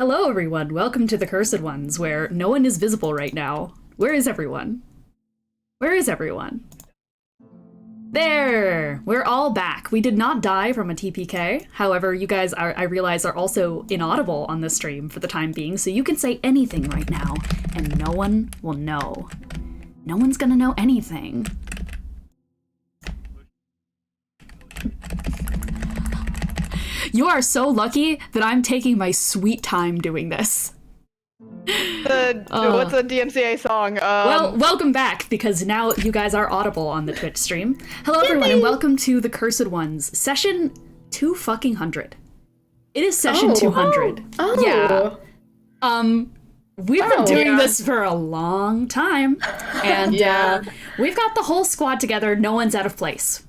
Hello, everyone. Welcome to the Cursed Ones, where no one is visible right now. Where is everyone? Where is everyone? There! We're all back. We did not die from a TPK. However, you guys, I realize, are also inaudible on this stream for the time being, so you can say anything right now, and no one will know. No one's gonna know anything. You are so lucky that I'm taking my sweet time doing this. What's the DMCA song? Well, welcome back, because now you guys are audible on the Twitch stream. Hello, everyone, and welcome to the Cursed Ones, session 200. It is session 200. Oh. Yeah. We've been doing this for a long time, and we've got the whole squad together. No one's out of place.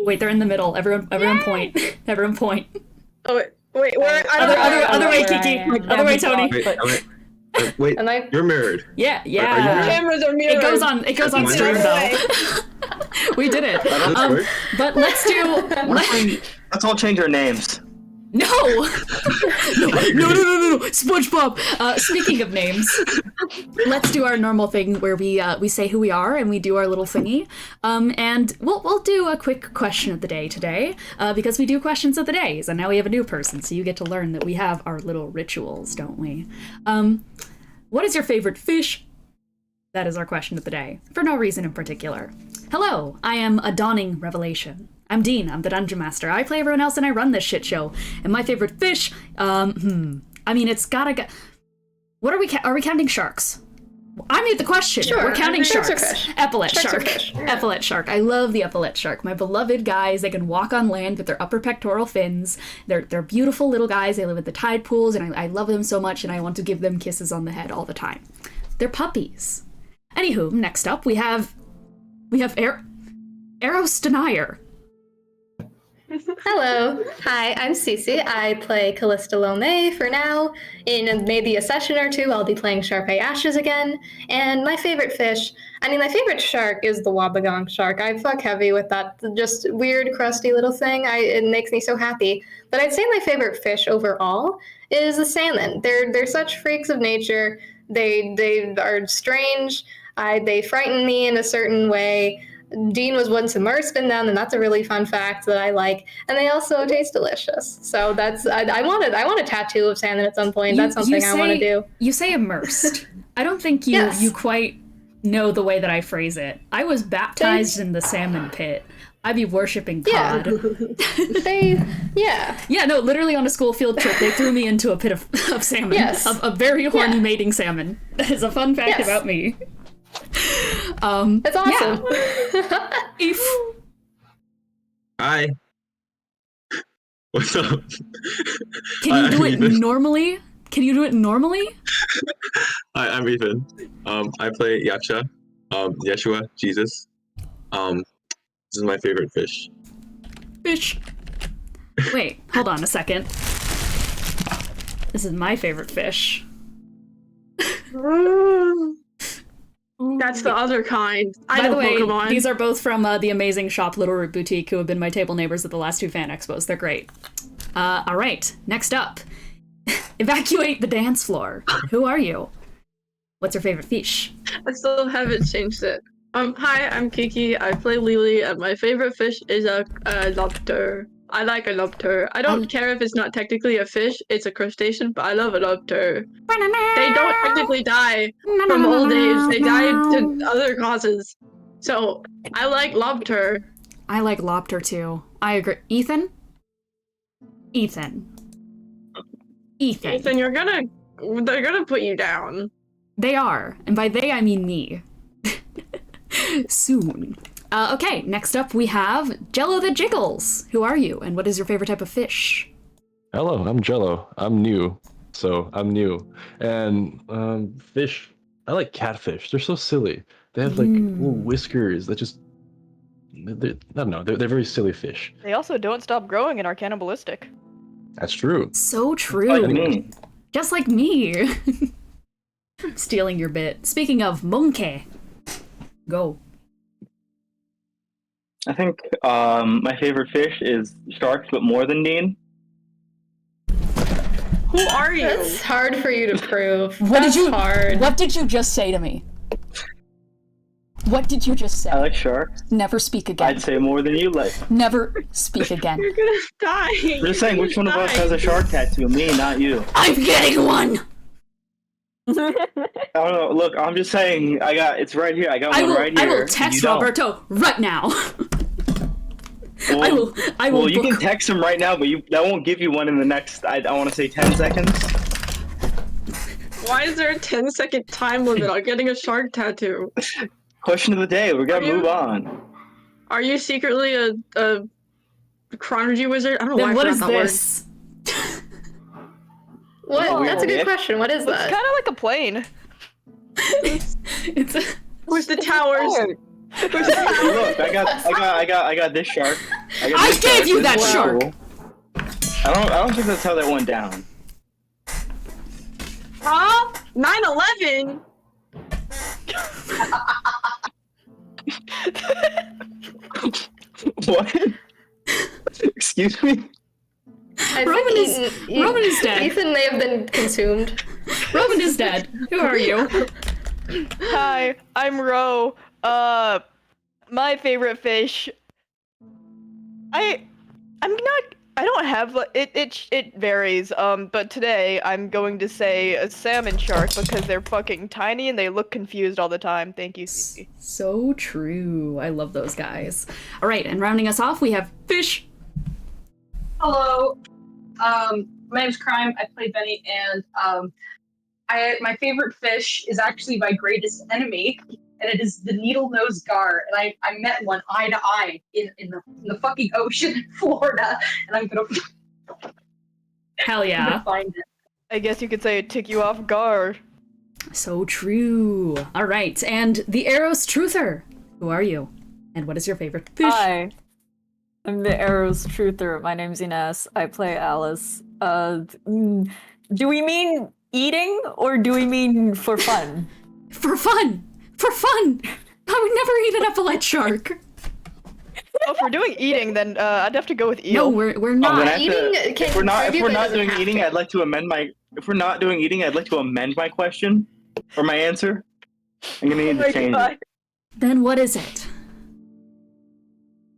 Wait, they're in the middle. Everyone point. Everyone point. Oh, wait, where? Other way, Kiki. Other way, Tony. Wait, you're mirrored. Yeah. Cameras are mirrored. It goes on stream though. We did it. But let's do. Let's all change our names. No, SpongeBob. Speaking of names, let's do our normal thing where we say who we are and we do our little thingy. And we'll do a quick question of the day today, because we do questions of the days, and now we have a new person, so you get to learn that we have our little rituals, don't we? What is your favorite fish? That is our question of the day, for no reason in particular. Hello, I am a dawning revelation. I'm Dean, I'm the Dungeon Master. I play everyone else and I run this shit show. And my favorite fish, I mean, it's gotta go... What are we counting sharks? I made the question. Sure, we're counting sharks. Epaulet Sharks shark. Epaulet shark. I love the epaulet shark. My beloved guys, they can walk on land with their upper pectoral fins. They're beautiful little guys. They live at the tide pools, and I love them so much, and I want to give them kisses on the head all the time. They're puppies. Anywho, next up, we have Aros Denier. Hello. Hi, I'm Cece. I play Callista Faraday for now. In maybe a session or two, I'll be playing Charpay Ashes again. And my favorite fish, my favorite shark is the Wobbegong shark. I fuck heavy with that just weird, crusty little thing. It makes me so happy. But I'd say my favorite fish overall is the salmon. They're such freaks of nature. They are strange. They frighten me in a certain way. Dean was once immersed in them, and that's a really fun fact that I like. And they also taste delicious. So that's I want a tattoo of salmon at some point. That's something I want to do. You say immersed. I don't think you quite know the way that I phrase it. I was baptized in the salmon pit. I'd be worshipping cod. Yeah, no, literally on a school field trip, they threw me into a pit of salmon. Yes. A very horny mating salmon. That is a fun fact about me. That's awesome. Yeah. Hi. What's up? Can you do it normally? Hi, I'm Ethan. I play Yaksha. Yeshua, Jesus. This is my favorite fish. Wait, hold on a second. This is my favorite fish. That's the other kind. By the way, Pokemon. These are both from the amazing shop Little Root Boutique, who have been my table neighbors at the last two fan expos. They're great. All right, next up. Evacuate the dance floor. Who are you? What's your favorite fish? I still haven't changed it. Hi, I'm Kiki. I play Lelee, and my favorite fish is a lobster. I like a lobster. I don't care if it's not technically a fish, it's a crustacean, but I love a lobster. They don't technically die from old age, they die to other causes. So, I like lobster. I like lobster too. I agree. Ethan, they're gonna put you down. They are. And by they, I mean me. Soon. Okay, next up we have Jello the Jiggles. Who are you, and what is your favorite type of fish? Hello, I'm Jello. I'm new. And fish, I like catfish. They're so silly. They have like little whiskers that just, I don't know, they're very silly fish. They also don't stop growing and are cannibalistic. That's true. So true. Like me. Just like me. Stealing your bit. Speaking of monkey, go. I think my favorite fish is sharks, but more than Dean. Who are you? That's hard for you to prove. What That's did you? hard. What did you just say to me? What did you just say? I like sharks. Never speak again. I'd say more than you like. Never speak again. You're gonna die. I'm just saying, which one of us has a shark tattoo? Me, not you. I'm getting one. I don't know. Look, I'm just saying. It's right here. I got one right I here. will text You don't. Roberto right now. Well, I will. Well, you can book- text him right now, but that won't give you one in the next. I want to say 10 seconds. Why is there a 10-second time limit on getting a shark tattoo? Question of the day. We gotta Are you- move on. Are you secretly a chronology wizard? I don't know why Then I what forgot is that word. this? What? Oh, That's a good yeah. question. What is It's that? kind of like a plane. It's a. Where's the towers? Where's the towers? Look, I got this shark. I this gave shark. you This that is shark. cool. I don't think that's how that went down. Huh? 9/11? What? Excuse me? I Roman think is- Roman is dead. Ethan may have been consumed. Roman is dead. Who are you? Hi, I'm Ro. My favorite fish. I don't have it varies. But today I'm going to say a salmon shark because they're fucking tiny and they look confused all the time. Thank you, Kiki. So true. I love those guys. All right, and rounding us off, we have Fish. Hello. My name's Crime. I play Benny, and my favorite fish is actually my greatest enemy, and it is the needle-nosed gar. And I met one eye to eye in the fucking ocean in Florida, and I'm gonna Hell yeah. find it. I guess you could say it tick you off guard. So true. All right, and the Aros Truther. Who are you? And what is your favorite fish? Hi, I'm the Aros Truther. My name's Ines. I play Alice. Do we mean eating or do we mean for fun? For fun. For fun. I would never eat an epaulet shark. Well, if we're doing eating, then I'd have to go with No, eel. we're I'm not. gonna have eating to, can if we're not contribute, but doing doesn't have eating, to. I'd like to amend my. If we're not doing eating, I'd like to amend my question or my answer. I'm gonna need to change it. Then what is it?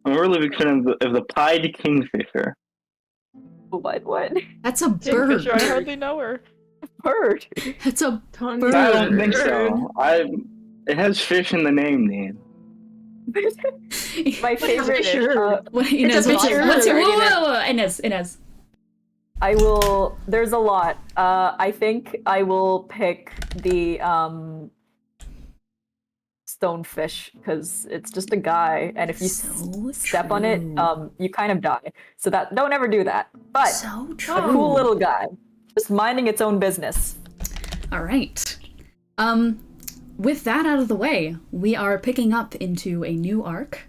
I'm a really big fan of the pied kingfisher. What? That's a bird. Kingfisher, I hardly know her. Bird? It's a Tons I of don't think bird. so. It has fish in the name, Dan. My favorite. Sure. What, Inez, a what's your, bird. what's your, whoa, Inez. I will. There's a lot. I think I will pick the stonefish because it's just a guy, and if you So step on it, true. you kind of die. So don't ever do that. But So true. a cool little guy, just minding its own business. All right. With that out of the way, we are picking up into a new arc.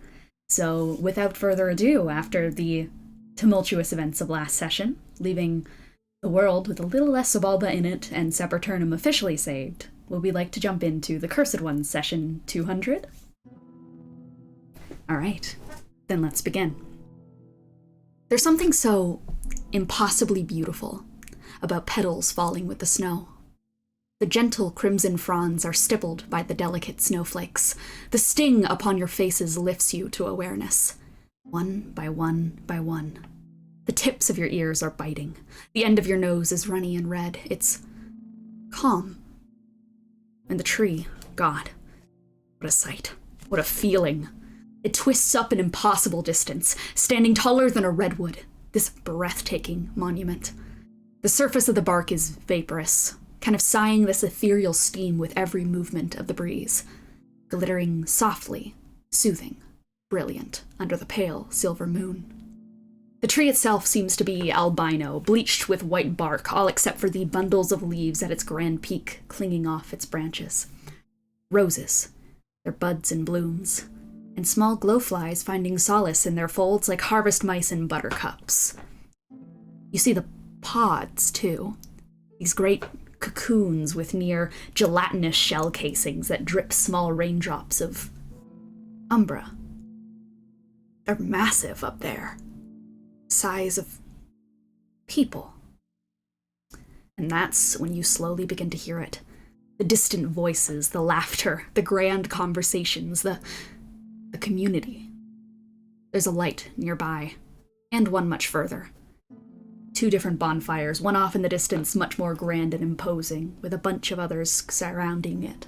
So, without further ado, after the tumultuous events of last session, leaving the world with a little less Subalba in it and Seperternum officially saved, would we like to jump into the Cursed Ones session 200? All right, then let's begin. There's something so impossibly beautiful about petals falling with the snow. The gentle crimson fronds are stippled by the delicate snowflakes. The sting upon your faces lifts you to awareness. One by one by one. The tips of your ears are biting. The end of your nose is runny and red. It's calm. And the tree, God, what a sight. What a feeling. It twists up an impossible distance, standing taller than a redwood, this breathtaking monument. The surface of the bark is vaporous, kind of sighing this ethereal steam with every movement of the breeze, glittering softly, soothing, brilliant under the pale silver moon. The tree itself seems to be albino, bleached with white bark, all except for the bundles of leaves at its grand peak clinging off its branches. Roses, their buds and blooms, and small glowflies finding solace in their folds like harvest mice in buttercups. You see the pods, too. These great cocoons with near gelatinous shell casings that drip small raindrops of umbra. They're massive up there. Size of people. And that's when you slowly begin to hear it. The distant voices, the laughter, the grand conversations, the community. There's a light nearby, and one much further. 2 different bonfires, one off in the distance, much more grand and imposing, with a bunch of others surrounding it.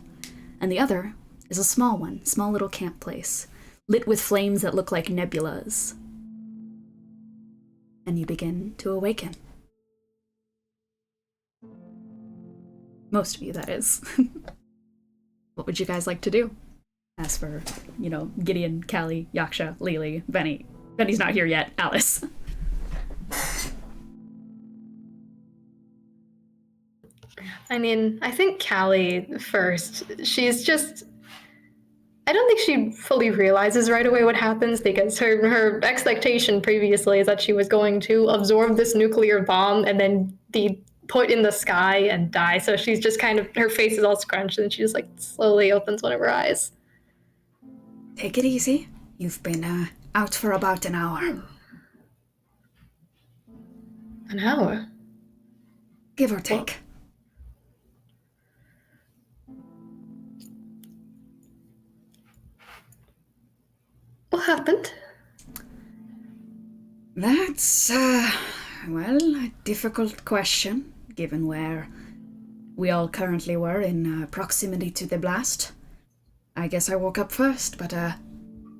And the other is a small one, small little camp place, lit with flames that look like nebulas. And you begin to awaken. Most of you, that is. What would you guys like to do? As for, Gideon, Callie, Yaksha, Lelee, Bennie. Bennie's not here yet. Alice. I mean, I think Callie first. She's just... I don't think she fully realizes right away what happens, because her expectation previously is that she was going to absorb this nuclear bomb and then be put in the sky and die. So she's just kind of... Her face is all scrunched, and she just, slowly opens one of her eyes. Take it easy. You've been out for about an hour. An hour? Give or take. What happened? That's, a difficult question, given where we all currently were in proximity to the blast. I guess I woke up first, but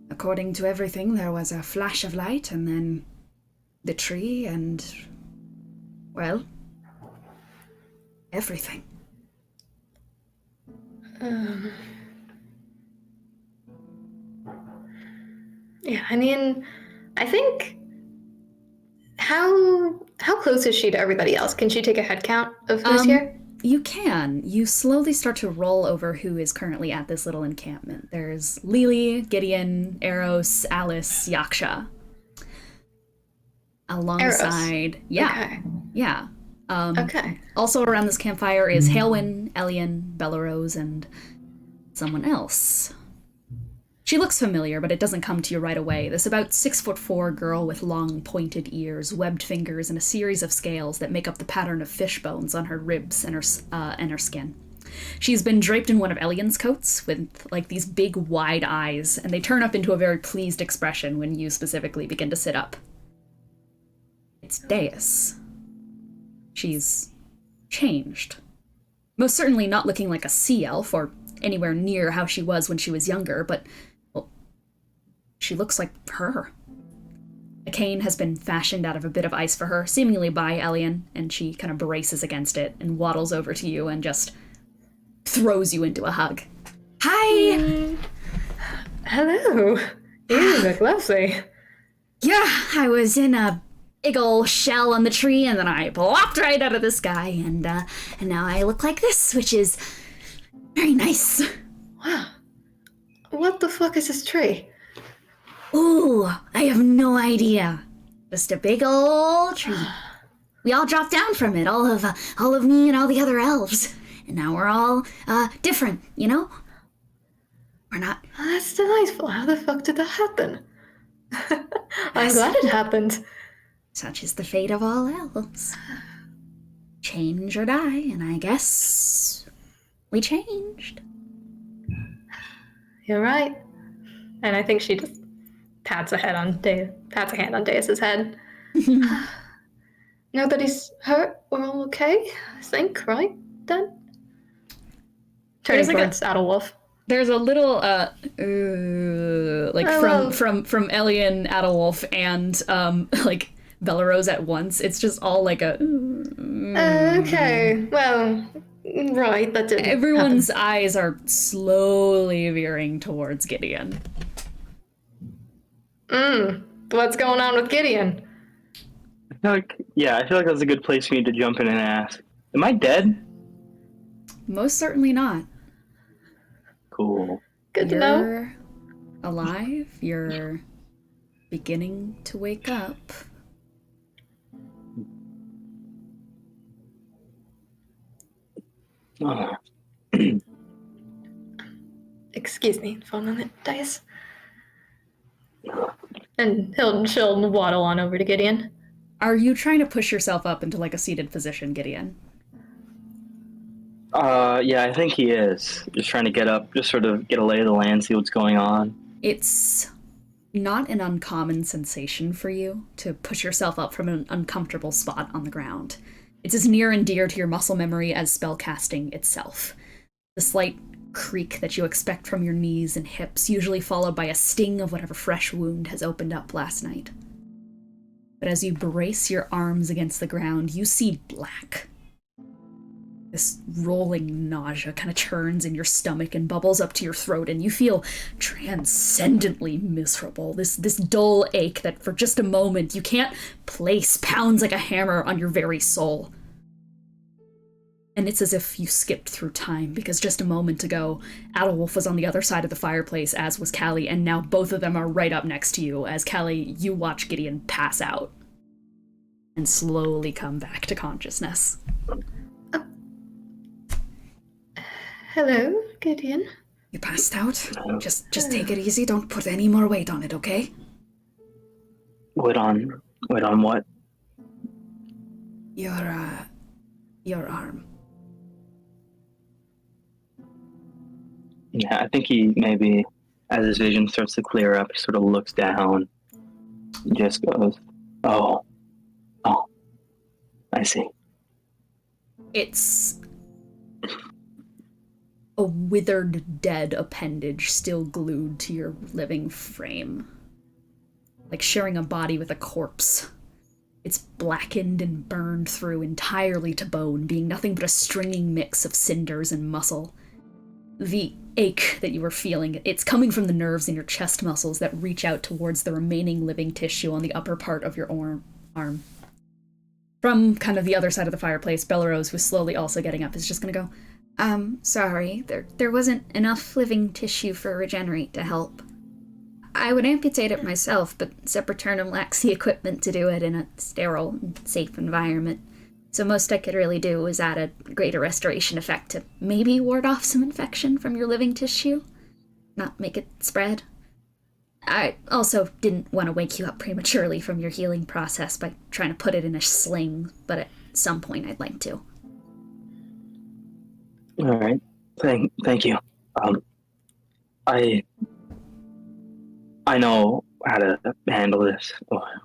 according to everything, there was a flash of light, and then the tree, and, everything. Yeah, I mean, I think... How close is she to everybody else? Can she take a head count of who's here? You can. You slowly start to roll over who is currently at this little encampment. There's Lelee, Gideon, Aros, Alice, Yaksha. Alongside... Aros. Yeah. Okay. Yeah. Okay. Also around this campfire is Hailwyn, Elian, Bellerose, and someone else. She looks familiar, but it doesn't come to you right away. This about 6'4" girl with long, pointed ears, webbed fingers, and a series of scales that make up the pattern of fish bones on her ribs and her skin. She's been draped in one of Elian's coats with, these big, wide eyes, and they turn up into a very pleased expression when you specifically begin to sit up. It's Deus. She's changed. Most certainly not looking like a sea elf or anywhere near how she was when she was younger, but she looks like her. A cane has been fashioned out of a bit of ice for her, seemingly by Elian, and she kind of braces against it and waddles over to you and just throws you into a hug. Hi! Hello. You look lovely. Yeah, I was in a big ol' shell on the tree, and then I plopped right out of the sky, and now I look like this, which is very nice. Wow. What the fuck is this tree? Ooh, I have no idea. Just a big old tree. We all dropped down from it, all of me and all the other elves. And now we're all, different, We're not... That's delightful. How the fuck did that happen? I'm glad it happened. Such is the fate of all elves. Change or die, and I guess we changed. You're right. And I think she just pats a hand on Deus's head. Nobody's hurt. We're all okay, I think, right, then? Turning towards Adolwolf. There's a little, from Elian, Adolwolf, and, Bellerose at once. It's just all like a... Okay, well, right, that didn't Everyone's happen. eyes are slowly veering towards Gideon. What's going on with Gideon? I feel like that's a good place for me to jump in and ask. Am I dead? Most certainly not. Cool. Good to know. You're alive. You're beginning to wake up. Excuse me for a moment, Deus. And she'll waddle on over to Gideon. Are you trying to push yourself up into a seated position, Gideon? Yeah, I think he is. Just trying to get up, just sort of get a lay of the land, see what's going on. It's not an uncommon sensation for you to push yourself up from an uncomfortable spot on the ground. It's as near and dear to your muscle memory as spellcasting itself. The slight creak that you expect from your knees and hips, usually followed by a sting of whatever fresh wound has opened up last night. But as you brace your arms against the ground, you see black. This rolling nausea kind of churns in your stomach and bubbles up to your throat, and you feel transcendently miserable. This dull ache that for just a moment you can't place pounds like a hammer on your very soul. And it's as if you skipped through time, because just a moment ago, Adolf was on the other side of the fireplace, as was Callie, and now both of them are right up next to you, as Callie, you watch Gideon pass out and slowly come back to consciousness. Hello, Gideon. You passed out? Just take it easy. Don't put any more weight on it, okay? Weight on what? Your arm. Yeah, I think he maybe, as his vision starts to clear up, he sort of looks down, just goes, oh, I see. It's a withered, dead appendage still glued to your living frame. Like sharing a body with a corpse. It's blackened and burned through entirely to bone, being nothing but a stringing mix of cinders and muscle. The ache that you were feeling, it's coming from the nerves in your chest muscles that reach out towards the remaining living tissue on the upper part of your arm. From kind of the other side of the fireplace, Bellerose, who's slowly also getting up, is just gonna go, sorry, there wasn't enough living tissue for Regenerate to help. I would amputate it myself, but Seperternum lacks the equipment to do it in a sterile and safe environment. So most I could really do was add a greater restoration effect to maybe ward off some infection from your living tissue, not make it spread. I also didn't want to wake you up prematurely from your healing process by trying to put it in a sling, but at some point I'd like to. All right. Thank you. I know how to handle this,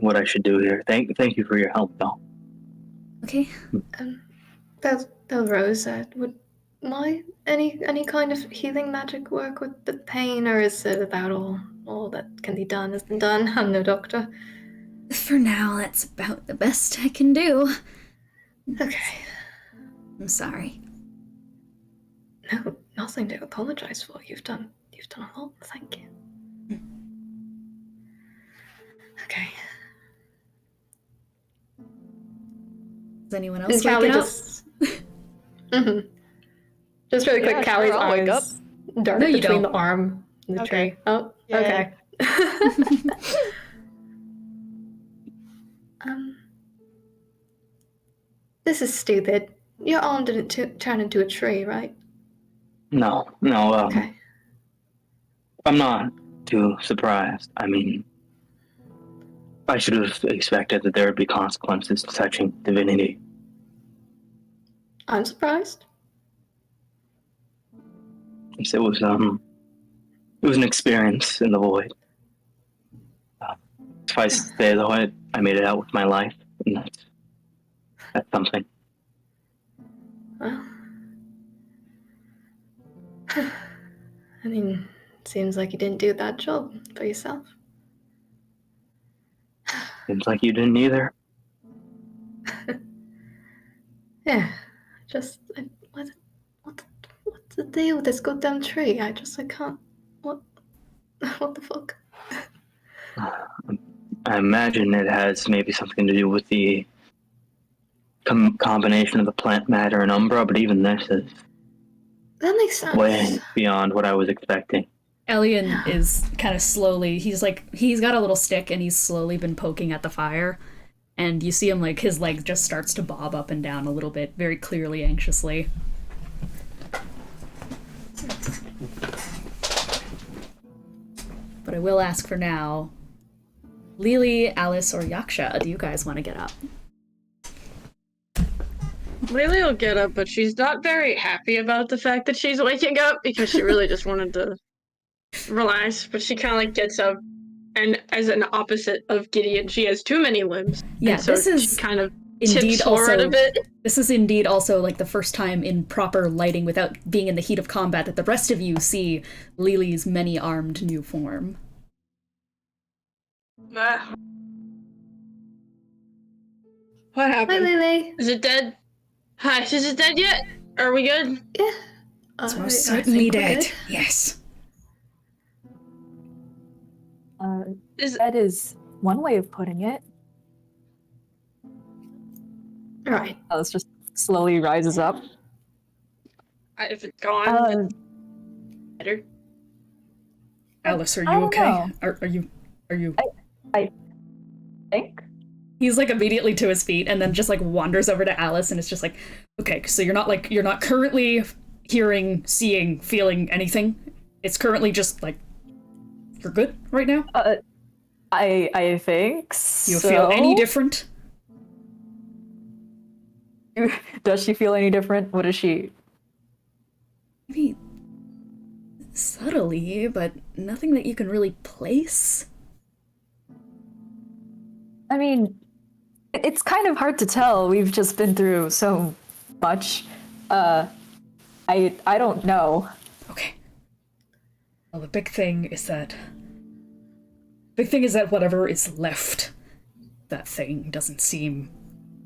what I should do here. Thank you for your help, though. Okay. Bellerose, would any kind of healing magic work with the pain, or is it about all that can be done has been done? I'm no doctor. For now, that's about the best I can do. Okay. I'm sorry. No, nothing to apologize for. You've done a lot. Thank you. Okay. Is anyone else waking up? Mm-hmm. Just really quick, Yeah, Callie's sure, I'll wake up. eyes dart No, you between don't. the arm and the Okay. tree. Oh, Yeah. okay. This is stupid. Your arm didn't turn into a tree, right? No. Okay. I'm not too surprised. I mean, I should have expected that there would be consequences to touching divinity. I'm surprised. It was an experience in the void. Suffice to say, though, I made it out with my life, and that's something. Well, I mean, seems like you didn't do a bad job for yourself. Seems like you didn't either. Yeah, what's the deal with this goddamn tree? I can't. What the fuck? I imagine it has maybe something to do with the combination of the plant matter and umbra, but even this is That makes sense. way beyond what I was expecting. Elian is kind of slowly, he's got a little stick and he's slowly been poking at the fire. And you see him, like, his leg just starts to bob up and down a little bit, very clearly, anxiously. But I will ask for now, Lelee, Alice, or Yaksha, do you guys want to get up? Lelee will get up, but she's not very happy about the fact that she's waking up because she really just wanted to relax. But she kind of like gets up, and as an opposite of Gideon, she has too many limbs. Yeah, and so this is she kind of indeed tips forward also a bit. This is indeed also like the first time in proper lighting without being in the heat of combat that the rest of you see Lelee's many-armed new form. What Hi, happened? Lelee. Is it dead? Hi, is it dead yet? Are we good? Yeah. It's I most think certainly we're dead. good. Yes. That is one way of putting it. Right. Alice just slowly rises up. If it's gone, better. Alice, are I you don't okay? know. Are you? I think. He's like immediately to his feet and then just like wanders over to Alice and it's just like, okay, so you're not currently hearing, seeing, feeling anything. It's currently just like you're good right now. I think Do you so. feel any different? Does she feel any different? What is she? Maybe subtly, but nothing that you can really place. I mean, it's kind of hard to tell. We've just been through so much. I don't know. Okay. Well, the big thing is that whatever is left, that thing doesn't seem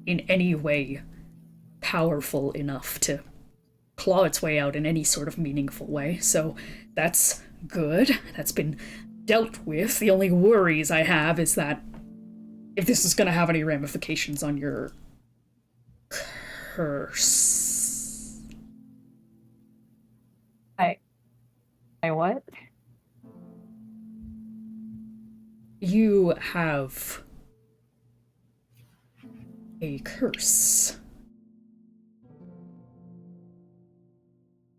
in any way powerful enough to claw its way out in any sort of meaningful way. So that's good. That's been dealt with. The only worries I have is that if this is going to have any ramifications on your curse. I what? You have a curse.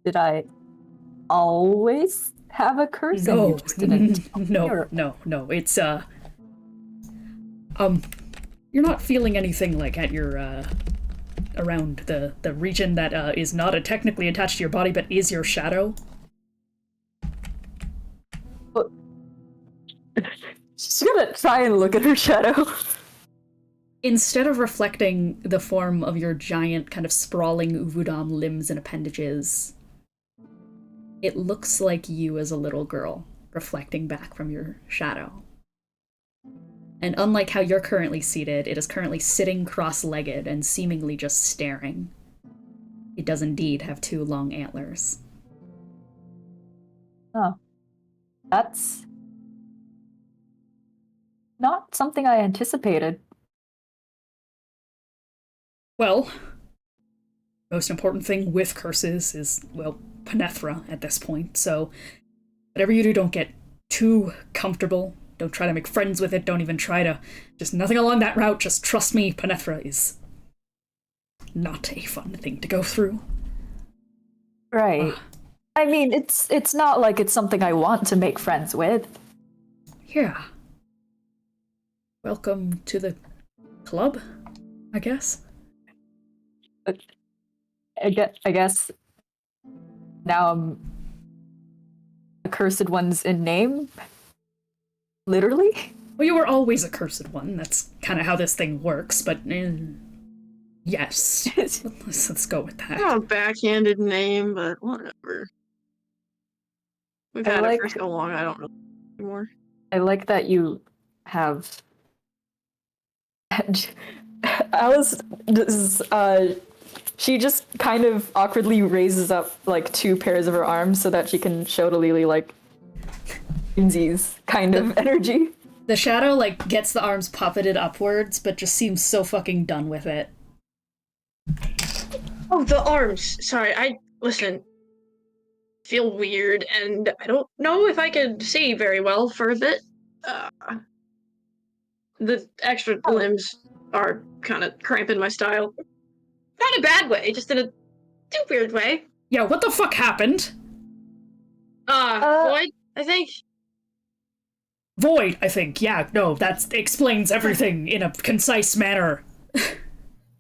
Did I always have a curse? And No, you just didn't tell me, or- no. It's you're not feeling anything like at your around the region that is not technically attached to your body, but is your shadow. She's gonna try and look at her shadow. Instead of reflecting the form of your giant kind of sprawling Uvudam limbs and appendages, it looks like you as a little girl reflecting back from your shadow. And unlike how you're currently seated, it is currently sitting cross-legged and seemingly just staring. It does indeed have two long antlers. Oh. That's not something I anticipated. Well, most important thing with curses is, well, Panethra at this point, so whatever you do, don't get too comfortable. Don't try to make friends with it, don't even try to... Just nothing along that route, just trust me, Panethra is not a fun thing to go through. Right. I mean, it's not like it's something I want to make friends with. Yeah. Welcome to the club, I guess. I guess now I'm a cursed one's in name. Literally? Well, you were always a cursed one. That's kind of how this thing works, but yes. Let's go with that. Not a backhanded name, but whatever. We've had it for so long, I don't know anymore. I like that you have Alice she just kind of awkwardly raises up like two pairs of her arms so that she can show to Lelee like Lindsay's kind of energy. The shadow like gets the arms puppeted upwards, but just seems so fucking done with it. Oh, the arms. Sorry, listen. Feel weird, and I don't know if I could see very well for a bit. The extra limbs are kind of cramping my style. Not in a bad way, just in a too weird way. Yeah, what the fuck happened? Void, I think. Void, I think. Yeah, no, that explains everything in a concise manner.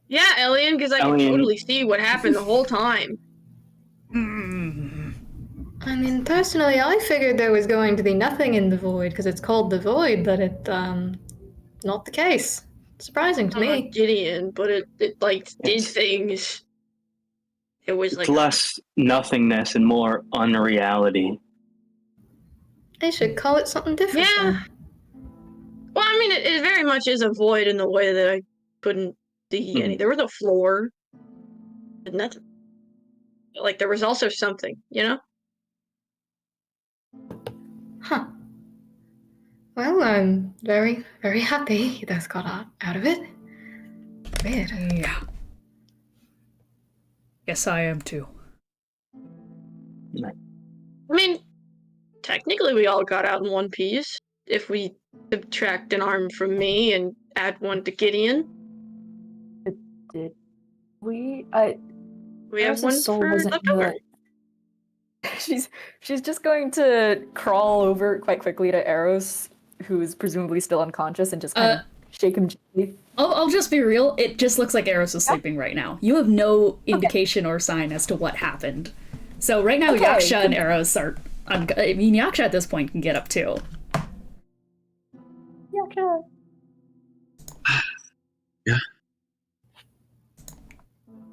Yeah, Alien, because I can Alien. totally see what happened the whole time. I mean, personally, I figured there was going to be nothing in the void because it's called the void, but not the case. Surprising to me. Gideon, but it like did It's- things. It was It's like less nothingness and more unreality. They should call it something different. Yeah. then. Well, I mean, it very much is a void in the way that I couldn't see any. There was a floor, but nothing. Like there was also something, you know? Huh. Well, I'm very, very happy you guys got out of it. Weird. Yeah. Yes, I am too. I mean, technically we all got out in one piece. If we subtract an arm from me and add one to Gideon, Did we? we have Eros's one soul for wasn't leftover. She's just going to crawl over quite quickly to Aros, who is presumably still unconscious, and just kind of shake him gently. I'll just be real. It just looks like Aros is sleeping right now. You have no indication or sign as to what happened. So right now, Okay. Yaksha and Aros are. I mean, Yaksha at this point can get up too. Yaksha. Yeah.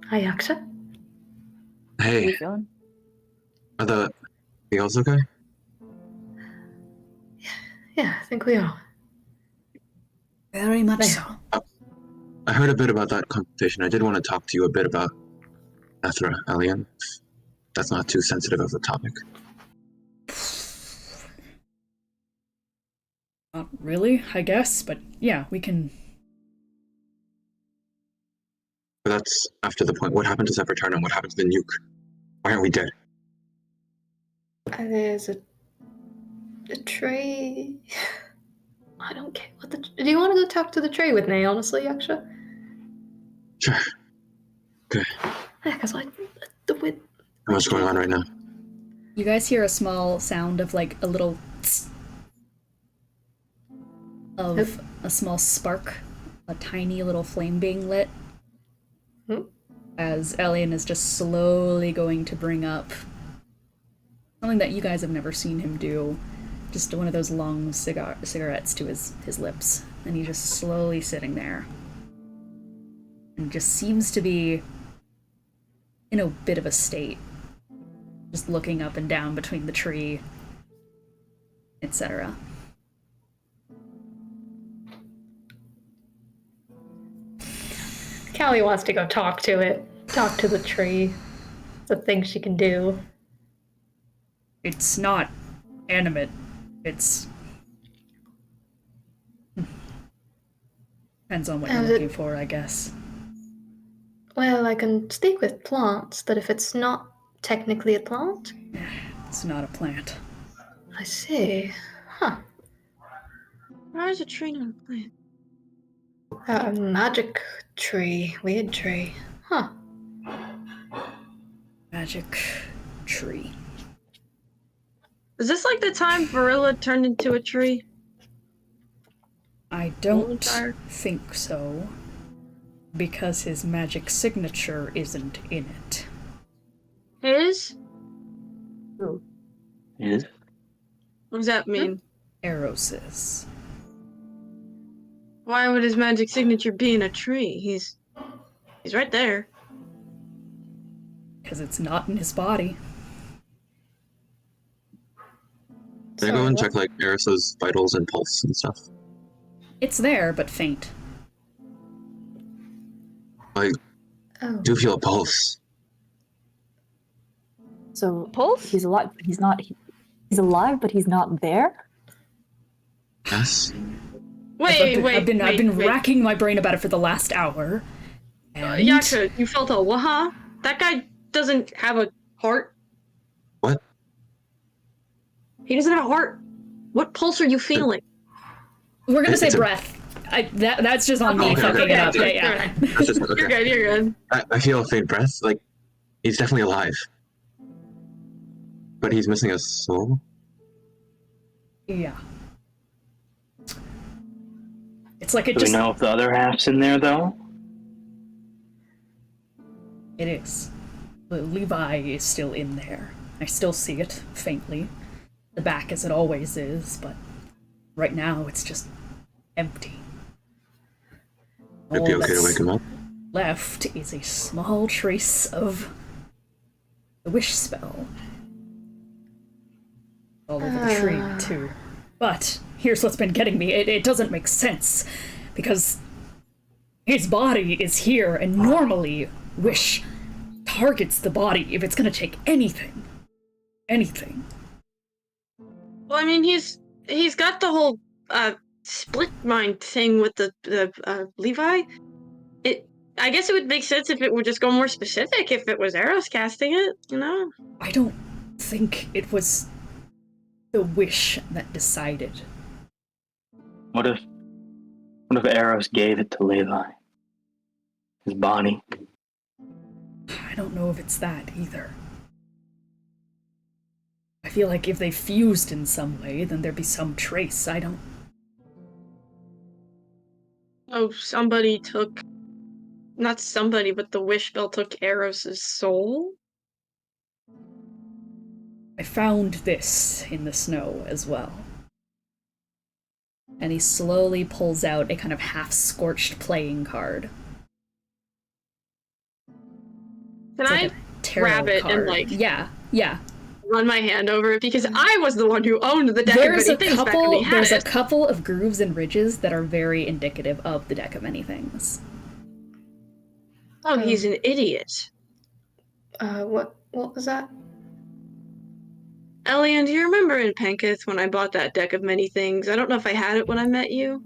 Hi, Yaksha. How are you Hey, feeling? are the girls okay? Yeah, I think we are. Very much There. so. I heard a bit about that conversation. I did want to talk to you a bit about Ethra, Alien. That's not too sensitive of a topic. Not really, I guess, but yeah, we can. But that's after the point. What happened to Seperternum? What happened to the nuke? Why aren't we dead? There's a tray. I don't care what the. Do you want to go talk to the tray with me, honestly, Yaksha? Sure. Okay. Yeah, because with What's going on right now? You guys hear a small sound of like a little tss of a small spark, a tiny little flame being lit. As Alien is just slowly going to bring up something that you guys have never seen him do. Just one of those long cigarettes to his lips. And he's just slowly sitting there. And just seems to be in a bit of a state. Just looking up and down between the tree, etc. Callie wants to go talk to it. Talk to the tree. It's a thing she can do. It's not animate. It's... Depends on what you're looking for, I guess. Well, I can speak with plants, but if it's not technically a plant? It's not a plant. I see. Huh. Why is a tree not a plant? A magic tree. Weird tree. Huh. Magic tree. Is this like the time Varilla turned into a tree? I don't Vampire? think so. Because his magic signature isn't in it. His? Is? What does that mean? Aros's. Why would his magic signature be in a tree? He's right there. Because it's not in his body. Can I go and check like Eris's vitals and pulse and stuff? It's there, but faint. I do feel a pulse. So Pulse? he's alive, but he's not. He's alive, but he's not there. Yes. I've been racking my brain about it for the last hour. And Yaksha, you felt a waha? That guy doesn't have a heart. What? He doesn't have a heart. What pulse are you feeling? we're gonna say It's a- breath. That's just on me Okay, fucking okay, it up. okay. Yeah. That's just, okay. You're good, you're good. I feel a faint breath. Like, he's definitely alive. But he's missing a soul? Yeah. It's like it Do just... we know if the other half's in there, though? It is. The Levi is still in there. I still see it, faintly. The back as it always is, but right now it's just empty. It'd be All okay to that's wake him up. left is a small trace of the wish spell. All over the tree, too. But here's what's been getting me. It doesn't make sense, because his body is here, and normally wish targets the body if it's gonna take anything. Anything. Well, I mean, he's got the whole split mind thing with the Levi. I guess it would make sense if it would just go more specific, if it was Aros casting it, you know? I don't think it was the wish that decided. What if Aros gave it to Levi? His body. I don't know if it's that either. I feel like if they fused in some way, then there'd be some trace. I don't... Oh, somebody took... Not somebody, but the wish spell took Aros' soul? I found this in the snow as well. And he slowly pulls out a kind of half-scorched playing card. Can It's I like a tarot grab it card. and, like, Yeah. run my hand over it? Because I was the one who owned the deck of many things back when he had There's a it. couple of grooves and ridges that are very indicative of the deck of many things. Oh, he's an idiot. What was that? Elian, do you remember in Penketh when I bought that deck of many things? I don't know if I had it when I met you.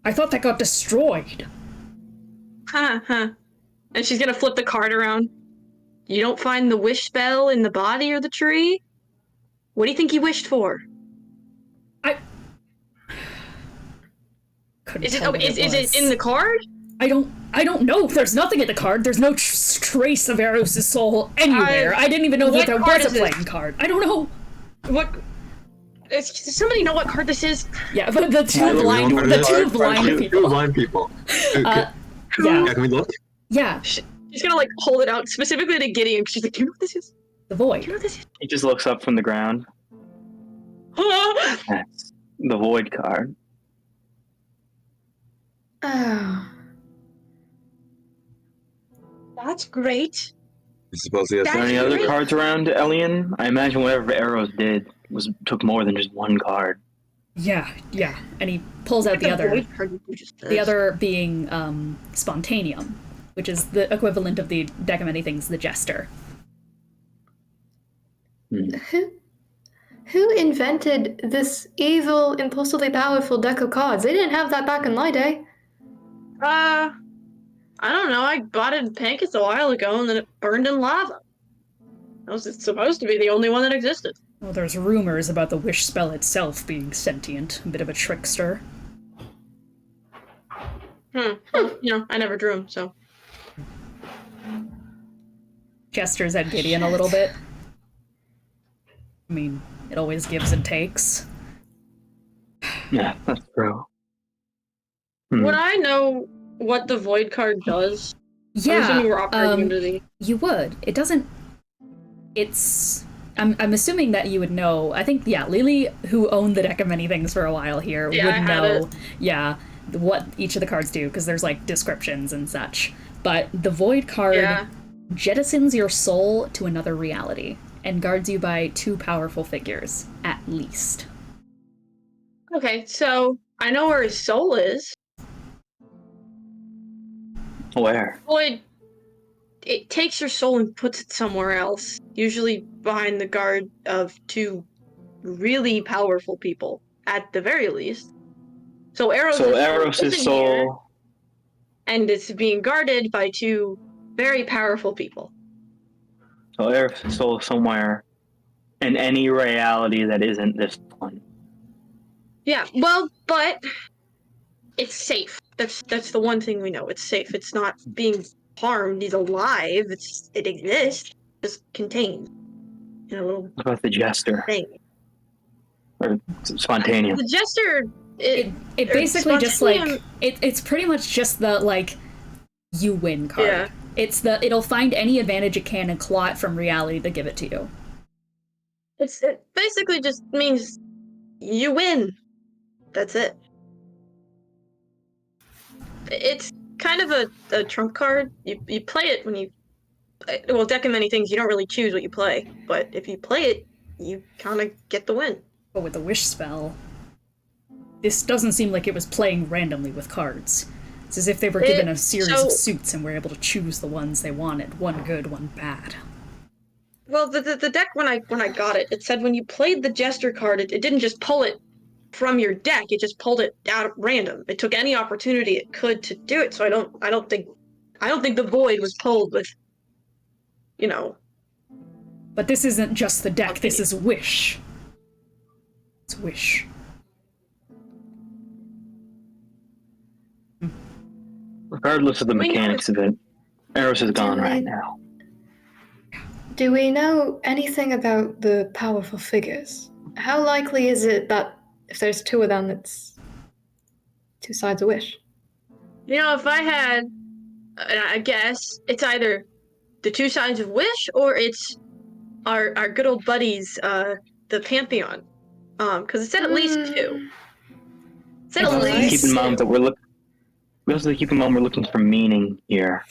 I thought that got destroyed. Huh. And she's gonna flip the card around. You don't find the wish spell in the body or the tree? What do you think he wished for? Couldn't Is it tell okay? what Is it in the card? I don't know. There's nothing in the card. There's no trace of Aros' soul anywhere. I didn't even know that what there card was a is playing it? card. I don't know. What? Does somebody know what card this is? Yeah, but the two blind people. Two blind people. Yeah. Can we look? Yeah. She's gonna like hold it out specifically to Gideon. She's like, "Do you know what this is? The Do you void. know what this is?" He just looks up from the ground. That's the void card. Oh. That's great. I suppose he has Are there any other cards around, Elian? I imagine whatever Aros did took more than just one card. Yeah. And he pulls out the other. void card you just The other being Spontaneum, which is the equivalent of the deck of many things, the Jester. Who invented this evil, impulsively powerful deck of cards? They didn't have that back in my day. I don't know. I bought it in Pancus a while ago, and then it burned in lava. That was supposed to be the only one that existed. Well, there's rumors about the wish spell itself being sentient, a bit of a trickster. Well, I never drew him, so. Gestures at Gideon a little bit. I mean, it always gives and takes. Yeah, that's true. Would I know what the void card does? I'm assuming we're operating under the... You would. It doesn't... I'm assuming that you would know. I think, Lelee, who owned the deck of many things for a while here, Yeah, I would had know, what each of the cards do, because there's, like, descriptions and such. But the void card jettisons your soul to another reality, and guards you by 2 powerful figures, at least. Okay, so I know where his soul is. Where? Void, it takes your soul and puts it somewhere else, usually behind the guard of 2 really powerful people, at the very least. So Aros' soul, here, and it's being guarded by 2 very powerful people. So Aros' soul is somewhere in any reality that isn't this one. Yeah, well, but it's safe. That's the one thing we know. It's safe. It's not being harmed. He's alive. It exists. Just contained in a little What about the Jester? thing. Or Spontaneum? The Jester. It basically just, like... It's pretty much just the, like, you win card. Yeah. It'll find any advantage it can and claw it from reality to give it to you. It basically just means you win. That's it. It's kind of a trump card. You play it when you... Well, deck of many things, you don't really choose what you play. But if you play it, you kind of get the win. But with the wish spell, this doesn't seem like it was playing randomly with cards. It's as if they were given a series of suits and were able to choose the ones they wanted. One good, one bad. Well, the deck, when I got it, it said when you played the Jester card, it didn't just pull it from your deck, it just pulled it out at random. It took any opportunity it could to do it, so I don't think the Void was pulled with, you know... But this isn't just the deck, this is Wish. It's Wish. Regardless of the mechanics of it, Aros is gone right now. Do we know anything about the powerful figures? How likely is it that if there's two of them, it's two sides of Wish? You know, if I had, I guess, it's either the two sides of Wish or it's our good old buddies, the Pantheon. Because it said at least two. It said at least keep in mind that we also keep in mind we're looking for meaning here.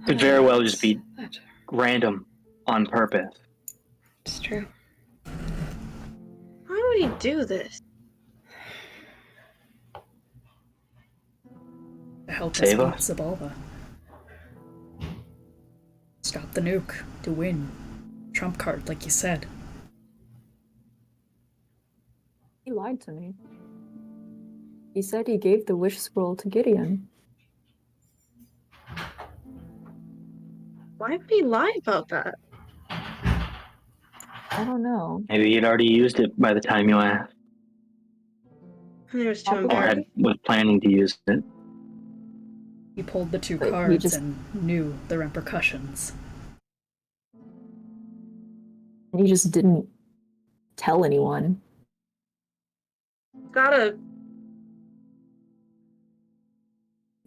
Could very well just be random on purpose. It's true. Why would he do this? To help us Save beat us. Zabalba. Stop the nuke. To win. Trump card, like you said. He lied to me. He said he gave the wish scroll to Gideon. Why would he lie about that? I don't know. Maybe he'd already used it by the time you asked, It was too or embarrassing. was planning to use it. He pulled the two But he cards just- and knew the repercussions. And he just didn't tell anyone. Gotta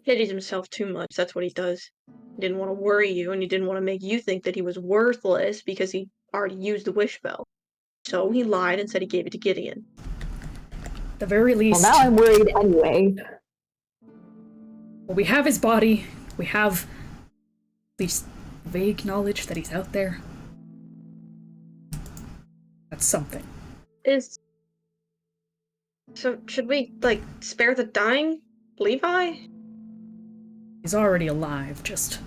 pities himself too much. That's what he does. He didn't want to worry you, and he didn't want to make you think that he was worthless because he already used the wish spell. So he lied and said he gave it to Gideon. At the very least, Well, now I'm worried anyway. well, we have his body. We have at least vague knowledge that he's out there. That's something. So should we, like, spare the dying Levi? He's already alive, just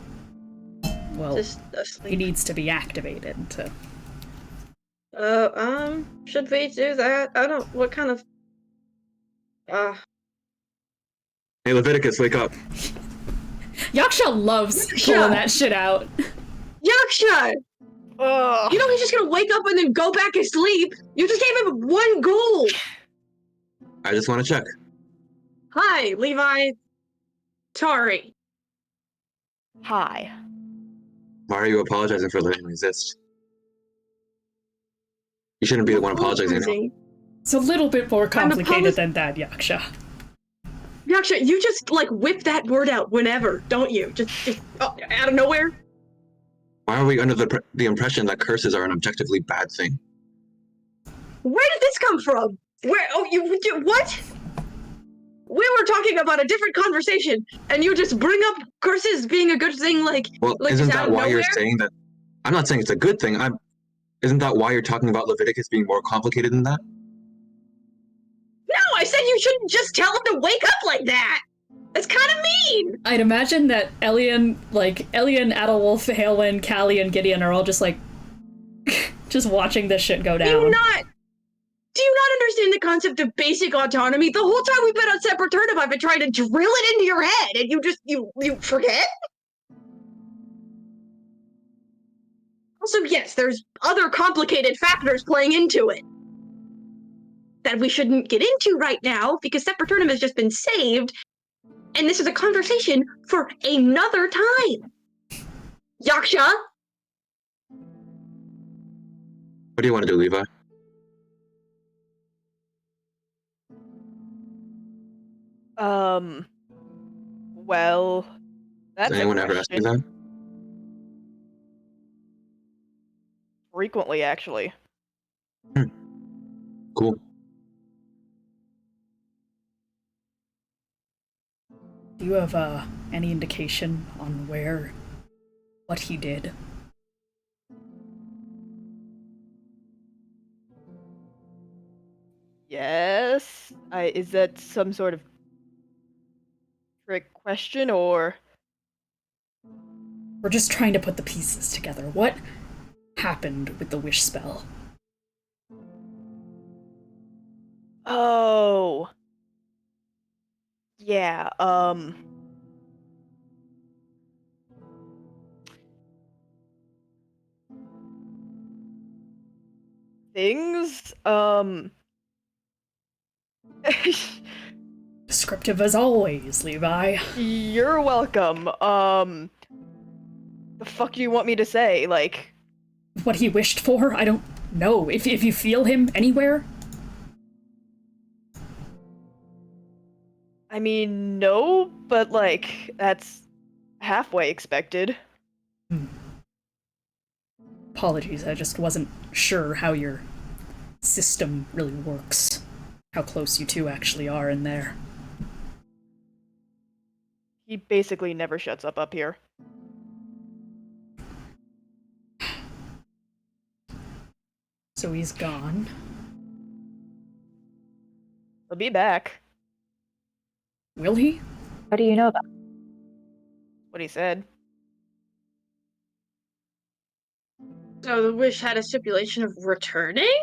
Just he asleep. needs to be activated to... Should we do that? I don't, what kind of... Hey, Leviticus, wake up. Yaksha loves pulling that shit out. Yaksha! Ugh. You know he's just gonna wake up and then go back to sleep? You just gave him one goal! I just want to check. Hi, Levi. Sorry. Hi. Why are you apologizing for letting him exist? You shouldn't be the one apologizing. No. It's a little bit more complicated apolog- than that, Yaksha. Yaksha, you just, like, whip that word out whenever, don't you? Just out of nowhere? Why are we under the impression that curses are an objectively bad thing? Where did this come from? Where? Oh, what? We were talking about a different conversation, and you just bring up curses being a good thing, like Isn't just out that of why you're nowhere? saying that? I'm not saying it's a good thing. Isn't that why you're talking about Leviticus being more complicated than that? No, I said you shouldn't just tell him to wake up like that. That's kind of mean. I'd imagine that Elian, Adalwolf, Hailwind, Callie, and Gideon are all just like, just watching this shit go down. Do you not understand the concept of basic autonomy? The whole time we've been on Seperternum, I've been trying to drill it into your head, and you forget? Also, yes, there's other complicated factors playing into it that we shouldn't get into right now, because Seperternum has just been saved, and this is a conversation for another time. Yaksha? What do you want to do, Levi? Well, That's Does anyone ever ask you that? Frequently, actually. Cool. Do you have any indication on what he did? Yes. Is that some sort of trick question, or? We're just trying to put the pieces together. What happened with the wish spell? Oh. Yeah, things, Descriptive as always, Levi. You're welcome. The fuck do you want me to say? Like, What he wished for? I don't know. If you feel him anywhere? I mean, no, but like, that's halfway expected. Apologies, I just wasn't sure how your system really works. How close you two actually are in there. He basically never shuts up here. So he's gone. He'll be back. Will he? How do you know that? What he said. So the wish had a stipulation of returning?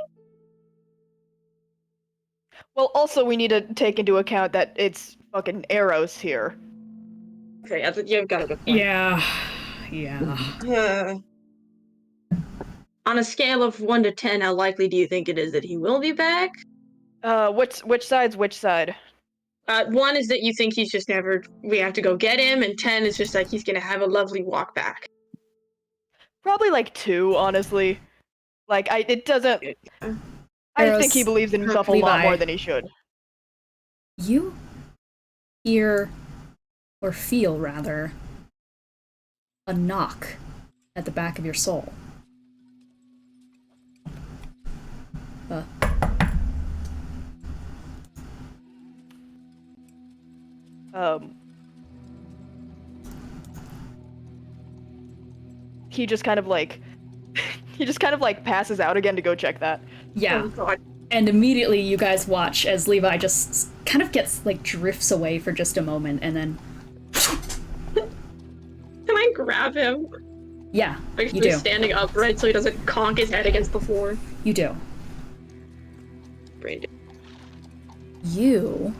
Well, also we need to take into account that it's fucking Aros here. Okay, you've got a good point. Yeah. On a scale of 1 to 10, how likely do you think it is that he will be back? Which side's which side? 1 is that you think he's just we have to go get him, and 10 is just like he's gonna have a lovely walk back. Probably like 2, honestly. Like, it doesn't... I think he believes in himself a lot more than he should. You hear, or feel rather, a knock at the back of your soul. He just kind of like passes out again to go check that. Yeah. Oh, God. And immediately you guys watch as Levi just kind of gets, like, drifts away for just a moment, and then... Can I grab him? Yeah, Like, you do. standing upright so he doesn't conk his head against the floor. You do. Brain dead. You,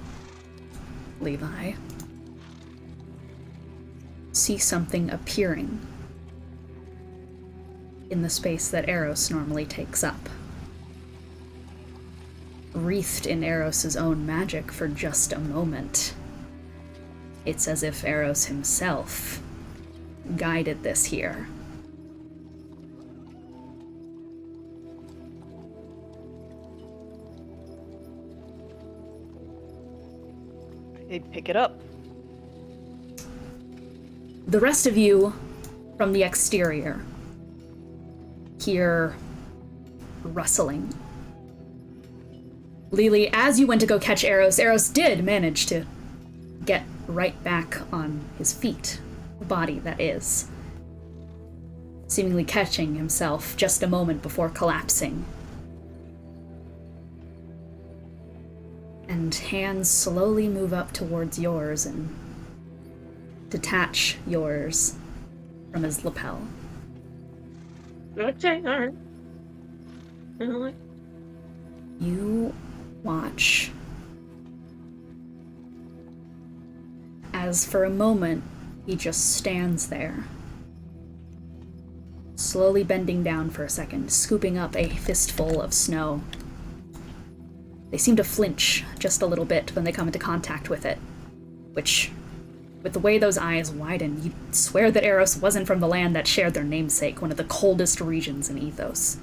Levi, see something appearing in the space that Aros normally takes up. Wreathed in Eros' own magic for just a moment. It's as if Aros himself guided this here. They pick it up. The rest of you, from the exterior, hear rustling. Lelee, as you went to go catch Aros, Aros did manage to get right back on his feet. The body, that is. Seemingly catching himself just a moment before collapsing. And hands slowly move up towards yours and detach yours from his lapel. Okay, alright. You watch as for a moment he just stands there, slowly bending down for a second, scooping up a fistful of snow. They seem to flinch just a little bit when they come into contact with it, which, with the way those eyes widen, you'd swear that Aros wasn't from the land that shared their namesake, one of the coldest regions in Ethos.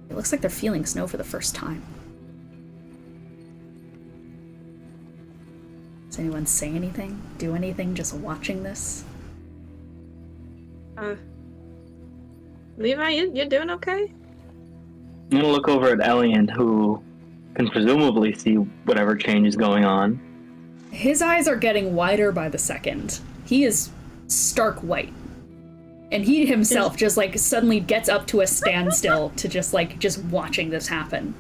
It looks like they're feeling snow for the first time. Does anyone say anything? Do anything just watching this? Levi, you doing okay? I'm gonna look over at Elian, who can presumably see whatever change is going on. His eyes are getting wider by the second. He is stark white. And he himself just, like, suddenly gets up to a standstill to just watching this happen.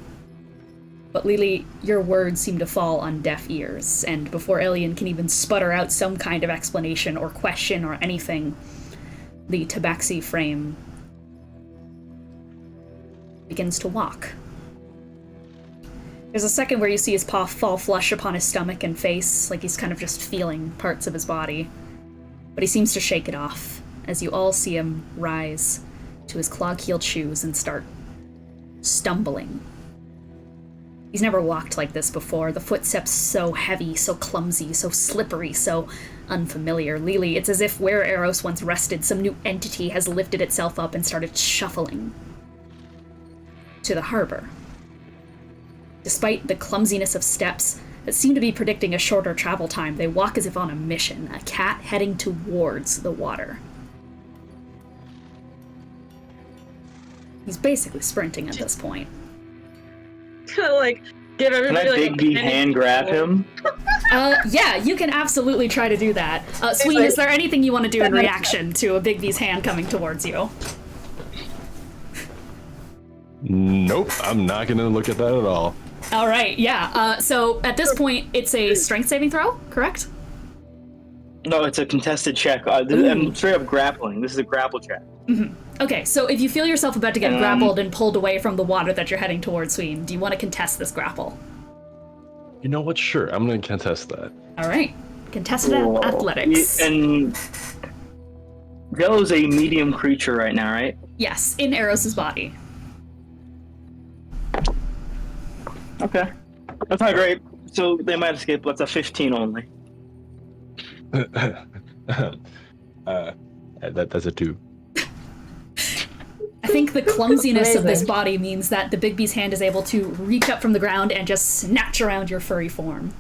But Lelee, your words seem to fall on deaf ears, and before Elian can even sputter out some kind of explanation or question or anything, the tabaxi frame begins to walk. There's a second where you see his paw fall flush upon his stomach and face, like he's kind of just feeling parts of his body. But he seems to shake it off, as you all see him rise to his clog-heeled shoes and start stumbling. He's never walked like this before, the footsteps so heavy, so clumsy, so slippery, so unfamiliar. Lelee, it's as if where Aros once rested, some new entity has lifted itself up and started shuffling to the harbor. Despite the clumsiness of steps that seem to be predicting a shorter travel time, they walk as if on a mission, a cat heading towards the water. He's basically sprinting at this point. Kind of like give everybody Can I like Big B hand grab him? Yeah, you can absolutely try to do that. Sween, is there anything you want to do in reaction to a Big B's hand coming towards you? Nope, I'm not gonna look at that at all. All right, yeah. So at this point, it's a strength saving throw, correct? No, it's a contested check. I'm straight up grappling. This is a grapple check. Mm-hmm. Okay, so if you feel yourself about to get grappled and pulled away from the water that you're heading towards, Sween, do you want to contest this grapple? You know what? Sure, I'm gonna contest that. All right, contested athletics. And Jello's a medium creature right now, right? Yes, in Aros's body. Okay, that's not great. So they might escape. That's a 15 only. That's a 2. I think the clumsiness of this body means that the Big B's hand is able to reach up from the ground and just snatch around your furry form.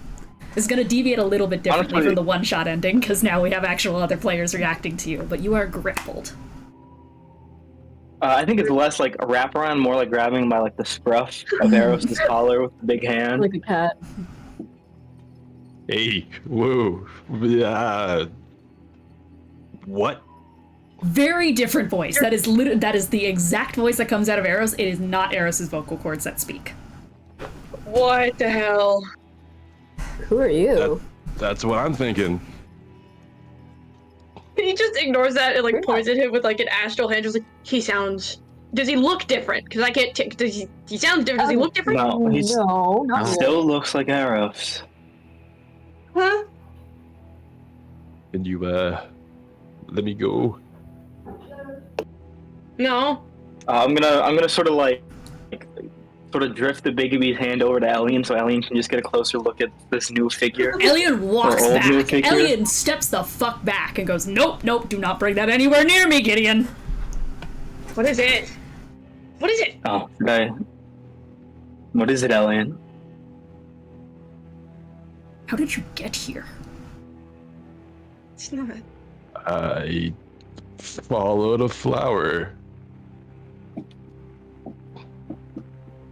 It's going to deviate a little bit differently from the one-shot ending, because now we have actual other players reacting to you, but you are grappled. I think it's less like a wraparound, more like grabbing by like the scruff of Aros' collar with the big hand. Like a cat. Hey, whoa. What? Very different voice. That is the exact voice that comes out of Aros. It is not Aros's vocal cords that speak. What the hell? Who are you? That's what I'm thinking. He just ignores that and like points at him with like an astral hand. Just like he sounds. Does he look different? Because I can't. He sounds different. Does he look different? No, he not still looks like Aros. Huh? Can you let me go? No. I'm gonna sort of drift the Big B's hand over to Elian so Elian can just get a closer look at this new figure. Elian walks Or old new back. figure. Elian steps the fuck back and goes, nope, do not bring that anywhere near me, Gideon. What is it? What is it? Oh, okay. What is it, Elian? How did you get here? It's not. I followed a flower.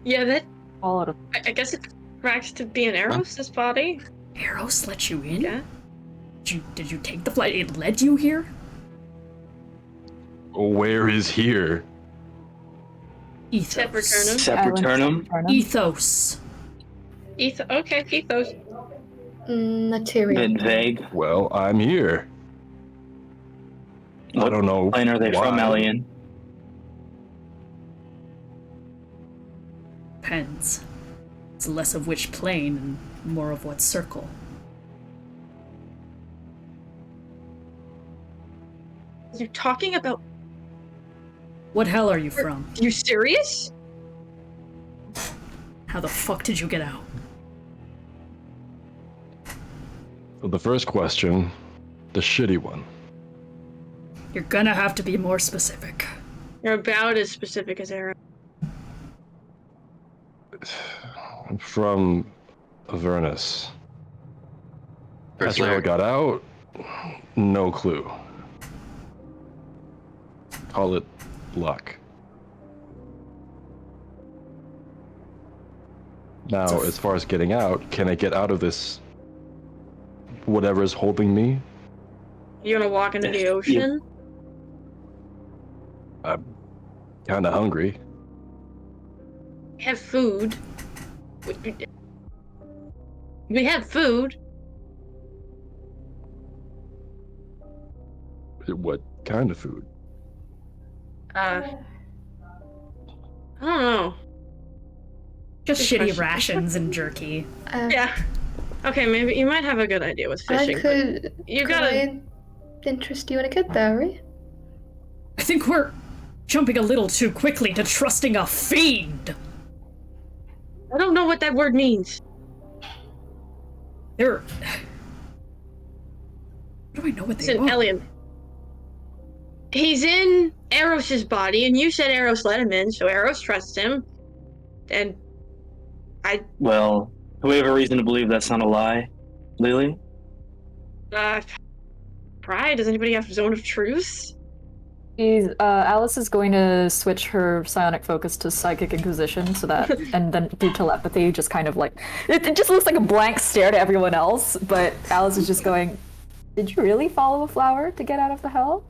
Yeah, that. Followed a... I guess it tracks to be an Aros' body. Aros let you in? Yeah. Did you take the flight? It led you here? Where is here? Ethos. Seperternum. Seperternum? Ethos. Okay, ethos. Material. Bit vague. Well, I'm here. I don't know. What plane are they from, why. Elian? Depends. It's less of which plane and more of what circle. You're talking about. What hell are you from? You serious? How the fuck did you get out? So the first question, the shitty one. You're gonna have to be more specific. You're about as specific as Aros. I'm from Avernus. As for how it got out, no clue. Call it luck. Now, as far as getting out, can I get out of this whatever is holding me? You wanna walk into the ocean? I'm kind of hungry. Have food. We have food. What kind of food? I don't know. Just Good shitty question. rations and jerky. Yeah. Okay, maybe you might have a good idea with fishing. You gotta. I interest you in a kid theory? I think we're jumping a little too quickly to trusting a fiend. I don't know what that word means. They're... How do I know what It's they an are? alien. He's in Aros's body, and you said Aros let him in, so Aros trusts him. And Well, do we have a reason to believe that's not a lie, Lelee? Pride? Does anybody have zone of truth? Alice is going to switch her psionic focus to psychic inquisition so that, and then do telepathy, just kind of like, it just looks like a blank stare to everyone else, but Alice is just going, did you really follow a flower to get out of the hell?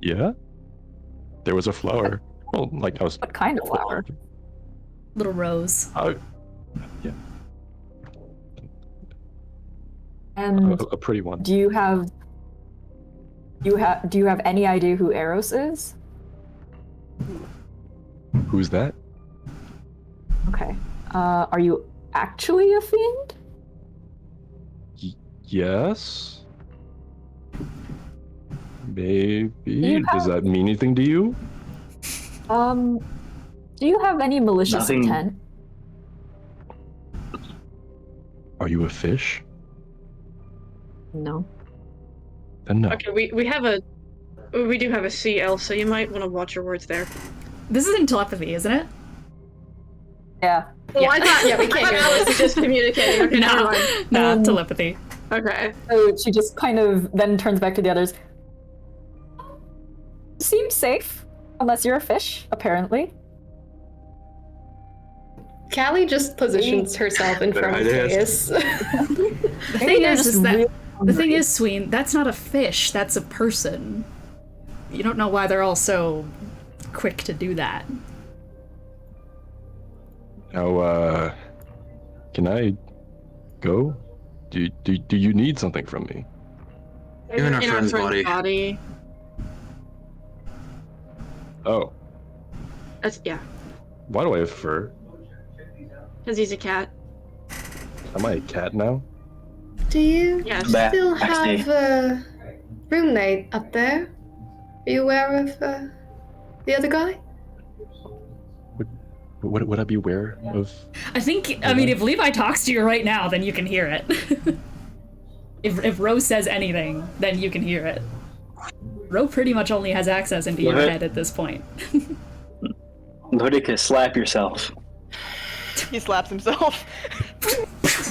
Yeah? There was a flower. Well, like I was... What kind of flower? Little rose. Yeah. And A pretty one. do you have any idea who Aros is? Who's that? Okay. Are you actually a fiend? Yes? Maybe? You Does that mean anything to you? Do you have any malicious Nothing. intent? Are you a fish? No. Then no. Okay, we do have a CL, so you might want to watch your words there. This isn't telepathy, isn't it? Yeah. Well, I thought we can't hear Alice is just communicating. Okay, never No, mind. no, telepathy. Okay. So she just kind of then turns back to the others. Seems safe, unless you're a fish, apparently. Callie just positions herself in front of Caius. The thing is, Sween, that's not a fish, that's a person. You don't know why they're all so quick to do that. Now, can I go? Do you need something from me? You're in our friend's body. Oh, That's, yeah. why do I have fur? Because he's a cat. Am I a cat now? Do you Yes. still Backstage. have a roommate up there? Are you aware of the other guy? Would I be aware of? I think, I mean, if Levi talks to you right now, then you can hear it. if Rose says anything, then you can hear it. Ro pretty much only has access into your head at this point. Leviticus, slap yourself. He slaps himself.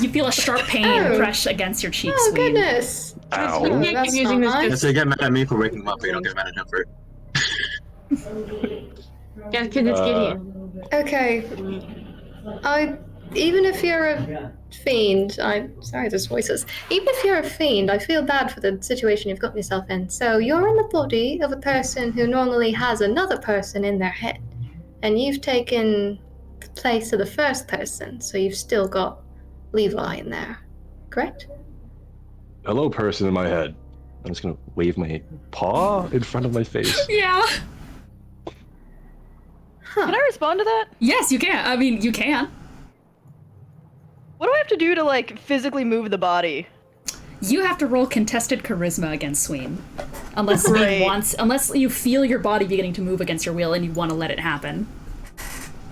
You feel a sharp pain press against your cheek, Oh, Sween. goodness. Ow. You can't that's keep using not this Yes, they get mad at me for waking them up, but you don't get mad at him for it. Yeah, because it's Gideon. Okay. Even if you're a fiend, sorry, there's voices. Even if you're a fiend, I feel bad for the situation you've got yourself in. So you're in the body of a person who normally has another person in their head, and you've taken the place of the first person, so you've still got Levi in there, correct? Hello, person in my head. I'm just gonna wave my paw in front of my face. Yeah. Can I respond to that? Yes, you can. I mean, you can. What do I have to do to, like, physically move the body? You have to roll contested charisma against Sween. Unless Right. unless you feel your body beginning to move against your will and you want to let it happen.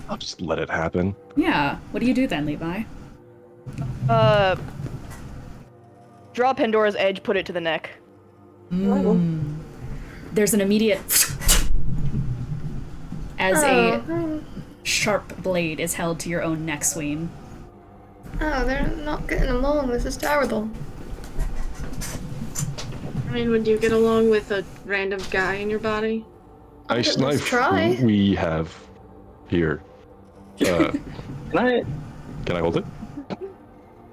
I'll just let it happen. Yeah. What do you do then, Levi? Draw Pandora's Edge, put it to the neck. There's an immediate as a sharp blade is held to your own neck, Sween. Oh, they're not getting along. This is terrible. I mean, would you get along with a random guy in your body? Ice Let's knife try. we have here. Can I? Can I hold it?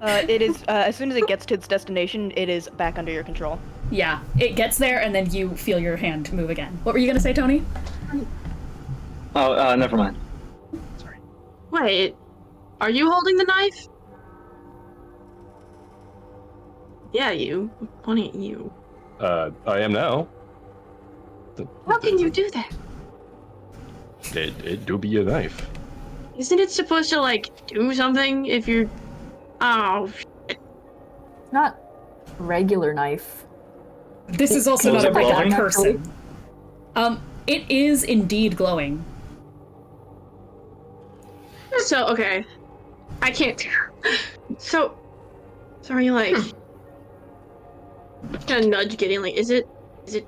It is, as soon as it gets to its destination, it is back under your control. Yeah, it gets there and then you feel your hand move again. What were you gonna say, Tony? Oh, never mind. Sorry. Wait, are you holding the knife? Yeah, you. Pointing at you. I am now. How can you do that? It do be a knife. Isn't it supposed to, like, do something if you're... Oh, It's not regular knife. This is also Was not a it regular glowing? person. It is indeed glowing. so, okay. I can't... So are you, like... Kind of nudge Gideon, like, is it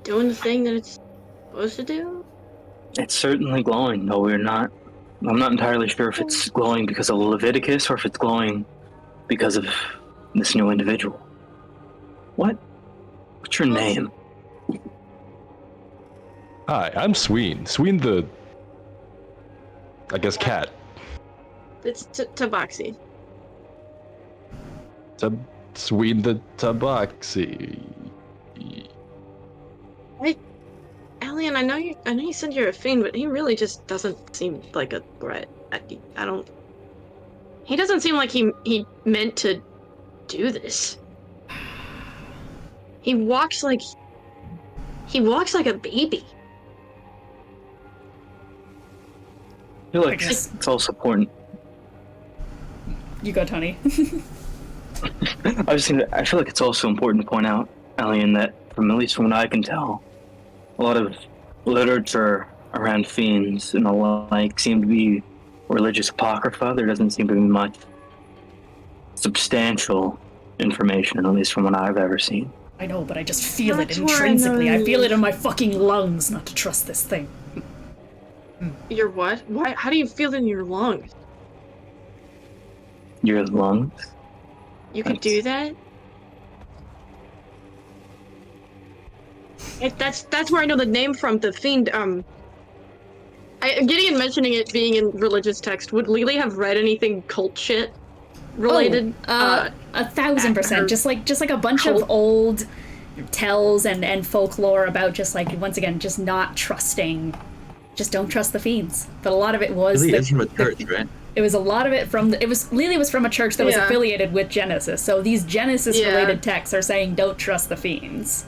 doing the thing that it's supposed to do? It's certainly glowing, though I'm not entirely sure if it's glowing because of Leviticus or if it's glowing because of this new individual. What's your name? Hi, I'm Sween. Sween the... I guess cat. It's Tabaxi. Sween the tabaxi. Alien, I know you said you're a fiend, but he really just doesn't seem like a threat. He doesn't seem like he meant to do this. He walks like a baby. I feel I like guess. it's also important. You go, Tony. I feel like it's also important to point out, Alien, that at least from what I can tell, a lot of literature around fiends and the like seem to be religious apocrypha. There doesn't seem to be much substantial information, at least from what I've ever seen. I know, but I just feel That's it why I intrinsically. I know. feel it in my fucking lungs not to trust this thing. Your what? Why? How do you feel in your lungs? Your lungs? You could do that? That's where I know the name from, the fiend. Gideon mentioning it being in religious text. Would Lelee have read anything cult shit related? 1,000%. Just like a bunch of old tells and folklore about just like, once again, just not trusting. Just don't trust the fiends. But a lot of it was Lelee is from a church, right? It was a lot of it from Lelee was from a church that was Yeah. affiliated with Genesis. So these Genesis Yeah. related texts are saying don't trust the fiends.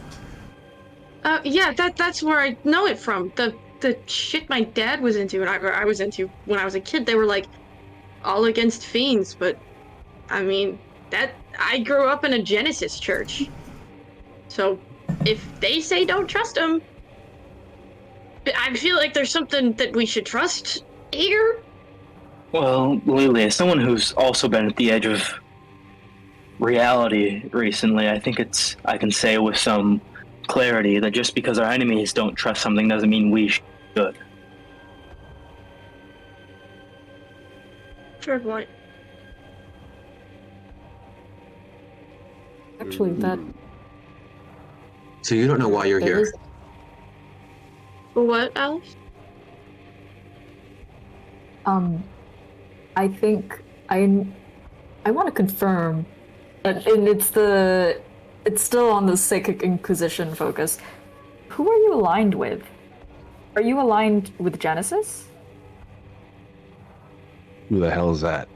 Yeah, that's where I know it from. The shit my dad was into and I was into when I was a kid. They were like all against fiends, but I mean that I grew up in a Genesis church. So if they say don't trust them, I feel like there's something that we should trust here. Well, Lelee, as someone who's also been at the edge of reality recently, I think I can say with some clarity that just because our enemies don't trust something doesn't mean we should. Fair point. Actually, that So you don't know why you're there here. is- What, Alice? I think I want to confirm, and it's still on the Psychic Inquisition focus. Who are you aligned with? Are you aligned with Genesis? Who the hell is that?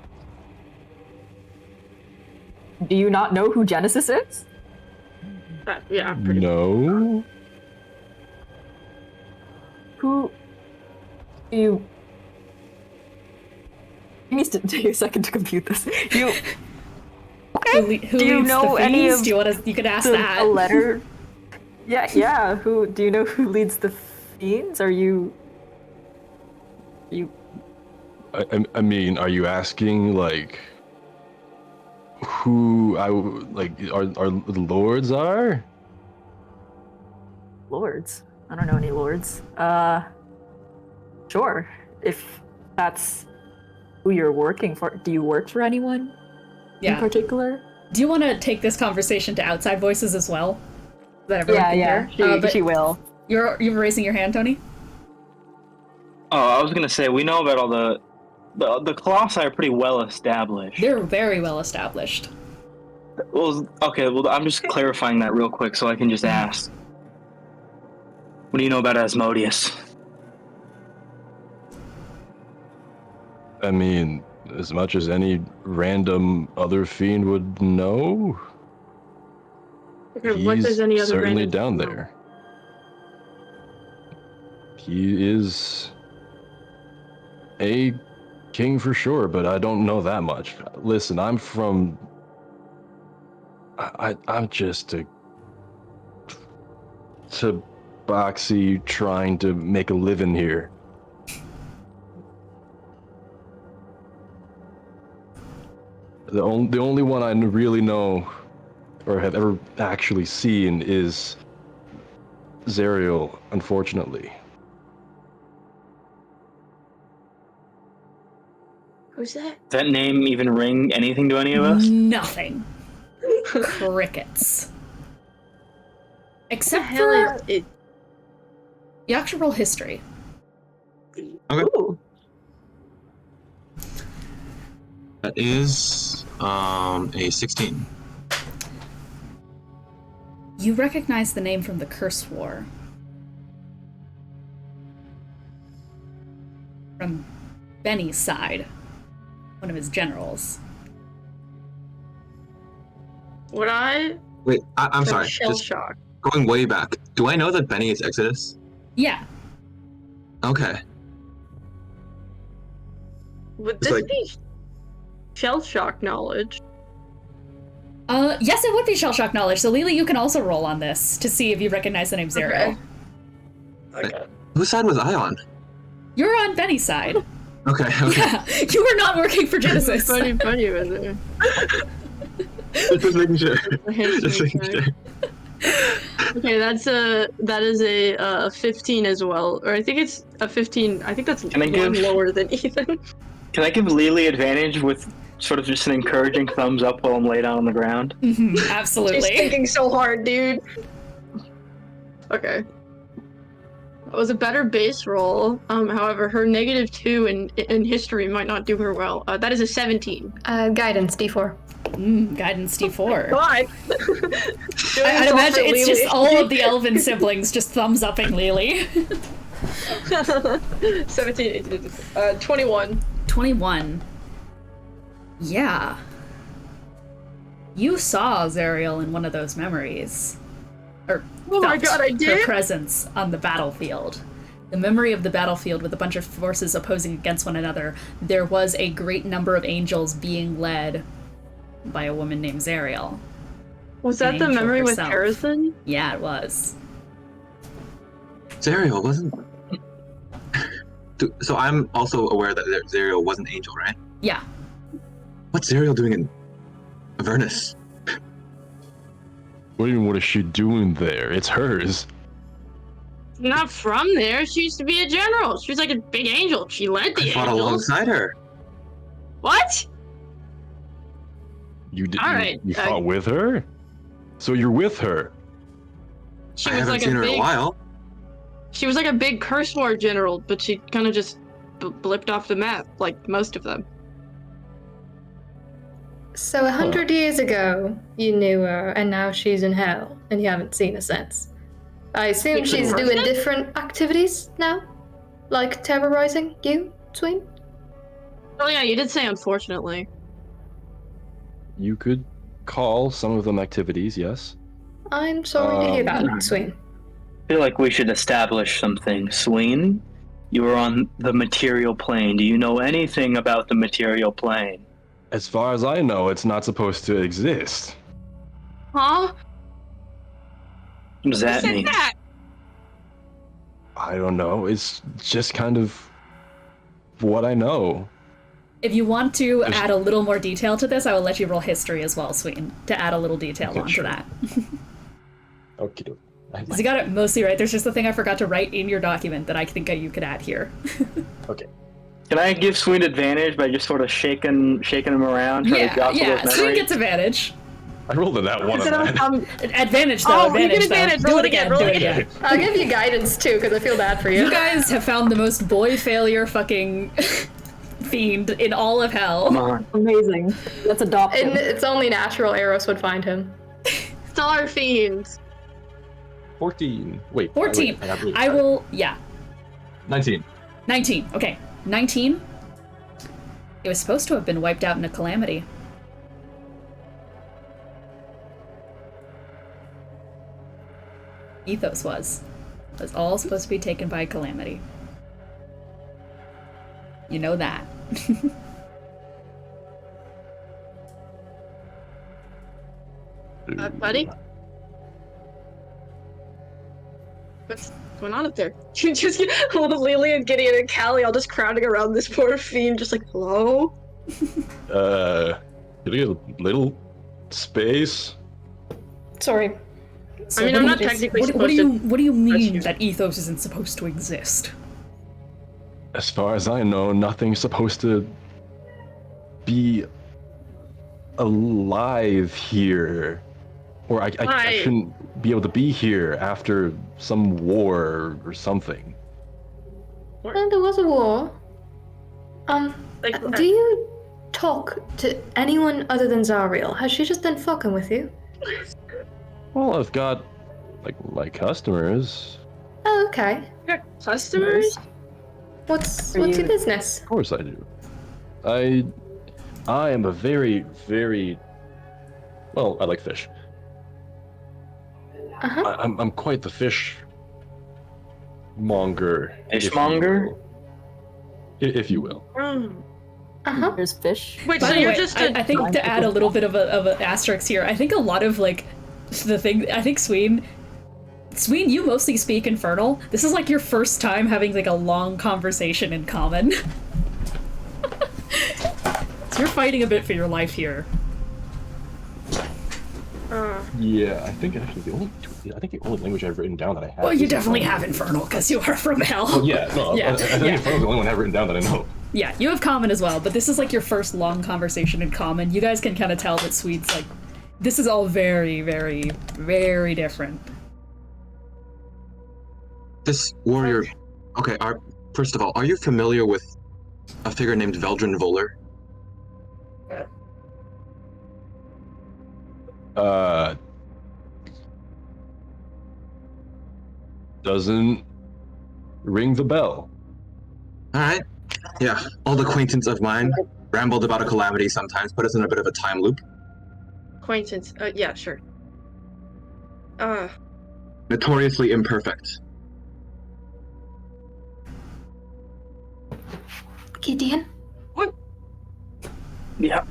Do you not know who Genesis is? Yeah, pretty No. Who do you? It needs to take a second to compute this. You Who do you leads know the any fiends? of Do you want to? You could ask a that. letter? Yeah. Who do you know who leads the fiends? Are you? I mean, are you asking like who our lords are? Lords? I don't know any lords. Sure. If that's who you're working for, do you work for anyone? Yeah. in particular. Do you want to take this conversation to outside voices as well? That everyone can hear? Yeah, she will. You're raising your hand, Tony? Oh, I was gonna say we know about all the colossi are pretty well established. They're very well established. Well, okay. Well, I'm just clarifying that real quick so I can just ask. What do you know about Asmodeus? I mean, as much as any random other fiend would know. Okay, what does any other certainly random down know? there. He is a king for sure, but I don't know that much. Listen, I'm from. I'm just a tabaxi trying to make a living here. The only one I really know or have ever actually seen is Zariel, unfortunately. Who's that? Does that name even ring anything to any of us? Nothing. Crickets. Except Hell for is it? Yaksha roll history. Okay. Ooh. That is a 16. You recognize the name from the Curse War. From Bennie's side. One of his generals. Would I? Wait, I'm sorry. Shell Just shock. going way back. Do I know that Bennie is Exodus? Yeah. Okay. Would It's this like- be shell shock knowledge? Yes, it would be shell shock knowledge. So Lelee, you can also roll on this to see if you recognize the name Zariel. Okay. Whose side was I on? You're on Bennie's side. Okay. Yeah, you were not working for Genesis. funny was it? Just making sure. The history Just making check. sure. Okay, that is a 15 as well, or I think it's a 15. I think that's Can I one give- lower than Ethan. Can I give Lelee advantage with sort of just an encouraging thumbs up while I'm laid out on the ground? Mhm, She's absolutely. thinking so hard, dude. Okay. That was a better base roll. However, her -2 in history might not do her well. That is a 17. Guidance, D4. Guidance D4. God. I'd imagine it's just all of the elven siblings just thumbs upping Lelee. 17, 18, 21. 21. Yeah. You saw Zariel in one of those memories. Or Oh my felt God, I her did? presence on the battlefield. The memory of the battlefield with a bunch of forces opposing against one another. There was a great number of angels being led by a woman named Zariel. Was that the angel memory with herself. Harrison? Yeah, it was. Zariel wasn't. So I'm also aware that Zariel was an angel, right? Yeah. What's Zariel doing in Avernus? What do you mean, what is she doing there? It's hers. Not from there. She used to be a general. She was like a big angel. She led the I fought angels. alongside her. What? You did. All right, You fought with her. So you're with her. She I was haven't like seen a her in a big. while. She was like a big curse war general, but she kind of just blipped off the map, like most of them. So 100 years ago, you knew her, and now she's in hell, and you haven't seen her since. I assume Wait, she's what? doing different activities now? Like terrorizing you, Sween? Oh yeah, you did say unfortunately. You could call some of them activities, yes. I'm sorry to hear that, Um, Sween. I feel like we should establish something. Sween, you are on the material plane. Do you know anything about the material plane? As far as I know, it's not supposed to exist. Huh? What does Who that said mean? that? I don't know. It's just kind of what I know. If you want to add a little more detail to this, I will let you roll history as well, Sween, to add a little detail Okay, onto sure. that. Okay. Because you got it mostly right. There's just the thing I forgot to write in your document that I think you could add here. Okay. Can I give Sween advantage by just sort of shaking him around, trying to jostle those Sween memories? gets advantage. I rolled a that one on that. Advantage though. Oh, you get advantage. Though. Roll it again. Roll it again. I'll give you guidance too, because I feel bad for you. You guys have found the most boy failure fucking fiend in all of hell. Come on. Amazing. Let's adopt him. And it's only natural Aros would find him. Star fiends. 14. Wait. 14. Wait, I will. Yeah. 19. 19. Okay. 19. It was supposed to have been wiped out in a calamity. Ethos was. It was all supposed to be taken by calamity. You know that. Buddy? What's going on up there? You just get little Lelee and Gideon and Callie all just crowding around this poor fiend, just like, hello? Can we get a little space? Sorry. I mean, I'm not technically What do you mean touch you. that ethos isn't supposed to exist? As far as I know, nothing's supposed to be alive here. Or I shouldn't be able to be here after some war or something. Well, there was a war. Do you talk to anyone other than Zariel? Has she just been fucking with you? Well, I've got, like, my customers. Oh, okay. Your customers? What's your business? Of course I do. I am a very, very... Well, I like fish. Uh-huh. I'm quite the fish monger. Fishmonger? If you will. Uh-huh. There's fish. Wait, By so the you're way, just I think to add a little bit of an asterisk here, I think a lot of, like, the thing, I think Sween, you mostly speak Infernal. This is like your first time having like a long conversation in common. So you're fighting a bit for your life here. Yeah, I think actually the only language I've written down that I have. Well, you definitely have Infernal because you are from hell. Oh yeah, no, Yeah. I think Infernal's the only one I've written down that I know. Yeah, you have Common as well, but this is like your first long conversation in Common. You guys can kind of tell that Swede's like, this is all very, very, very different. This warrior. Okay, first of all, are you familiar with a figure named Veldrin Voller? Doesn't ring the bell. Alright. Yeah, old acquaintance of mine. Rambled about a calamity sometimes, put us in a bit of a time loop. acquaintance. Yeah, sure. Notoriously imperfect. Gideon? What? Yeah.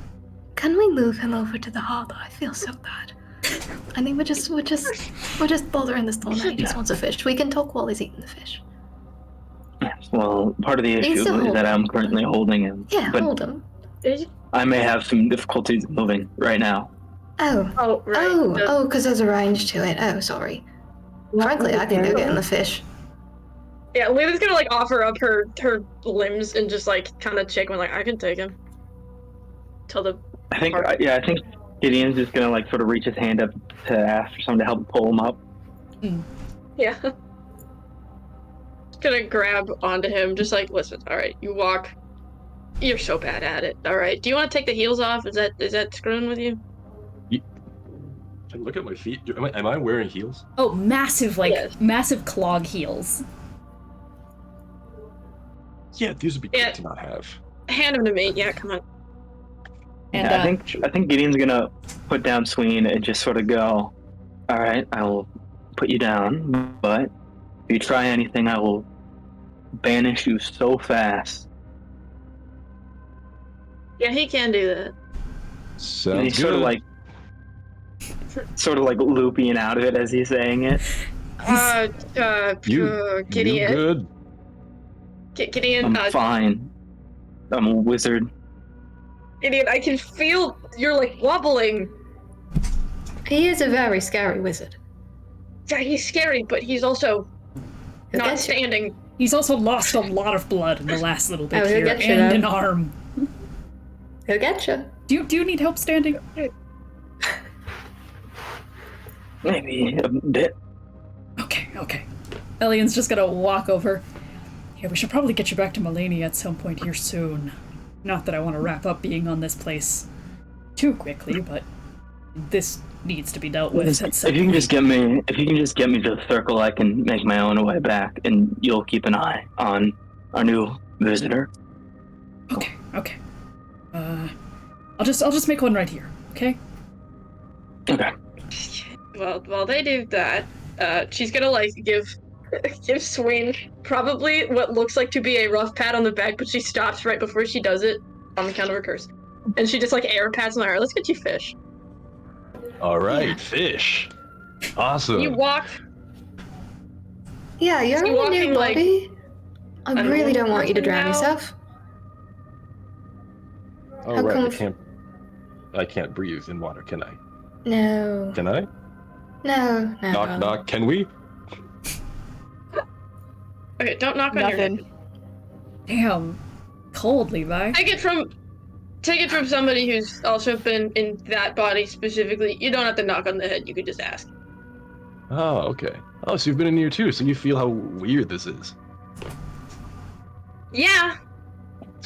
Can we move him over to the harbor? I feel so bad. I think we're just bothering this all night. He just wants a fish. We can talk while he's eating the fish. Well, part of the You issue still is hold that him. I'm currently holding him. Yeah, but hold him. I may have some difficulties moving right now. Oh. Oh, right. Oh, because there's a range to it. Oh, sorry. Frankly, I can go get in the fish. Yeah, Lena's gonna like offer up her limbs and just like kind of shake one like I can take him. Till the I think Gideon's just gonna like sort of reach his hand up to ask for someone to help pull him up. yeah. Gonna grab onto him, just like listen. All right, you walk. You're so bad at it. All right. Do you want to take the heels off? Is that screwing with you? Look at my feet. Am I wearing heels? Oh, massive, like, Yes. massive clog heels. Yeah, these would be Yeah. great to not have. Hand him to me. Yeah, come on. And Yeah, I think Gideon's gonna put down Sween and just sort of go, all right, I will put you down, but if you try anything, I will banish you so fast. Yeah, he can do that. And Sounds he's good. sort of like looping out of it as he's saying it. You Gideon. good? Gideon. I'm fine. I'm a wizard. Gideon, I can feel you're like wobbling. He is a very scary wizard. Yeah, he's scary, but he's also He'll not get you. standing. He's also lost a lot of blood in the last little bit Oh, he'll here, get you, and though. an arm. He'll get you. Do you need help standing? Maybe a bit. Okay. Elian's just gonna walk over. Yeah, we should probably get you back to Melania at some point here soon. Not that I want to wrap up being on this place too quickly, but this needs to be dealt with at some If you can point. just get me to the circle, I can make my own way back, and you'll keep an eye on our new visitor. Okay. I'll just make one right here, okay? Okay. Well, while they do that, she's gonna like give Sween probably what looks like to be a rough pat on the back, but she stops right before she does it on the count of her curse, and she just like air pats on her. Let's get you fish. All right, fish. Awesome. You walk. Yeah, you're You on a new walking, like, body. I a really don't normal want you to person drown now? yourself. Oh, how right. come- I can't breathe in water, can I? No. Can I? No. Knock, knock. Can we? Okay, don't knock on your head. Nothing. Damn. Cold, Levi. Take it from somebody who's also been in that body specifically. You don't have to knock on the head. You could just ask. Oh, okay. Oh, so you've been in here too, so you feel how weird this is. Yeah,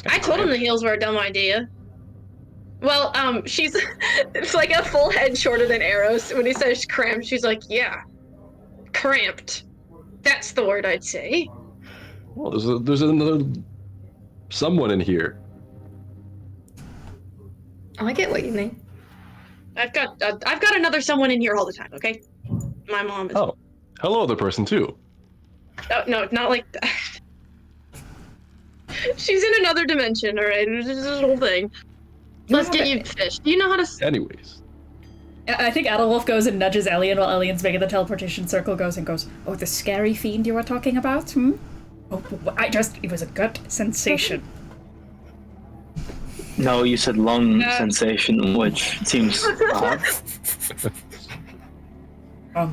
I told him the heels were a dumb idea. Well, she's it's like a full head shorter than Aros. When he says cramped, she's like, yeah, cramped. That's the word I'd say. Well, there's another someone in here. I get what you mean. I've got another someone in here all the time. Okay, my mom is. Oh, hello, other person too. Oh, no, not like that. She's in another dimension. All right, this is this whole thing. Let's get you fish. Do you know how to? Anyways. I think Adelwolf goes and nudges Elian while Elian's making the teleportation circle, goes, oh, the scary fiend you were talking about? Oh, it was a gut sensation. No, you said lung sensation, which seems odd. Oh.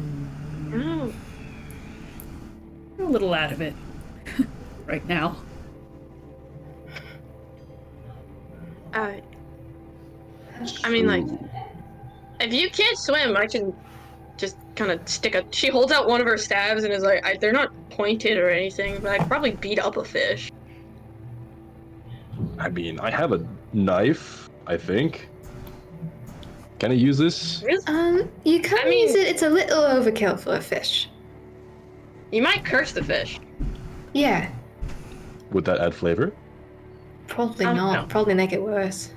A little out of it right now. I mean, like, if you can't swim, I can just kind of stick a. She holds out one of her stabs and is like, they're not pointed or anything, but I could probably beat up a fish. I mean, I have a knife, I think. Can I use this? You can use it. It's a little overkill for a fish. You might curse the fish. Yeah. Would that add flavor? Probably not. No. Probably make it worse.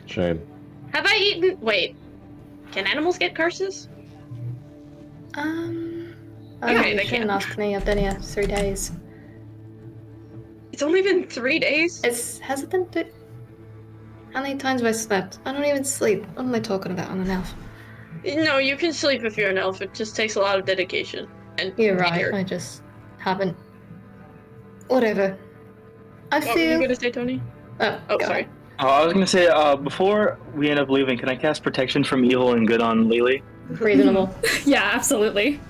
Shame. Have I eaten? Wait, can animals get curses? Okay, they shouldn't can. ask me. I've been here 3 days. It's only been 3 days. Has it been? How many times have I slept? I don't even sleep. What am I talking about? I'm an elf. No, you can sleep if you're an elf. It just takes a lot of dedication. And You're right. vigor. I just haven't. Whatever. I What were you feel. gonna say, Tony? Oh, Oh, go sorry. on. I was gonna say, before we end up leaving, can I cast protection from evil and good on Lelee? Reasonable. Yeah, absolutely.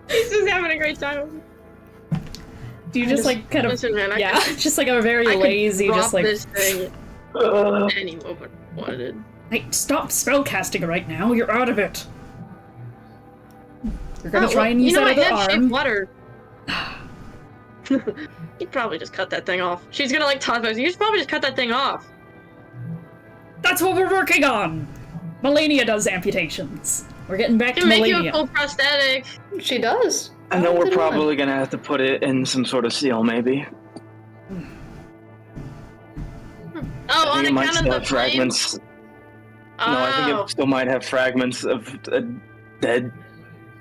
He's just having a great time. Do you just like kind of Listen, man, yeah, just like a very I could lazy, drop just like this thing any moment wanted. hey, stop spellcasting right now. You're out of it. You're gonna try and use you know, that I other have arm. shaped water. You'd probably just cut that thing off. She's gonna like toss it. You should probably just cut that thing off. That's what we're working on. Melania does amputations. We're getting back to Can make you a Melania. cool prosthetic. She does. I know How we're did it run? probably gonna have to put it in some sort of seal, maybe. Oh, on I think it might account still of have the fragments. Oh. No, I think it still might have fragments of a dead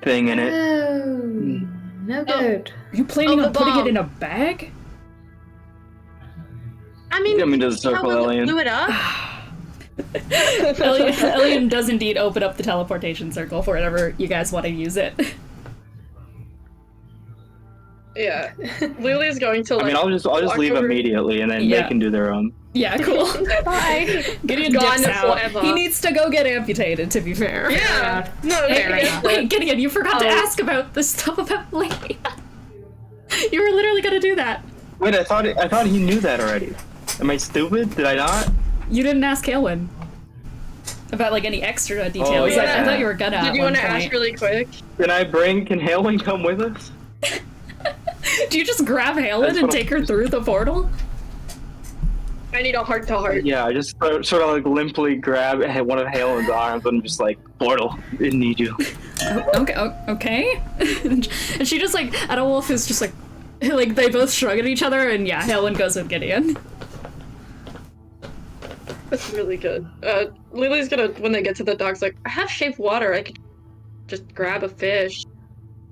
thing in it. Oh, no good. Are you planning Oh, on the putting it bomb. in a bag? I mean, Get me to the see how circle, well it Alien. blew it up. Elian does indeed open up the teleportation circle for whenever you guys want to use it. Yeah, Lily's going to like. I mean, I'll just walk leave over- immediately, and then Yeah. they can do their own. Yeah, cool. Bye. Gideon Gone dips out. forever. He needs to go get amputated, to be fair. Yeah. No, Hey, fair enough. wait, Gideon, you forgot to Oh. ask about the stuff about Melania. You were literally gonna do that. Wait, I thought he knew that already. Am I stupid? Did I not? You didn't ask Kaelin about like any extra details. Oh, yeah. I thought you were gonna. Did you want to ask really quick? Can Hailwing come with us? Do you just grab Haelin and take her through the portal? I need a heart-to-heart. Yeah, I just sort of like limply grab one of Haelin's arms and just like, portal, didn't need you. Okay. And she just like, Adolf is just like they both shrug at each other, and yeah, Haelin goes with Gideon. That's really good. Lelee's gonna, when they get to the docks, like, I have shaped water, I could just grab a fish.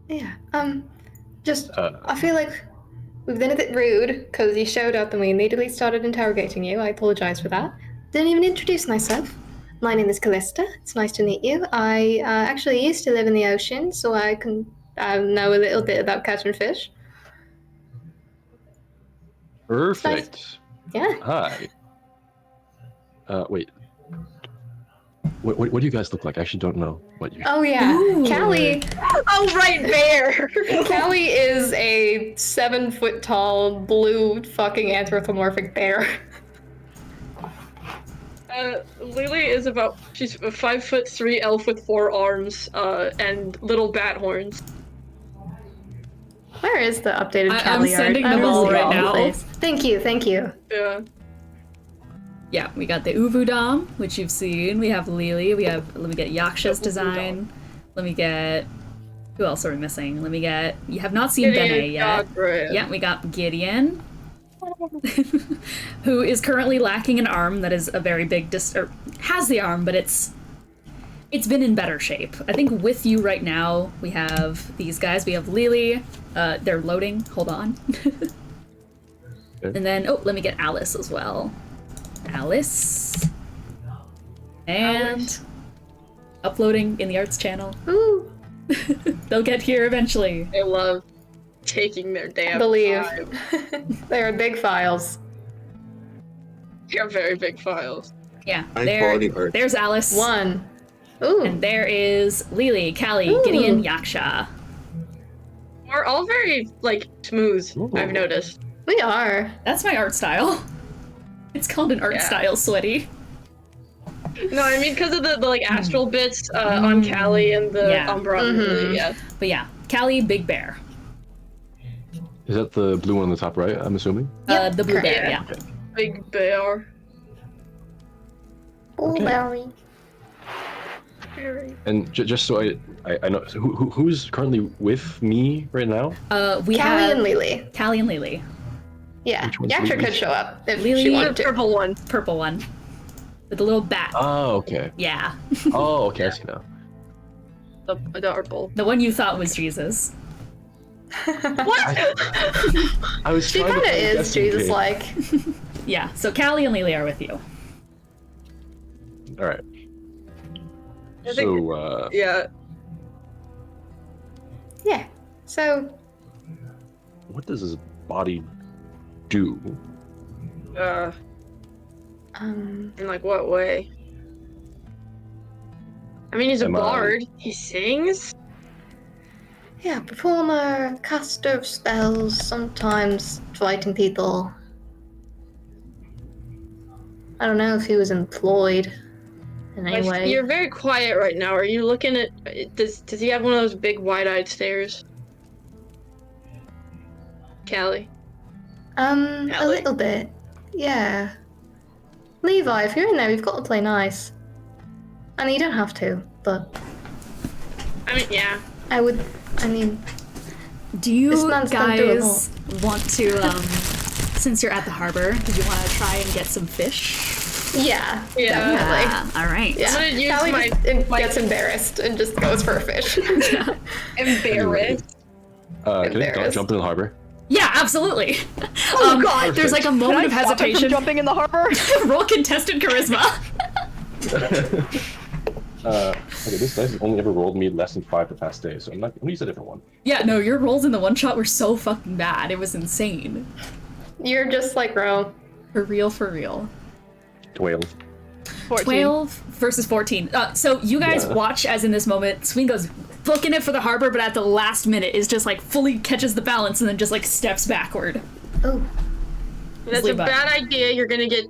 Yeah, I feel like we've been a bit rude, because you showed up and we immediately started interrogating you. I apologize for that. Didn't even introduce myself. My name is Callista. It's nice to meet you. I actually used to live in the ocean, so I can know a little bit about catching fish. Perfect. Yeah. Hi. Wait. What do you guys look like? I actually don't know what you. Oh yeah, Ooh. Callie. Oh, right there! Callie is a 7-foot-tall, blue, fucking anthropomorphic bear. Lelee is she's 5'3", elf with 4 arms, and little bat horns. Where is the updated I'm Callie sending art? them all right now. Please. Thank you. Yeah. Yeah, we got the Uvu Dom, which you've seen. We have Lelee. Let me get Yaksha's design. Let me get, who else are we missing? Let me get, you have not seen Bennie yet. Godbrand. Yeah, we got Gideon, who is currently lacking an arm that is a very big, or has the arm, but it's been in better shape. I think with you right now, we have these guys. We have Lelee. They're loading. Hold on. And then, let me get Alice as well. Alice. And uploading in the arts channel. Ooh. They'll get here eventually. I love taking their damn I believe. time. They are big files. They're very big files. Yeah. High quality art. There's Alice. One. Ooh. And there is Lelee, Callie, Ooh. Gideon, Yaksha. We're all very, smooth, Ooh. I've noticed. We are. That's my art style. It's called an art style, sweaty. No, I mean because of the astral bits on Callie and the Umbra. Mm-hmm. Yeah. But yeah, Callie, big bear. Is that the blue one on the top right? I'm assuming. Yep, The blue correct. bear, yeah. Okay. Big bear. Blueberry. And just so I know, so who's currently with me right now? We Callie have and Lelee. Callie and Lelee. Yeah. Which one's Yaksha Lelee? could show up if Lelee- she The wanted to. purple one. Purple one. With the little bat. Oh, okay. Yeah. Oh, okay. I see now. The purple. The one you thought was Jesus. What? I was She trying to kind of play is guessing game. Jesus-like. Yeah, so Callie and Lelee are with you. All right. I think- So, Yeah. Yeah. So, what does his body do? In what way? I mean, he's a Am I- bard. He sings. yeah, performer, caster of spells, sometimes fighting people. I don't know if he was employed in any way. You're very quiet right now. Are you looking at? Does he have one of those big wide-eyed stares? Callie. A Callie? little bit. Yeah. Levi, if you're in there, you've got to play nice. I mean, you don't have to, but I mean, yeah. Do This you man's done through it guys want to, since you're at the harbor, do you want to try and get some fish? yeah. Yeah. Definitely. All right. Yeah. I'm gonna use Callie my just gets embarrassed and just goes for a fish. embarrassed. Can I Embarrassed. jump in the harbor? Yeah, absolutely. Oh God! There's like a moment of Can I stop him from hesitation. jumping in the harbor? Roll contested charisma. Okay, this dice has only ever rolled me less than 5 the past day, so I'm gonna use a different one. Yeah, no, your rolls in the one shot were so fucking bad. It was insane. You're just like Ro. For real, for real. 12. 14. 12 versus 14. So you guys watch as in this moment, Sween goes booking it for the harbor, but at the last minute is just like fully catches the balance and then just like steps backward. Oh. That's a bad idea. You're gonna get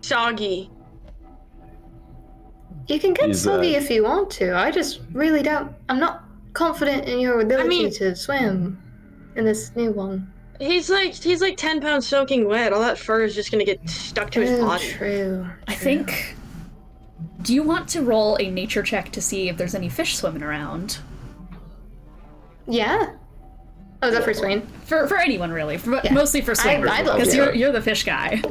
soggy. You can get soggy if you want to. I just really don't. I'm not confident in your ability to swim in this new one. He's like 10 pounds soaking wet. All that fur is just gonna get stuck to his body. True. I think. Do you want to roll a nature check to see if there's any fish swimming around? Yeah. Oh, is that for Sween? For anyone really, mostly for Sween, because you're the fish guy.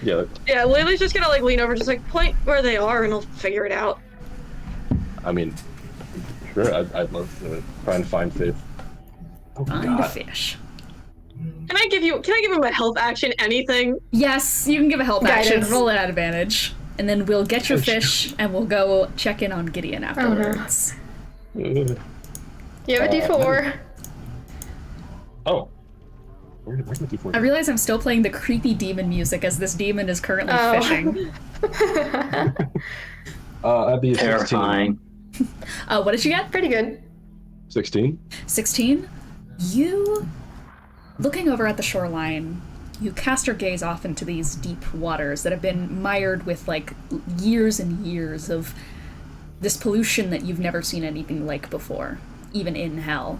Yeah. Yeah, Lily's just gonna like lean over, just like point where they are, and he'll figure it out. I mean, sure. I'd love to try and find fish. Find a fish. Can I give him a health action? Anything? Yes, you can give a health action. Roll it at advantage, and then we'll get your fish, and we'll go check in on Gideon afterwards. You have a D4. Oh. Where's my D4? I realize I'm still playing the creepy demon music as this demon is currently fishing. That'd be a Terrifying. 16. What did you get? Pretty good. 16? 16? You, looking over at the shoreline, you cast your gaze off into these deep waters that have been mired with, like, years and years of this pollution that you've never seen anything like before, even in hell.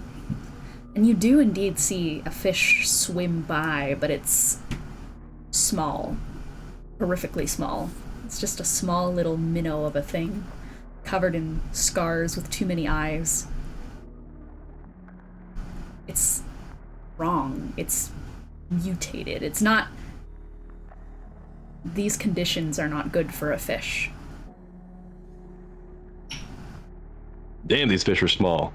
And you do indeed see a fish swim by, but it's small. Horrifically small. It's just a small little minnow of a thing, covered in scars with too many eyes. It's wrong. It's mutated. It's not... These conditions are not good for a fish. Damn, these fish are small.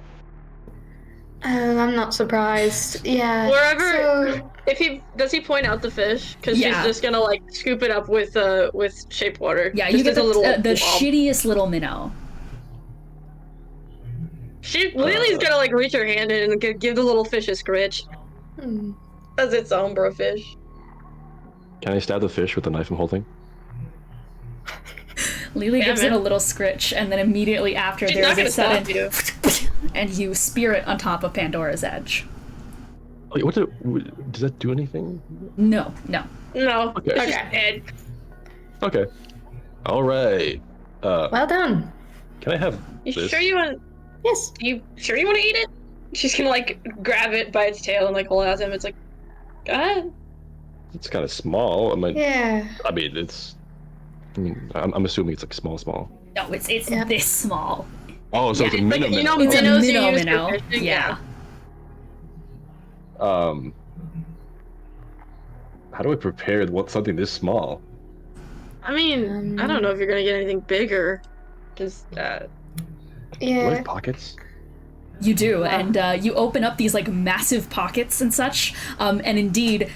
I'm not surprised. Yeah. Wherever, does he point out the fish? Because she's just gonna like scoop it up with shape water. Yeah, you get the shittiest little minnow. Lily's gonna like reach her hand in and give the little fish a scritch. As its own bro fish. Can I stab the fish with the knife I'm holding? Lelee gives it a little scritch, and then immediately after there's a sudden and you spear it on top of Pandora's edge. Wait, does that do anything? No. Okay. Okay. All right. Well done. Can I have You this? sure you want? Yes. You sure you want to eat it? She's gonna like grab it by its tail and like hold it at him. It's like, go ahead. It's kind of small. Yeah. I mean, I'm assuming it's like small. No, it's this small. Oh, so it's a minnow. You know, It's a minnows minnow. you use for fishing, Yeah. How do I prepare something this small? I mean, I don't know if you're gonna get anything bigger. Just Do I Yeah. have pockets? You do, and you open up these like massive pockets and such, and indeed,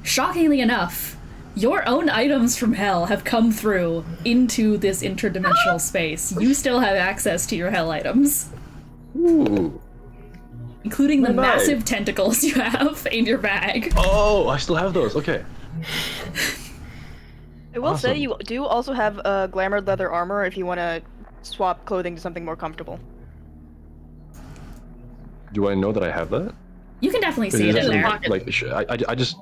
shockingly enough, your own items from hell have come through into this interdimensional space. You still have access to your hell items. Ooh. Including the My bag. massive tentacles you have in your bag. Oh, I still have those. Okay. I will say Awesome. you do also have glamored leather armor if you want to swap clothing to something more comfortable. Do I know that I have that? You can definitely see Is it in there. Like, I just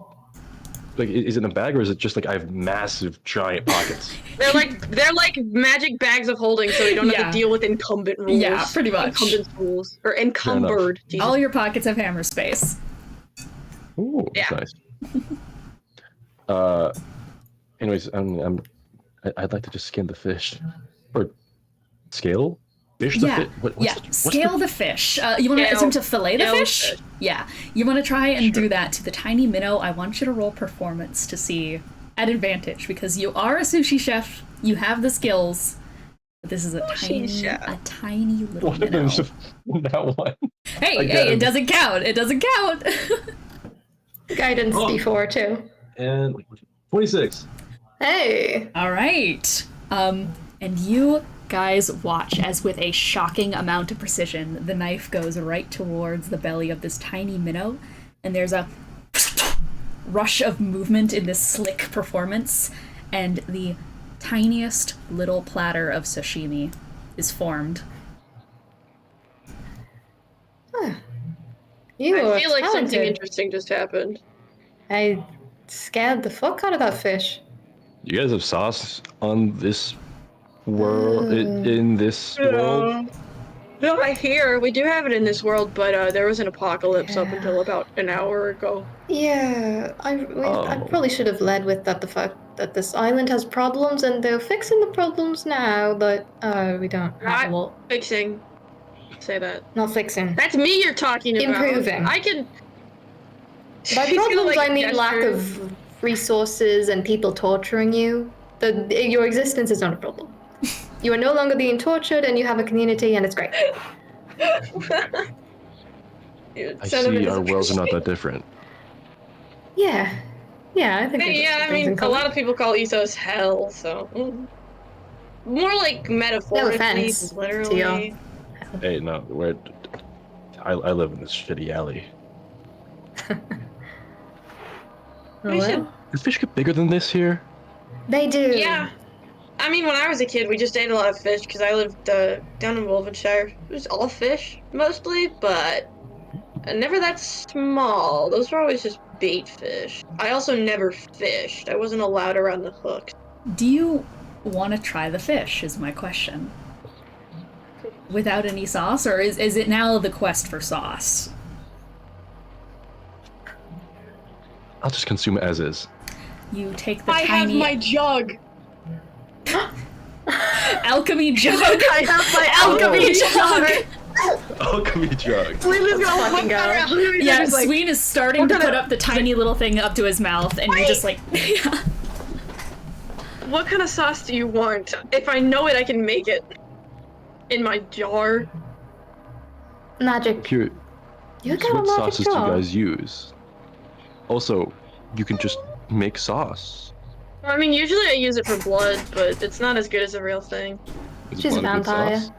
like, is it in a bag or is it just like I have massive giant pockets? they're like magic bags of holding, so you don't have to deal with incumbent rules. Yeah, pretty much. Incumbent rules or encumbered. Jesus. All your pockets have hammer space. Ooh, Yeah. that's nice. Anyways, I'd like to just skin the fish or scale. Fish the fish? Scale the fish. You want to attempt to fillet the fish? Yeah. You want to try and do that to the tiny minnow. I want you to roll performance to see at advantage because you are a sushi chef. You have the skills. But this is a tiny little minnow. That one. Hey, it doesn't count. It doesn't count. Guidance D4 too. And 26. Hey. All right. And you guys watch as with a shocking amount of precision, the knife goes right towards the belly of this tiny minnow, and there's a rush of movement in this slick performance, and the tiniest little platter of sashimi is formed. You I are feel like something talented. interesting just happened. I scared the fuck out of that fish. You guys have sauce on this world, in this world? No, I hear we do have it in this world, but there was an apocalypse up until about an hour ago. Yeah, I Oh. probably should have led with that, the fact that this island has problems and they're fixing the problems now, but we don't have a lot. Fixing. Say that. Not fixing. That's me you're talking about. Improving. I can. By She's gonna, problems, like, I mean lack gesture. of resources and people torturing you. Your existence is not a problem. You are no longer being tortured and you have a community and it's great. I see our worlds are not that different. Yeah. Yeah, I think Hey, we've got yeah, some I things in mean, a common. lot of people call Ethos hell, so. More like metaphorically, offense to literally. y'all. Hey, no, I live in this shitty alley. Well, Does fish get bigger than this here? they do. Yeah. I mean, when I was a kid, we just ate a lot of fish because I lived down in Wolvenshire. It was all fish, mostly, but never that small. Those were always just bait fish. I also never fished. I wasn't allowed around the hook. Do you want to try the fish, is my question. Without any sauce, or is it now the quest for sauce? I'll just consume it as is. You take the I have tiny my jug! alchemy jug. I have my alchemy jug. Alchemy jug. Lily's gonna fucking go. Yeah, like, Sween is starting to put up the tiny little thing up to his mouth, and you're just like, yeah. what kind of sauce do you want? If I know it, I can make it. In my jar. Magic. Here, You so got a what magic sauces do you jar. guys use? Also, you can just make sauce. I mean, usually I use it for blood, but it's not as good as a real thing. Is She's a blood good vampire. sauce?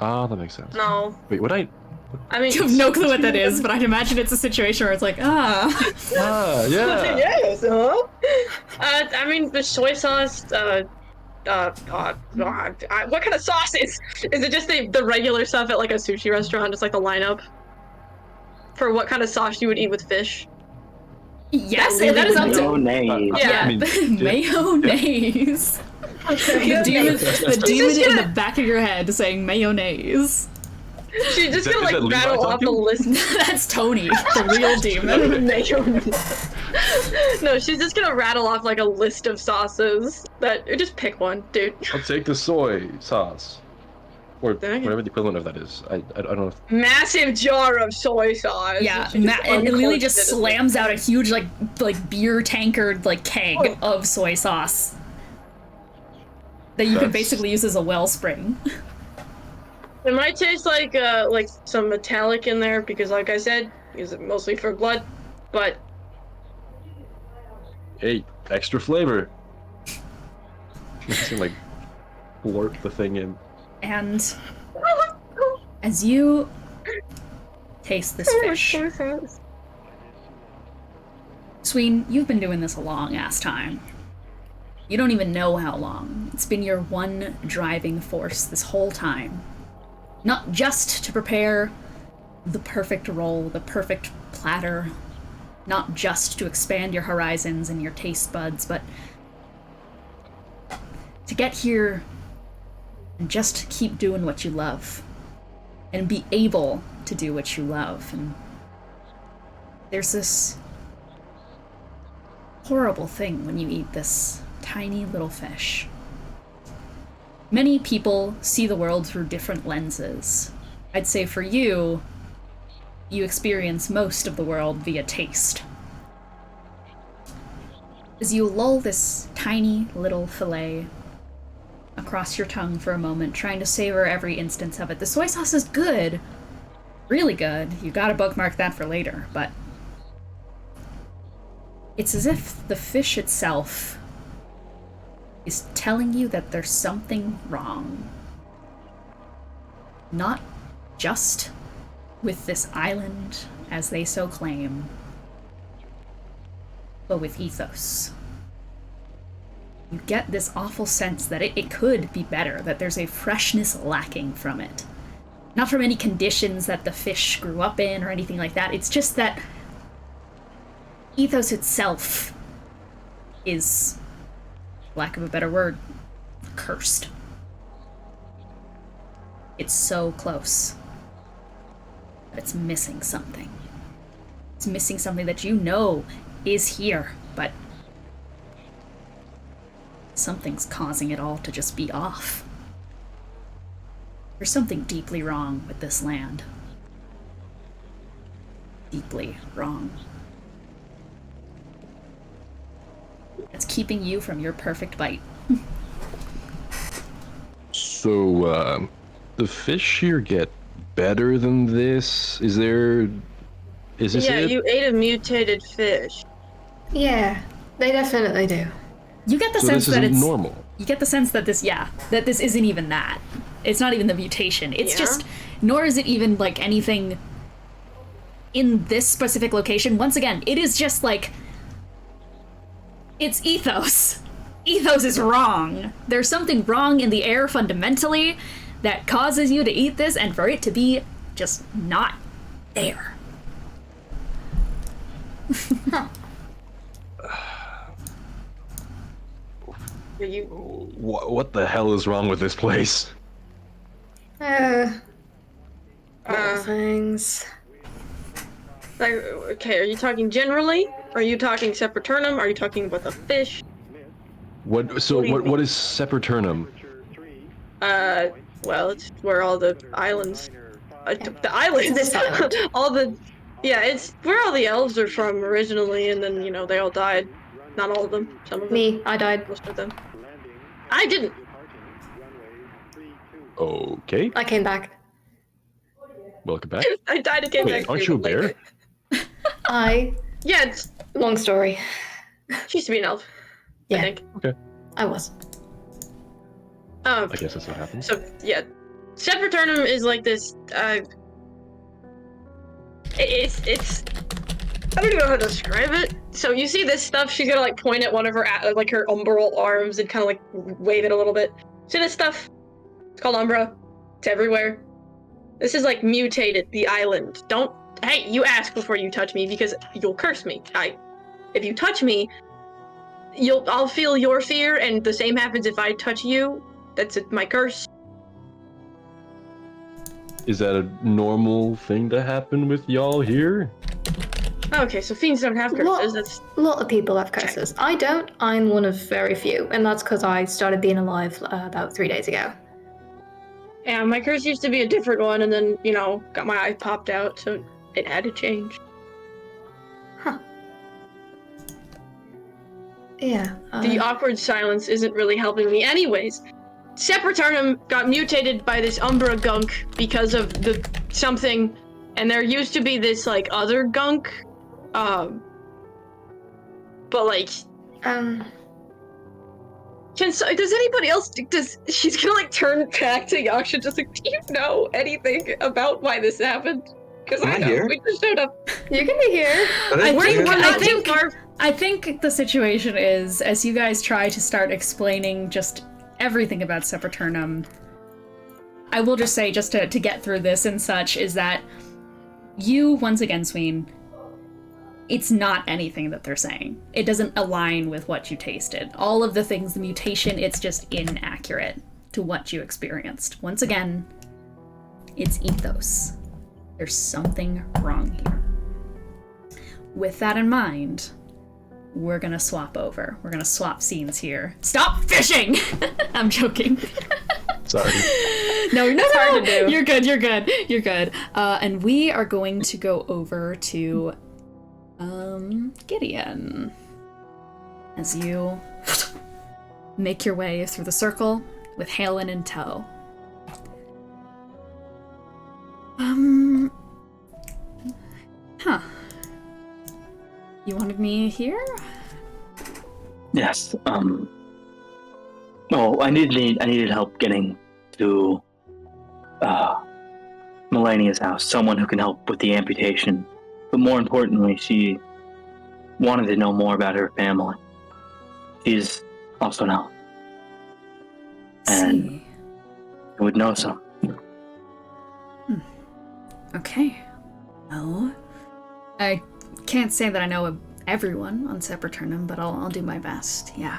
Ah, that makes sense. No. Wait, what I... I mean, You have no clue what that is, but I'd imagine it's a situation where it's like, Ah, yeah. yes, huh? I mean, the soy sauce, what kind of sauce is it just the regular stuff at like a sushi restaurant, just like the lineup? For what kind of sauce you would eat with fish? yes, that is up to... Mayonnaise. Yeah, I mean, mayonnaise. The demon in the back of your head saying mayonnaise. She's just Is that- gonna is that like Levi rattle off the talking? list. That's Tony, the real demon. No, she's just gonna rattle off like a list of sauces that just pick one, dude. I'll take the soy sauce. Or Dang it. whatever the equivalent of that is. I don't know if... Massive jar of soy sauce. Yeah, She just and Lily uncorks just it. slams out a huge like beer tankard like keg of soy sauce that you could That's- basically use as a wellspring. It might taste like some metallic in there because, like I said, use it mostly for blood. But Hey, extra flavor. Just gonna, like, blurp the thing in. And as you taste this fish, Sween, you've been doing this a long ass time. You don't even know how long. It's been your one driving force this whole time. Not just to prepare the perfect roll, the perfect platter, not just to expand your horizons and your taste buds, but to get here and just keep doing what you love and be able to do what you love. And there's this horrible thing when you eat this tiny little fish. Many people see the world through different lenses. I'd say for you, you experience most of the world via taste. As you lull this tiny little fillet across your tongue for a moment, trying to savor every instance of it, the soy sauce is good. Really good. You gotta bookmark that for later, but it's as if the fish itself is telling you that there's something wrong. Not just with this island, as they so claim, but with Ethos. You get this awful sense that it could be better, that there's a freshness lacking from it. Not from any conditions that the fish grew up in or anything like that. It's just that ethos itself is, lack of a better word, cursed. It's so close, but it's missing something. It's missing something that you know is here, but something's causing it all to just be off. There's something deeply wrong with this land. Deeply wrong. It's keeping you from your perfect bite. So, the fish here get better than this? Is this Yeah, it? you ate a mutated fish. Yeah, they definitely do. You get the So sense this that isn't it's normal. You get the sense that this isn't even that. It's not even the mutation. It's Yeah. just, nor is it even like anything in this specific location. Once again, it is just like, it's ethos. Ethos is wrong. There's something wrong in the air fundamentally that causes you to eat this, and for it to be just not there. You What the hell is wrong with this place? Things. like, okay, are you talking generally? Are you talking Seperternum? Are you talking about the fish? What is Seperternum? Well, it's where all the islands, the islands, This island. all the, yeah, it's where all the elves are from originally, and then, you know, they all died. Not all of them, some of them. Me, I died. Most of them. I didn't. Okay, I came back. welcome back. I died again. Wait, aren't you a bear? Yeah, it's, Long story. she used to be an elf. I Yeah, think. I was. I guess that's what happened. So yeah, Seperternum is like this. It's. I don't even know how to describe it. So you see this stuff. She's gonna like point at one of her like her umbral arms and kind of like wave it a little bit. See this stuff? It's called Umbra. It's everywhere. This is like mutated the island. Don't. Hey, you ask before you touch me because you'll curse me. If you touch me, I'll feel your fear, and the same happens if I touch you. That's my curse. Is that a normal thing to happen with y'all here? Okay, so fiends don't have curses. That's A lot of people have curses. I don't. I'm one of very few, and that's because I started being alive about 3 days ago. yeah. My curse used to be a different one, and then got my eye popped out, so it had to change. Yeah. The awkward silence isn't really helping me, anyways. Seperternum got mutated by this Umbra gunk because of the something, and there used to be this like other gunk, but like. Does anybody else? She's gonna like turn back to Yaksha, just like, do you know anything about why this happened? Because I know here? we just showed up. You can be here. I think the situation is, as you guys try to start explaining just everything about Seperternum, I will just say, just to get through this and such, is that you, once again, Sween, it's not anything that they're saying. It doesn't align with what you tasted. All of the things, the mutation, it's just inaccurate to what you experienced. Once again, it's ethos. There's something wrong here. With that in mind, we're gonna swap over. We're gonna swap scenes here. Stop fishing! I'm joking. Sorry. No, hard to do. You're good. And we are going to go over to Gideon. As you make your way through the circle with Halen in tow. You wanted me here? Yes. Well, I needed help getting to Melania's house. Someone who can help with the amputation. But more importantly, she wanted to know more about her family. She's also know. And See. you would know some. Okay. Well, I can't say that I know of everyone on Seperternum, but I'll do my best. Yeah.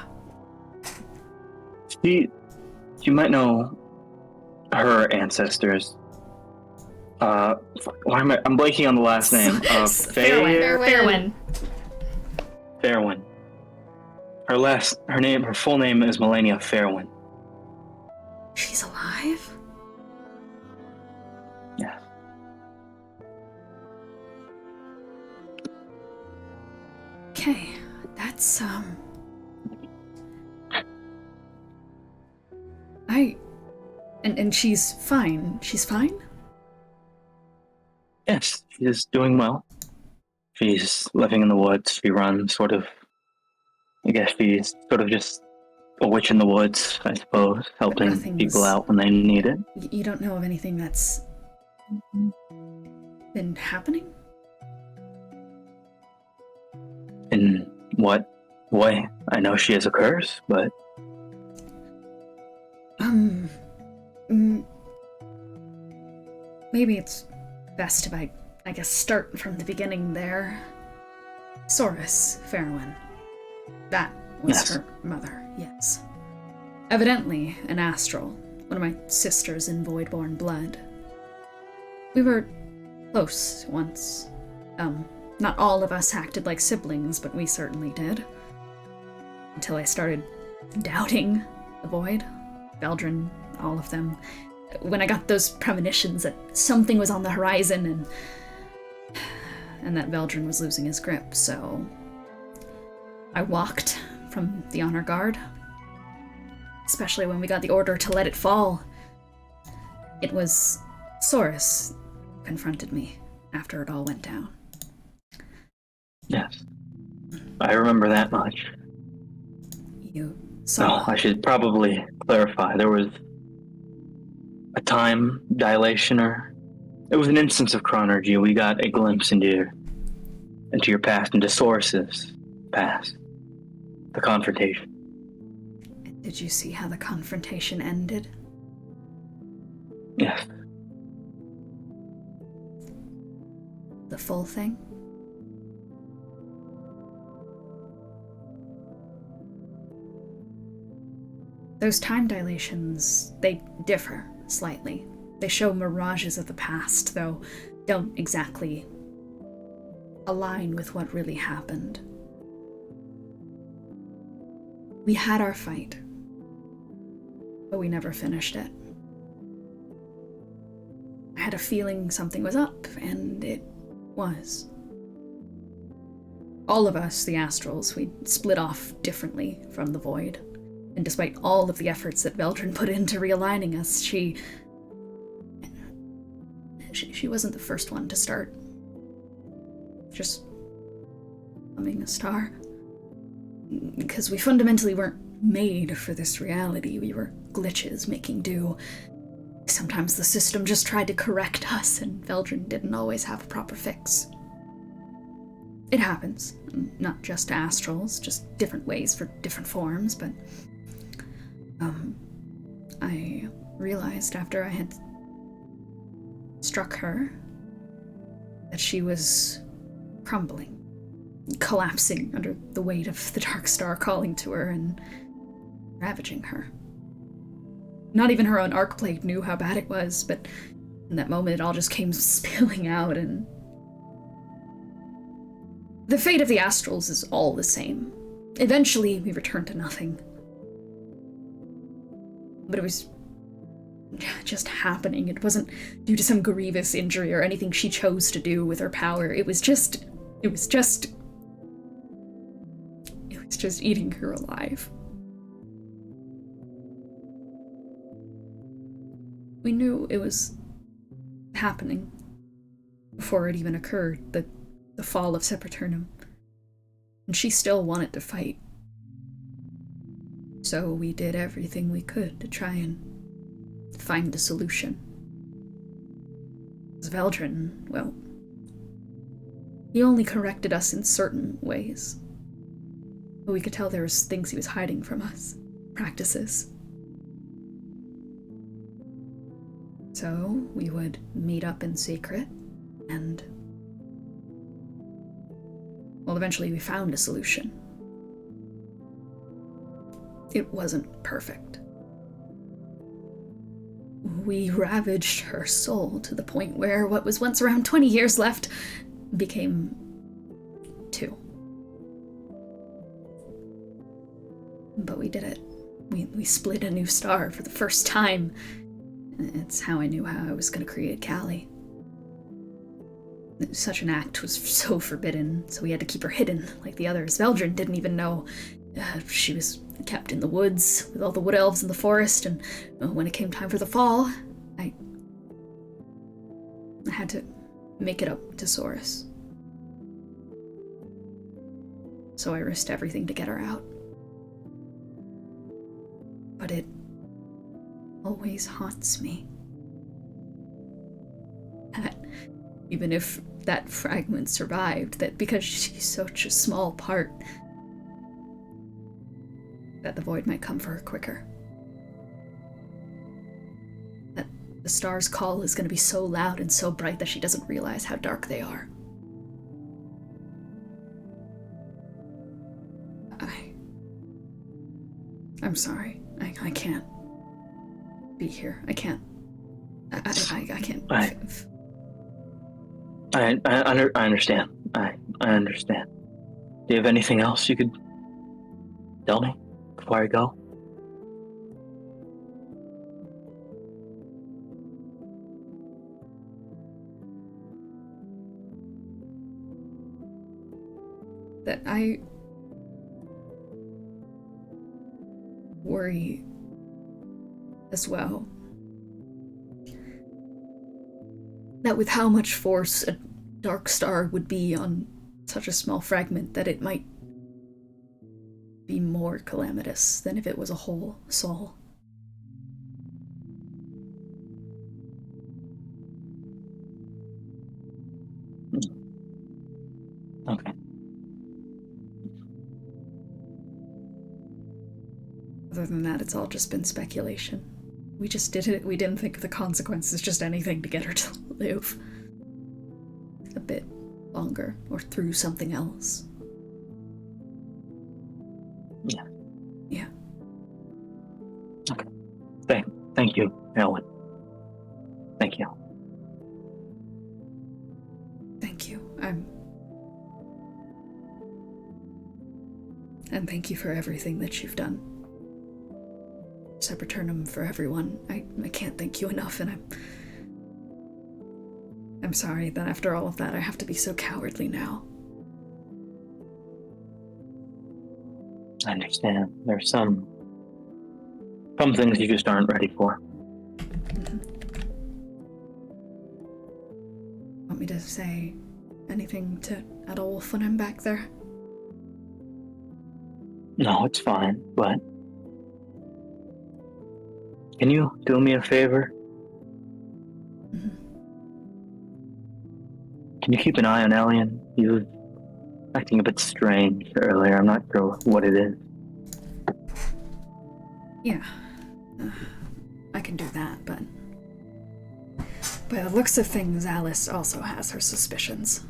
You might know her ancestors. Why am I'm blanking on the last name. Fairwin. Fairwin. Her full name is Melania Fairwin. She's alive? Yeah. Okay, that's and she's fine. She's fine? Yes, she's doing well. She's living in the woods. She runs I guess she's sort of just a witch in the woods, I suppose, helping people out when they need it. You don't know of anything that's been happening? In what way? I know she has a curse, but... Maybe it's best if I guess start from the beginning there. Saurus Fairwin. That was her mother, yes. Evidently an astral, one of my sisters in Voidborn blood. We were close once. Not all of us acted like siblings, but we certainly did. Until I started doubting the Void, Veldrin, all of them. When I got those premonitions that something was on the horizon and that Veldrin was losing his grip, so I walked from the honor guard. Especially when we got the order to let it fall. It was Saurus who confronted me after it all went down. Yes. I remember that much. You saw... I should probably clarify. There was a time dilation, or it was an instance of chronergy. We got a glimpse into your past, into Saurus's past. The confrontation. Did you see how the confrontation ended? Yes. The full thing? Those time dilations, they differ slightly. They show mirages of the past, though don't exactly align with what really happened. We had our fight, but we never finished it. I had a feeling something was up, and it was. All of us, the Astrals, we split off differently from the Void. And despite all of the efforts that Veldrin put into realigning us, she wasn't the first one to start just becoming a star. Because we fundamentally weren't made for this reality. We were glitches making do. Sometimes the system just tried to correct us, and Veldrin didn't always have a proper fix. It happens. Not just to Astrals, just different ways for different forms, but... I realized after I had struck her that she was crumbling, collapsing under the weight of the Dark Star calling to her and ravaging her. Not even her own Arcblade knew how bad it was, but in that moment it all just came spilling out, and the fate of the Astrals is all the same. Eventually we return to nothing. But it was just happening. It wasn't due to some grievous injury or anything she chose to do with her power. It was just eating her alive. We knew it was happening before it even occurred, the fall of Seperternum. And she still wanted to fight. So we did everything we could to try and find a solution. Veldrin, well, he only corrected us in certain ways. But we could tell there was things he was hiding from us. Practices. So we would meet up in secret, and... well, eventually we found a solution. It wasn't perfect. We ravaged her soul to the point where what was once around 20 years left became 2. But we did it. We split a new star for the first time. It's how I knew how I was going to create Callie. Such an act was so forbidden, so we had to keep her hidden, like the others. Veldrin didn't even know she was kept in the woods with all the wood elves in the forest, and when it came time for the fall, I had to make it up to Saurus. So I risked everything to get her out. But it always haunts me. That even if that fragment survived, that because she's such a small part, that the void might come for her quicker. That the star's call is going to be so loud and so bright that she doesn't realize how dark they are. I'm sorry. I can't be here. I can't. I can't. I understand. I understand. Do you have anything else you could tell me before I go? That I worry as well. That with how much force a dark star would be on such a small fragment, that it might be more calamitous than if it was a whole soul. Okay. Other than that, it's all just been speculation. We just did it. We didn't think of the consequences, just anything to get her to live a bit longer or through something else. Yeah. Yeah. Okay. Thank you, Ellen. Thank you. Thank you. And thank you for everything that you've done. Seperternum for everyone. I can't thank you enough, and I'm sorry that after all of that I have to be so cowardly now. I understand. There's some things you just aren't ready for. Mm-hmm. Want me to say anything to Adolf when I'm back there? No, it's fine, but can you do me a favor? Mm-hmm. Can you keep an eye on Elian? He was acting a bit strange earlier. I'm not sure what it is. Yeah. I can do that, but by the looks of things, Alice also has her suspicions.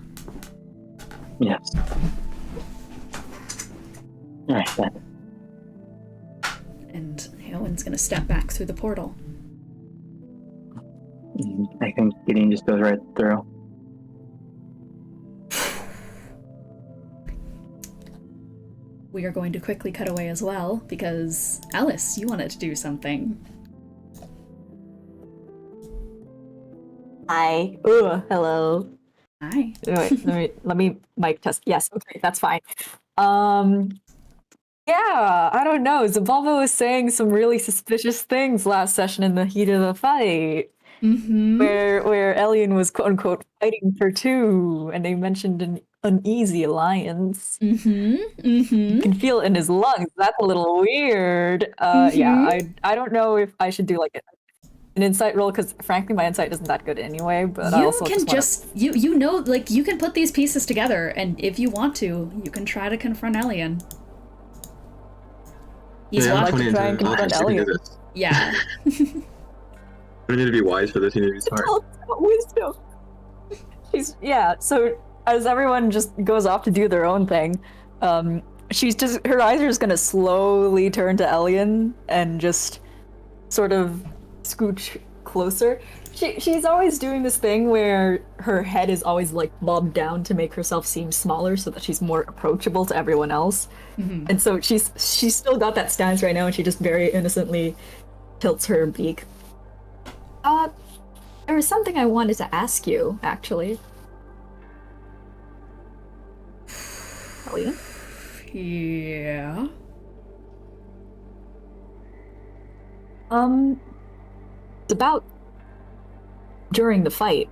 Yes. Alright, then. And Helen's gonna step back through the portal. I think Gideon just goes right through. We are going to quickly cut away as well, because Alice, you wanted to do something. Hi. Ooh, hello. Hi. Wait, let me mic test. Yes, okay, that's fine. Yeah, I don't know. Zabalba was saying some really suspicious things last session in the heat of the fight. Mm-hmm. Where Elian was quote unquote fighting for 2, and they mentioned an uneasy alliance. Mm-hmm. Mm-hmm. You can feel it in his lungs. That's a little weird. Yeah, I don't know if I should do like an insight roll, because frankly my insight isn't that good anyway, but I also you know, like, you can put these pieces together, and if you want to, you can try to confront Elian. He's yeah, I'm what? 20 and Try and 10. confront You can do Elliot. this. Yeah. You don't need to be wise for this, you need to be smart. Wisdom. So as everyone just goes off to do their own thing, her eyes are just gonna slowly turn to Elian and just sort of scooch closer. She's always doing this thing where her head is always like bobbed down to make herself seem smaller so that she's more approachable to everyone else. Mm-hmm. And so she's still got that stance right now, and she just very innocently tilts her beak. There was something I wanted to ask you, actually. Elian? Yeah. It's about during the fight.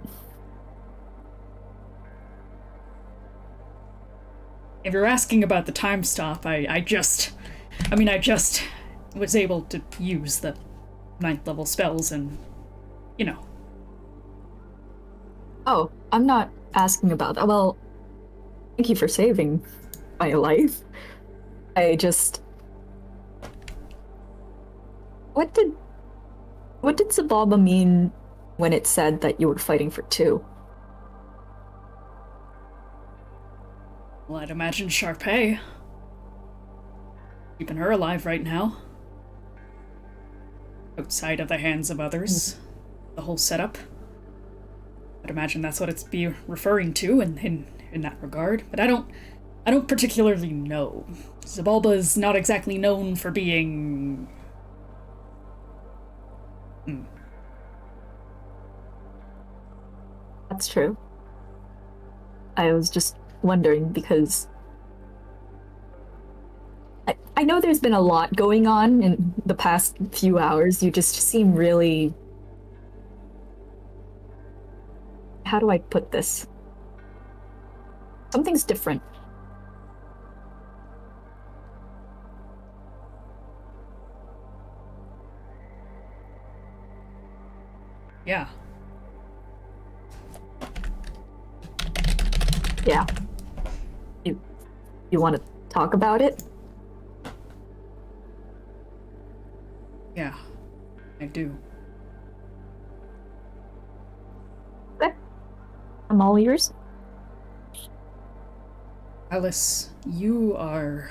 If you're asking about the time stop, I just was able to use the 9th level spells and, you know. Oh, I'm not asking about that. Well, thank you for saving my life. I just... What did Sababa mean when it said that you were fighting for 2? Well, I'd imagine Charpay. Keeping her alive right now. Outside of the hands of others. The whole setup. I'd imagine that's what it's be referring to in that regard. But I don't particularly know. Zabalba's not exactly known for being... That's true. I was just wondering because I know there's been a lot going on in the past few hours. You just seem really... How do I put this? Something's different. Yeah. Yeah. You want to talk about it? Yeah. I do. Okay. I'm all ears. Alice, you are...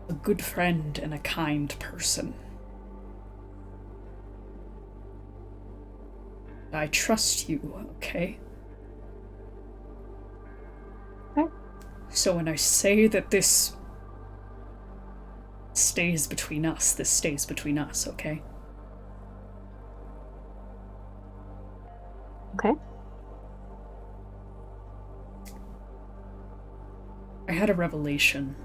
a good friend and a kind person. I trust you, okay? Okay. So when I say that this stays between us, this stays between us, okay? Okay. I had a revelation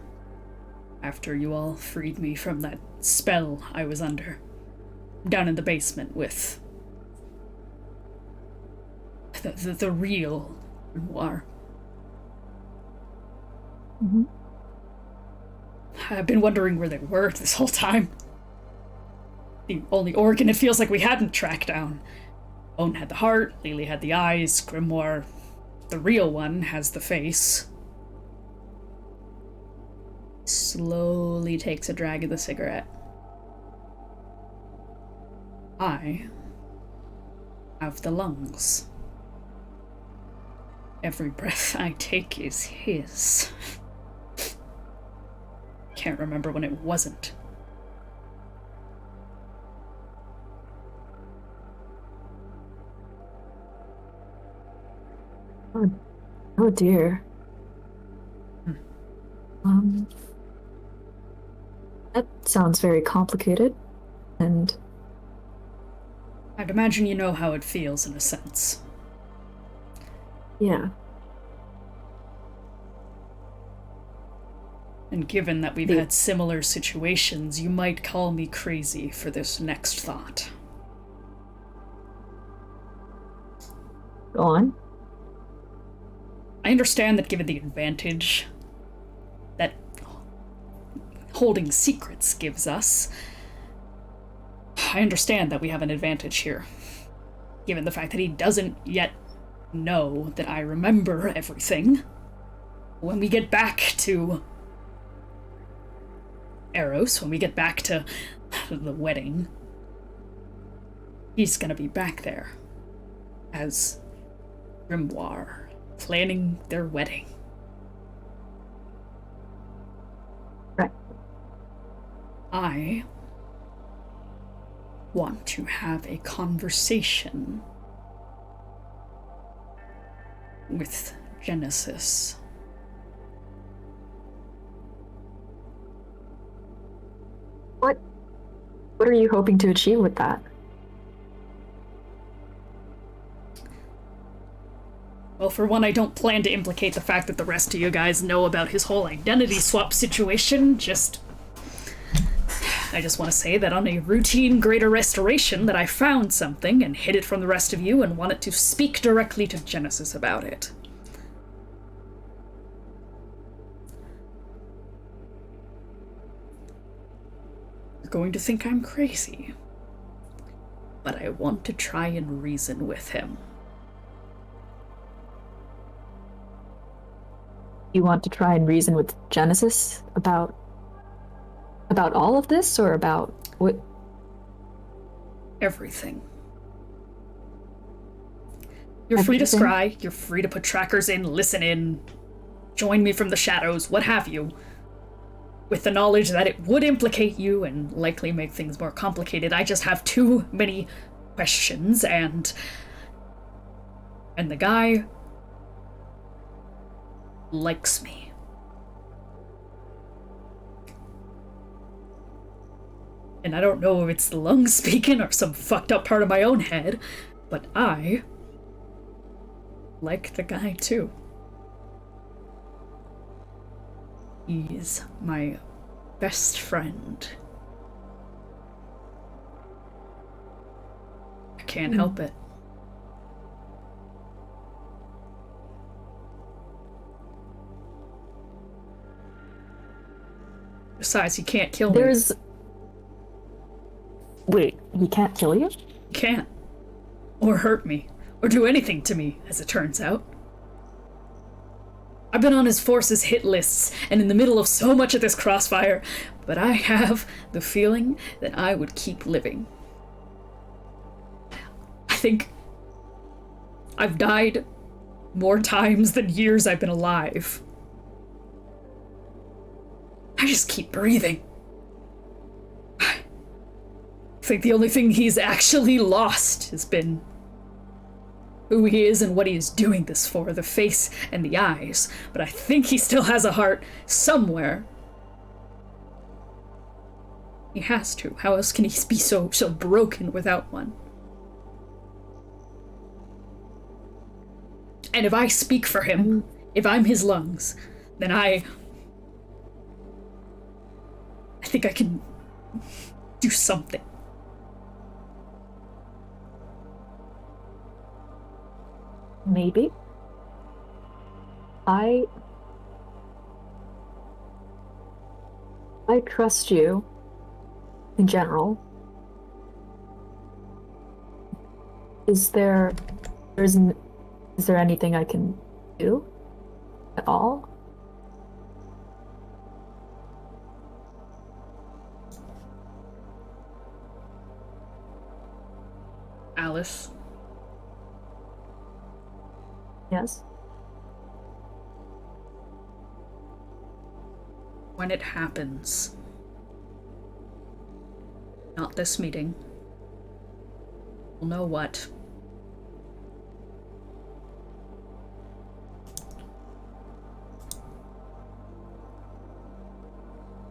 after you all freed me from that spell I was under, down in the basement with the real Noir. Mm-hmm. I've been wondering where they were this whole time. The only organ it feels like we hadn't tracked down. Owen had the heart, Lelee had the eyes, Grimoire, the real one, has the face. Slowly takes a drag of the cigarette. I have the lungs. Every breath I take is his. Can't remember when it wasn't. Oh dear. That sounds very complicated, and... I'd imagine you know how it feels in a sense. Yeah. And given that we've had similar situations, you might call me crazy for this next thought. Go on. I understand that given the advantage that holding secrets gives us, I understand that we have an advantage here. Given the fact that he doesn't yet know that I remember everything. when we get back to Aros, when we get back to the wedding, he's gonna be back there as Grimoire, planning their wedding. Right. I want to have a conversation with Genesis. What are you hoping to achieve with that? Well, for one, I don't plan to implicate the fact that the rest of you guys know about his whole identity swap situation. I just want to say that on a routine greater restoration that I found something and hid it from the rest of you and wanted to speak directly to Genesis about it. You're going to think I'm crazy, but I want to try and reason with him. You want to try and reason with Genesis about all of this, or about what? Everything. You're free to scry, you're free to put trackers in, listen in, join me from the shadows, what have you, with the knowledge that it would implicate you and likely make things more complicated. I just have too many questions, and the guy likes me. And I don't know if it's the lungs speaking or some fucked up part of my own head, but I like the guy too. He's my best friend. I can't help it. Besides, he can't kill me. Wait, he can't kill you? He can't. Or hurt me. Or do anything to me, as it turns out. I've been on his force's hit lists, and in the middle of so much of this crossfire, but I have the feeling that I would keep living. I think I've died more times than years I've been alive. I just keep breathing. I think the only thing he's actually lost has been who he is and what he is doing this for, the face and the eyes. But I think he still has a heart somewhere. He has to. How else can he be so broken without one? And if I speak for him, if I'm his lungs, then I think I can do something. Maybe. I trust you in general. Is there anything I can do at all? Alice? Yes? When it happens, not this meeting, we'll know what.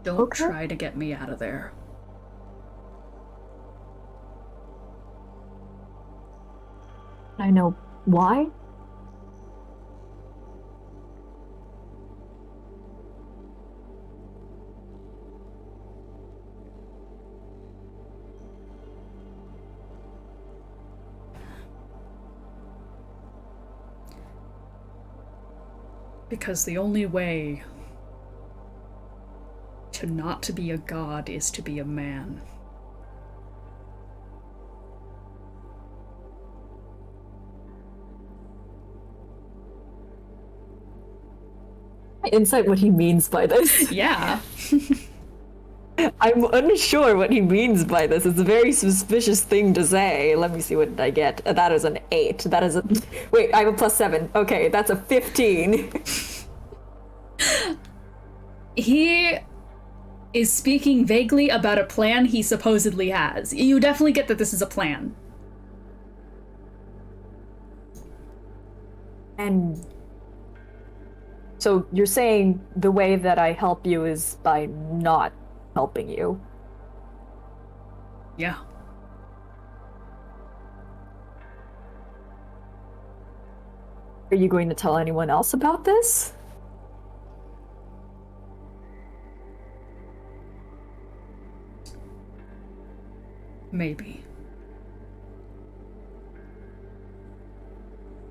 Don't try to get me out of there. I know why? Because the only way to not to be a god is to be a man. Insight what he means by this. Yeah. I'm unsure what he means by this. It's a very suspicious thing to say. Let me see, what did I get? That is an 8. That is a... Wait, I have a +7. Okay, that's a 15. He is speaking vaguely about a plan he supposedly has. You definitely get that this is a plan. And so you're saying the way that I help you is by not helping you? Yeah. Are you going to tell anyone else about this? Maybe.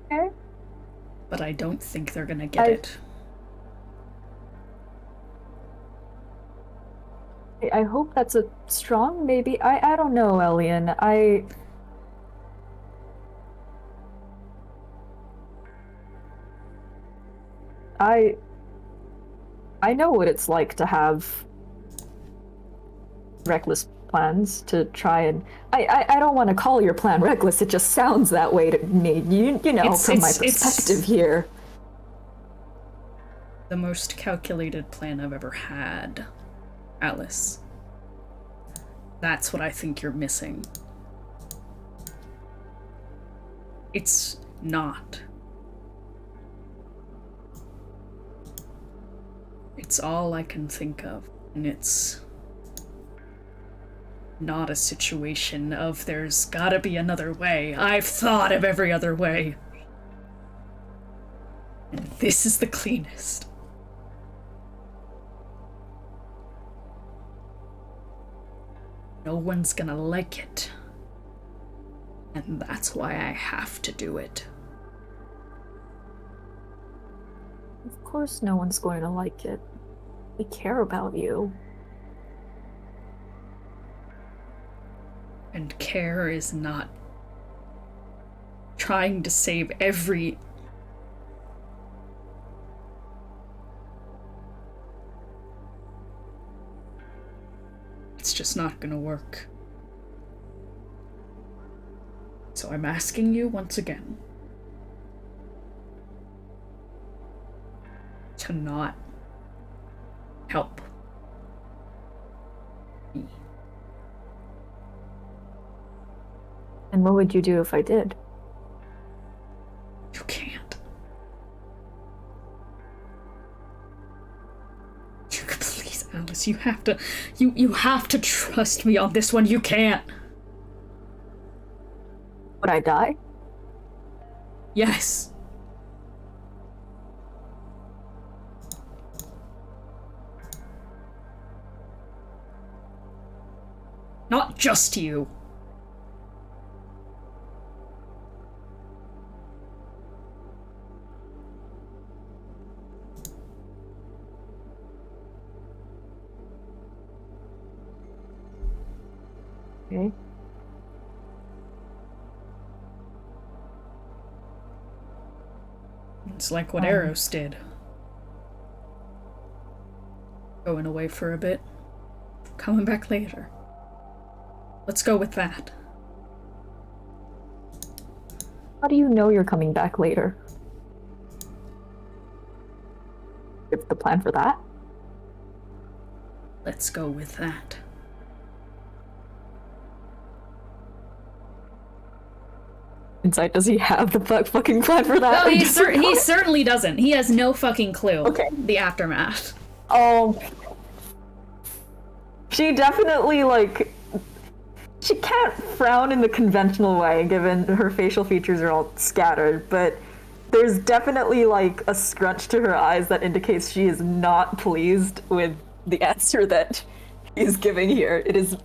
Okay. But I don't think they're gonna get it. I hope that's a strong maybe. I don't know, Elian. I know what it's like to have reckless plans to try and I don't want to call your plan reckless. It just sounds that way to me. You know, from my perspective here. The most calculated plan I've ever had, Alice. That's what I think you're missing. It's not. It's all I can think of, and it's not a situation of there's gotta be another way. I've thought of every other way. And this is the cleanest. No one's gonna like it. And that's why I have to do it. Of course no one's going to like it. They care about you. And care is not trying to save every... It's just not gonna work. So I'm asking you once again to not help me. And what would you do if I did? You can't. Please, Alice, you have to... You have to trust me on this one. You can't. Would I die? Yes. Not just you. Okay. It's like what Aros did. Going away for a bit. Coming back later. Let's go with that. How do you know you're coming back later? You have the plan for that? Let's go with that. Insight, does he have the fucking plan for that? No, he certainly doesn't. He has no fucking clue. Okay. The aftermath. Oh. She definitely, like... She can't frown in the conventional way, given her facial features are all scattered, but there's definitely, like, a scrunch to her eyes that indicates she is not pleased with the answer that he's giving here. It is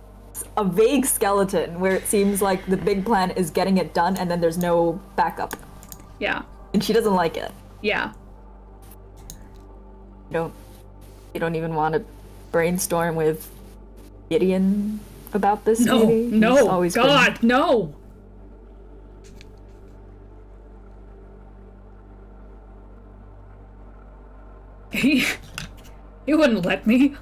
a vague skeleton where it seems like the big plan is getting it done and then there's no backup. Yeah. And she doesn't like it. Yeah. You don't even want to brainstorm with Gideon about this? No, maybe? no, God, no! He wouldn't let me.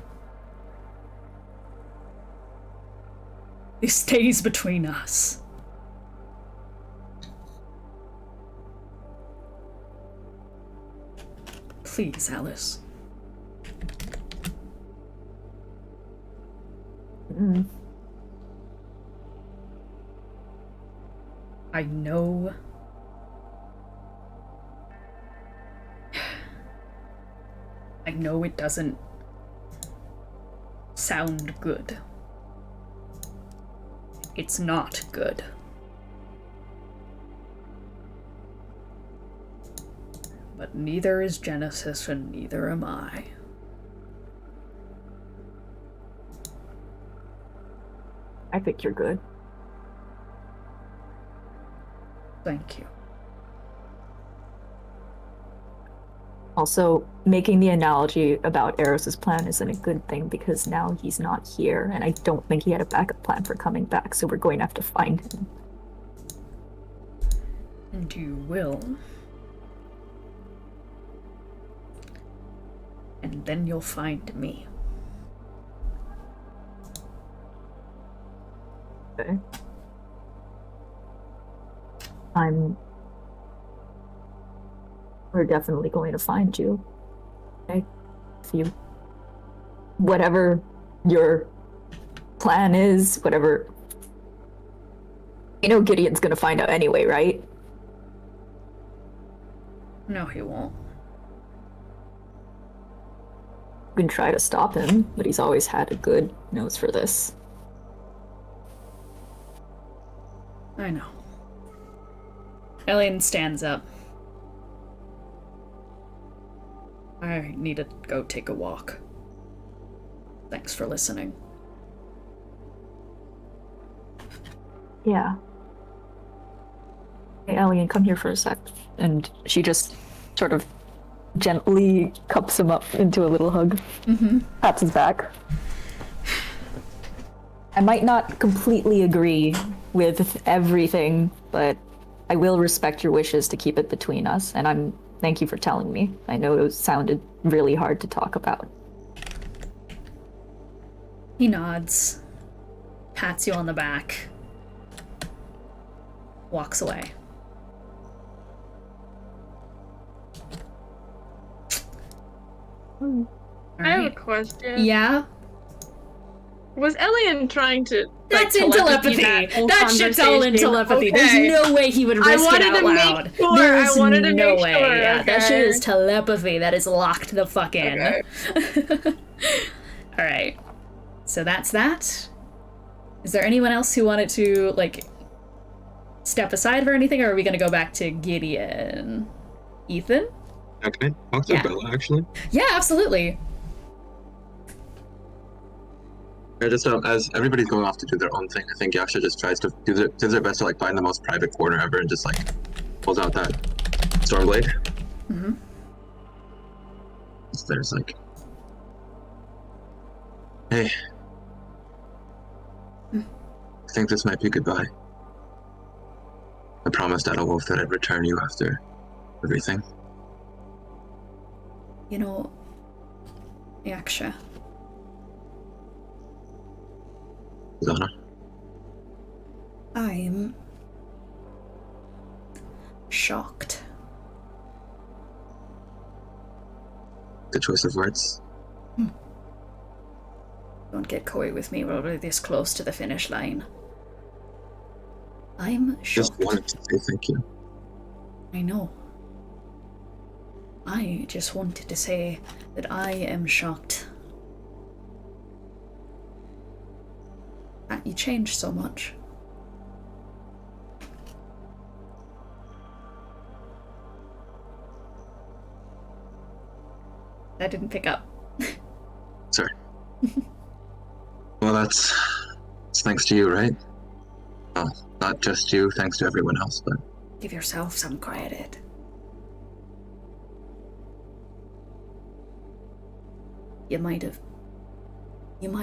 This stays between us. Please, Alice. I know. I know it doesn't sound good. It's not good. But neither is Genesis and neither am I. I think you're good. Thank you. Also, making the analogy about Aros's plan isn't a good thing because now he's not here, and I don't think he had a backup plan for coming back, so we're going to have to find him. And you will. And then you'll find me. Okay. We're definitely going to find you. Okay? If you... Whatever your plan is, whatever... You know Gideon's gonna find out anyway, right? No, he won't. You can try to stop him, but he's always had a good nose for this. I know. Elian stands up. I need to go take a walk. Thanks for listening. Yeah. Hey, Elian, come here for a sec. And she just sort of gently cups him up into a little hug. Mm-hmm. Pats his back. I might not completely agree with everything, but I will respect your wishes to keep it between us, and thank you for telling me. I know it sounded really hard to talk about. He nods, pats you on the back, walks away. I have a question. Yeah? Was Elian trying to That's in telepathy. That shit's all in telepathy. Okay. There's no way he would risk it out loud. Make sure. There's I wanted to no make way. sure. Yeah, that shit okay. is telepathy. That is locked the fuck in. Okay. Alright. So that's that. Is there anyone else who wanted to, like, step aside for anything, or are we gonna go back to Gideon? Ethan? Can I talk to Yeah. Bella, actually? Yeah, absolutely. Yeah, just as everybody's going off to do their own thing, I think Yaksha just tries to do their best to like find the most private corner ever and just like pulls out that Stormblade. Mm-hmm. So there's like, hey, I think this might be goodbye. I promised Adolwolf that I'd return you after everything. You know, Yaksha. Zana. I'm shocked. Good choice of words. Don't get coy with me, we're this close to the finish line. I'm shocked. Just wanted to say thank you. I know. I just wanted to say that I am shocked that you changed so much. I didn't pick up. Sorry. Well, that's thanks to you, right? Well, not just you, thanks to everyone else, but... Give yourself some credit. You might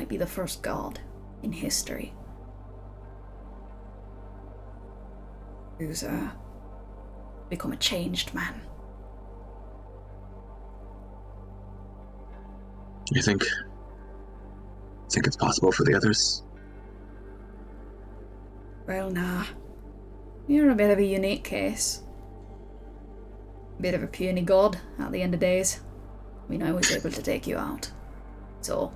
be the first god in history who's become a changed man. You think it's possible for the others? Well, nah. You're a bit of a unique case. Bit of a puny god at the end of days. I mean, I was able to take you out. So.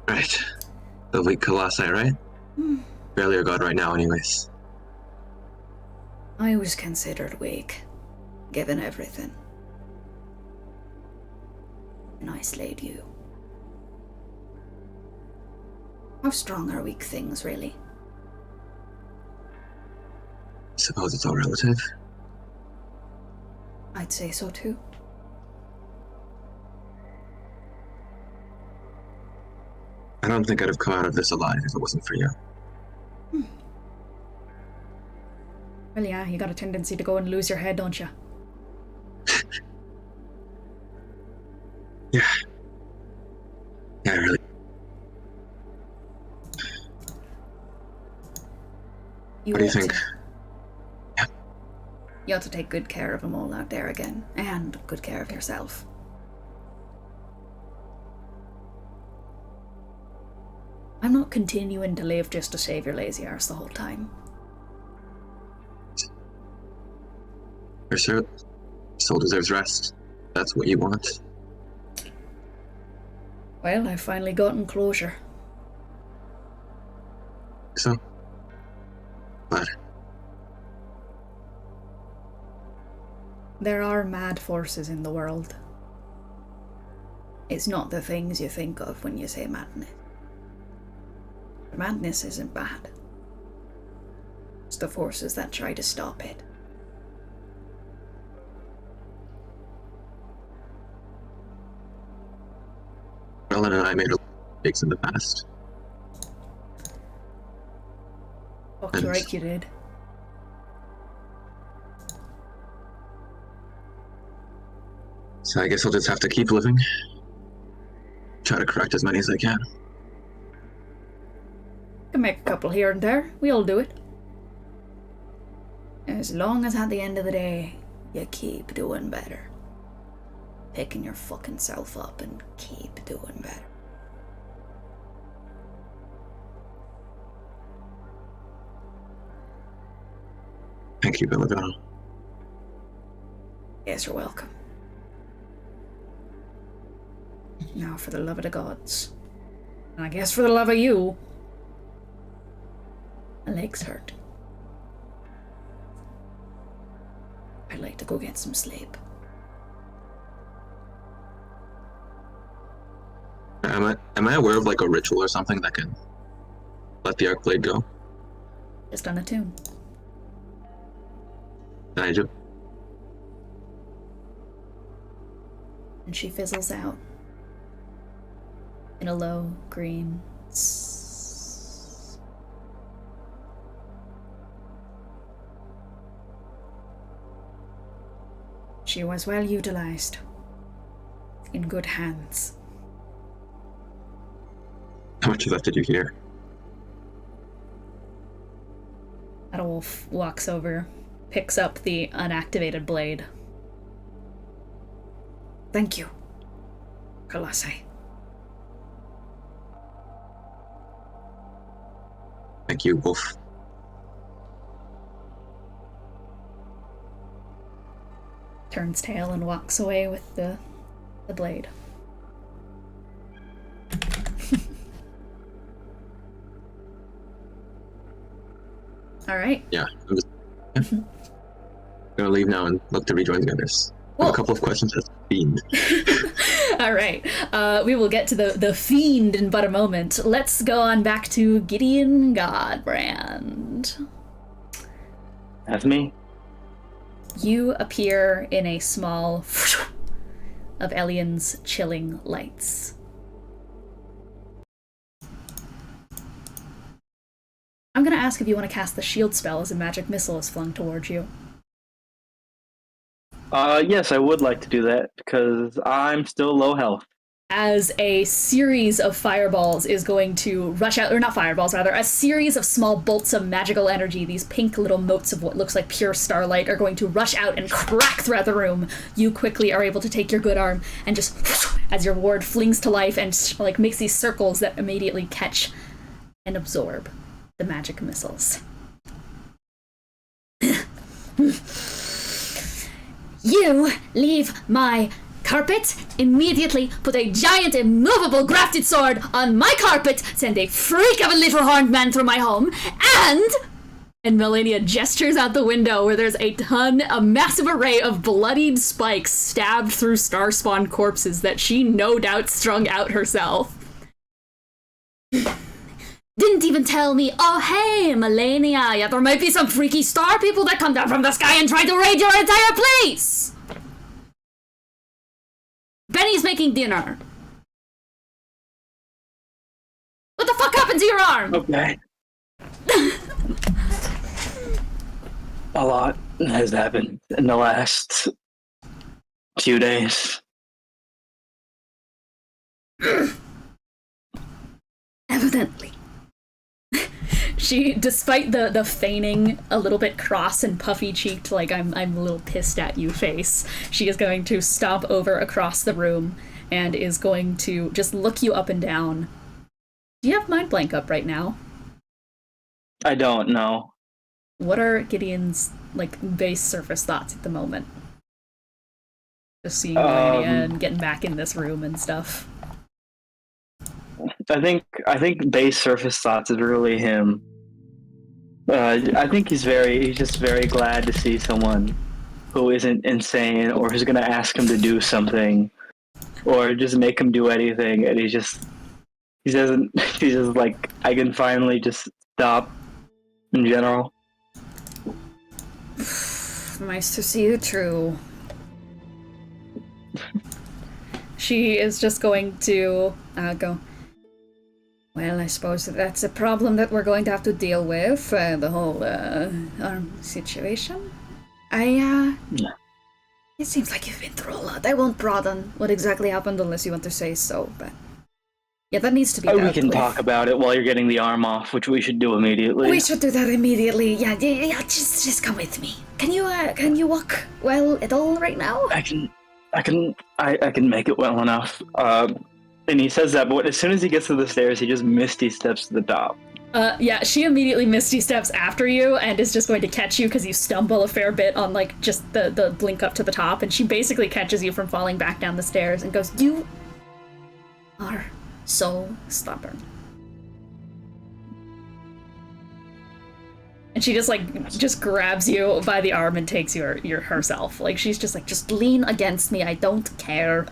Right. The weak colossi, right? Barely a god right now, anyways. I was considered weak, given everything. And I slayed you. How strong are weak things, really? I suppose it's all relative. I'd say so too. I don't think I'd have come out of this alive if it wasn't for you. Well, yeah, you got a tendency to go and lose your head, don't you? Yeah. Yeah, really. What do you think? You ought to take good care of them all out there again, and good care of yourself. I'm not continuing to live just to save your lazy arse the whole time. Your soul deserves rest. That's what you want. Well, I've finally gotten closure. So? Glad. There are mad forces in the world. It's not the things you think of when you say madness. Madness isn't bad. It's the forces that try to stop it. Ellen and I made mistakes in the past. Fuck you right, you did. So I guess I'll just have to keep living. Try to correct as many as I can. Can make a couple here and there. We all do it. As long as at the end of the day, you keep doing better. Picking your fucking self up and keep doing better. Thank you, Bellerose. Yes, you're welcome. Now for the love of the gods. And I guess for the love of you. My legs hurt. I'd like to go get some sleep. Am I aware of like a ritual or something that can let the arc blade go? Just on a tune. I do. And she fizzles out. In a low, green She was well utilized. In good hands. How much of that did you hear? Adolf walks over, picks up the unactivated blade. Thank you, Colossi. Thank you, Wolf. Turns tail and walks away with the blade. All right. Yeah, I'm gonna leave now and look to rejoin the others. I have a couple of questions as Fiend. All right. We will get to the Fiend in but a moment. Let's go on back to Gideon Godbrand. That's me. You appear in a small of Elian's chilling lights. I'm gonna ask if you want to cast the shield spell as a magic missile is flung towards you. Yes, I would like to do that because I'm still low health. as a series of fireballs is going to rush out, or not fireballs, rather, a series of small bolts of magical energy, these pink little motes of what looks like pure starlight, are going to rush out and crack throughout the room. You quickly are able to take your good arm and just, as your ward flings to life and like makes these circles that immediately catch and absorb the magic missiles. You leave my carpet, immediately put a giant immovable grafted sword on my carpet, send a freak of a little horned man through my home, and Melania gestures out the window where there's a massive array of bloodied spikes stabbed through Starspawn corpses that she no doubt strung out herself. Didn't even tell me, oh hey, Melania, yeah, there might be some freaky star people that come down from the sky and try to raid your entire place! Benny's making dinner. What the fuck happened to your arm? Okay. A lot has happened in the last few days. Evidently. She, despite the feigning a little bit cross and puffy-cheeked, like I'm a little pissed at you face, she is going to stomp over across the room and is going to just look you up and down. Do you have Mind Blank up right now? I don't know. What are Gideon's, like, base surface thoughts at the moment? Just seeing Melania and getting back in this room and stuff. I think base surface thoughts is really him. I think he's just very glad to see someone who isn't insane or who's gonna ask him to do something or just make him do anything, and he's just like, I can finally just stop in general. Nice to see you true. She is just going to go, well, I suppose that's a problem that we're going to have to deal with, the whole arm situation. Yeah. It seems like you've been through a lot. I won't broaden what exactly happened unless you want to say so, but yeah, that needs to be dealt We can with. talk about it while you're getting the arm off, which we should do immediately. We should do that immediately. Yeah, just come with me. Can you walk well at all right now? I can make it well enough. And he says that, but as soon as he gets to the stairs, he just misty steps to the top. Yeah, she immediately misty steps after you and is just going to catch you because you stumble a fair bit on, like, just the blink up to the top, and she basically catches you from falling back down the stairs and goes, you are so stubborn. And she just grabs you by the arm and takes your herself. Like, she's just like, just lean against me, I don't care.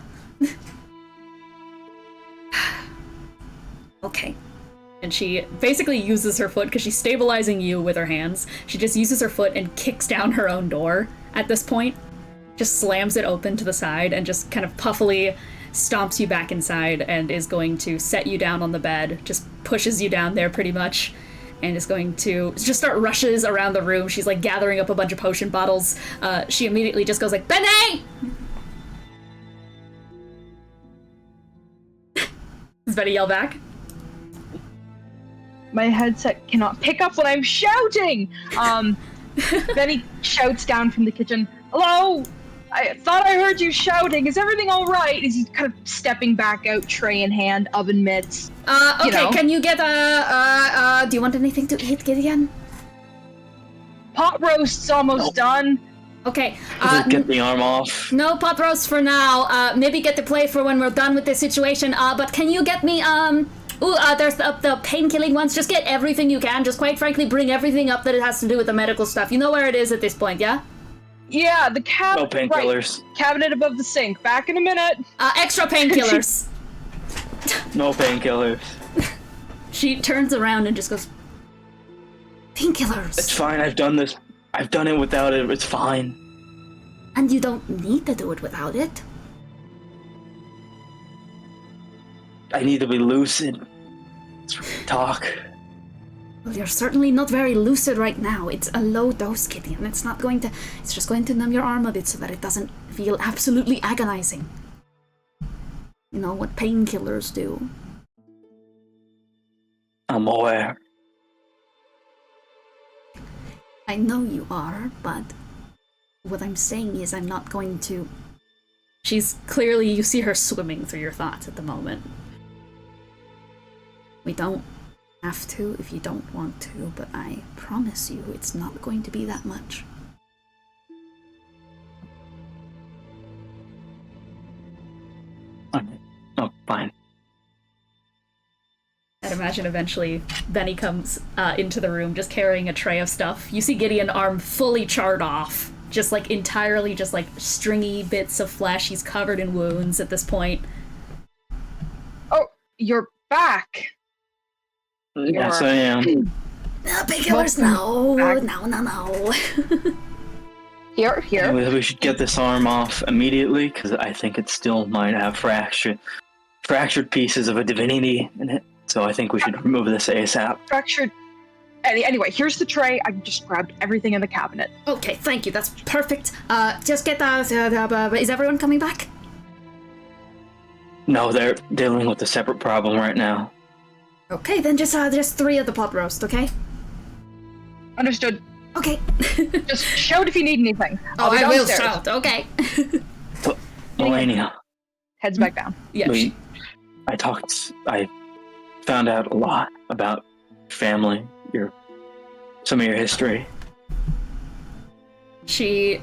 Okay. And she basically uses her foot, because she's stabilizing you with her hands, she just uses her foot and kicks down her own door at this point. Just slams it open to the side and just kind of puffily stomps you back inside and is going to set you down on the bed, just pushes you down there pretty much, and is going to just start rushes around the room. She's like gathering up a bunch of potion bottles. She immediately just goes like, Bennie! Does Bennie yell back? My headset cannot pick up when I'm shouting! Bennie shouts down from the kitchen, hello? I thought I heard you shouting. Is everything all right? Is he kind of stepping back out, tray in hand, oven mitts? Okay, you know. can you get do you want anything to eat, Gideon? Pot roast's almost done. Okay, Get the arm off. no pot roast for now. Maybe get the plate for when we're done with this situation. But can you get me, there's the pain-killing ones. Just get everything you can. Just quite frankly, bring everything up that it has to do with the medical stuff. You know where it is at this point, yeah? Yeah, the No cabinet. painkillers. Right, cabinet above the sink. Back in a minute. Extra painkillers. No painkillers. She turns around and just goes, painkillers. It's fine, I've done this. I've done it without it, it's fine. And you don't need to do it without it. I need to be lucid. Let's talk. Well, you're certainly not very lucid right now. It's a low dose, Gideon. It's just going to numb your arm a bit so that it doesn't feel absolutely agonizing. You know what painkillers do. I'm aware. I know you are, but what I'm saying is I'm not going to... She's clearly, you see her swimming through your thoughts at the moment. We don't have to if you don't want to, but I promise you it's not going to be that much. Oh, fine. I'd imagine eventually Benny comes into the room just carrying a tray of stuff. You see Gideon arm fully charred off. Just like entirely just like stringy bits of flesh. He's covered in wounds at this point. Oh, you're back. Yes, I am. Painkillers, no. Here. Anyway, we should get this arm off immediately, because I think it still might have fractured pieces of a divinity in it. So I think we should remove this ASAP. Fractured. Anyway, here's the tray. I just grabbed everything in the cabinet. Okay, thank you. That's perfect. Just get is everyone coming back? No, they're dealing with a separate problem right now. Okay, then just 3 of the pot roast, okay? Understood. Okay. Just shout if you need anything. I'll be I will downstairs. shout, okay. Melania. Heads back down. Yeah. I found out a lot about family, some of your history. She,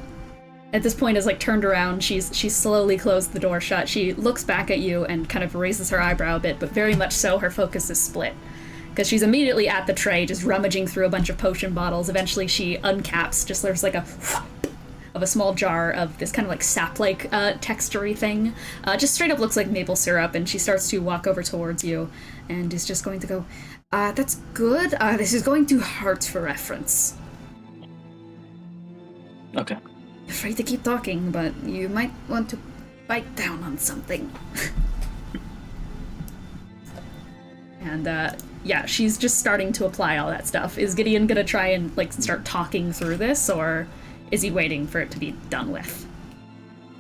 at this point, is like turned around. She's slowly closed the door shut. She looks back at you and kind of raises her eyebrow a bit, but very much so her focus is split. Because she's immediately at the tray, just rummaging through a bunch of potion bottles. Eventually she uncaps, just there's like of a small jar of this kind of like sap-like texture-y thing. Just straight up looks like maple syrup, and she starts to walk over towards you and is just going to go, that's good. This is going to heart for reference. Okay. Afraid to keep talking, but you might want to bite down on something. And, yeah, she's just starting to apply all that stuff. Is Gideon gonna try and, like, start talking through this, or is he waiting for it to be done with?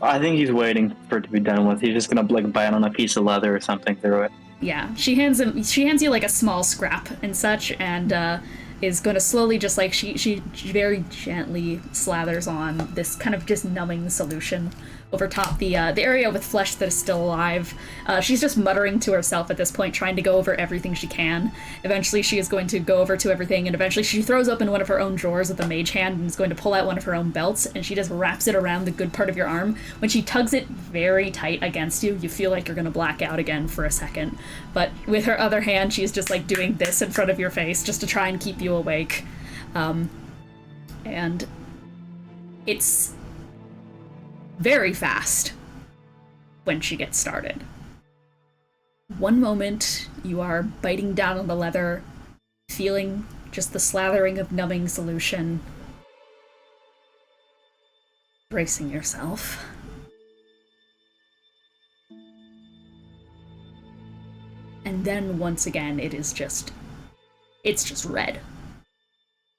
I think he's waiting for it to be done with. He's just gonna, like, bite on a piece of leather or something through it. Yeah, she hands you, like, a small scrap and such, and, is gonna slowly just, like, she very gently slathers on this kind of just numbing solution over top the area with flesh that is still alive. She's just muttering to herself at this point, trying to go over everything she can. Eventually she is going to go over to everything, and eventually she throws open one of her own drawers with a mage hand and is going to pull out one of her own belts, and she just wraps it around the good part of your arm. When she tugs it very tight against you, you feel like you're gonna black out again for a second. But with her other hand, she's just like doing this in front of your face just to try and keep you awake. And it's very fast when she gets started. One moment, you are biting down on the leather, feeling just the slathering of numbing solution, bracing yourself. And then once again, it's just red.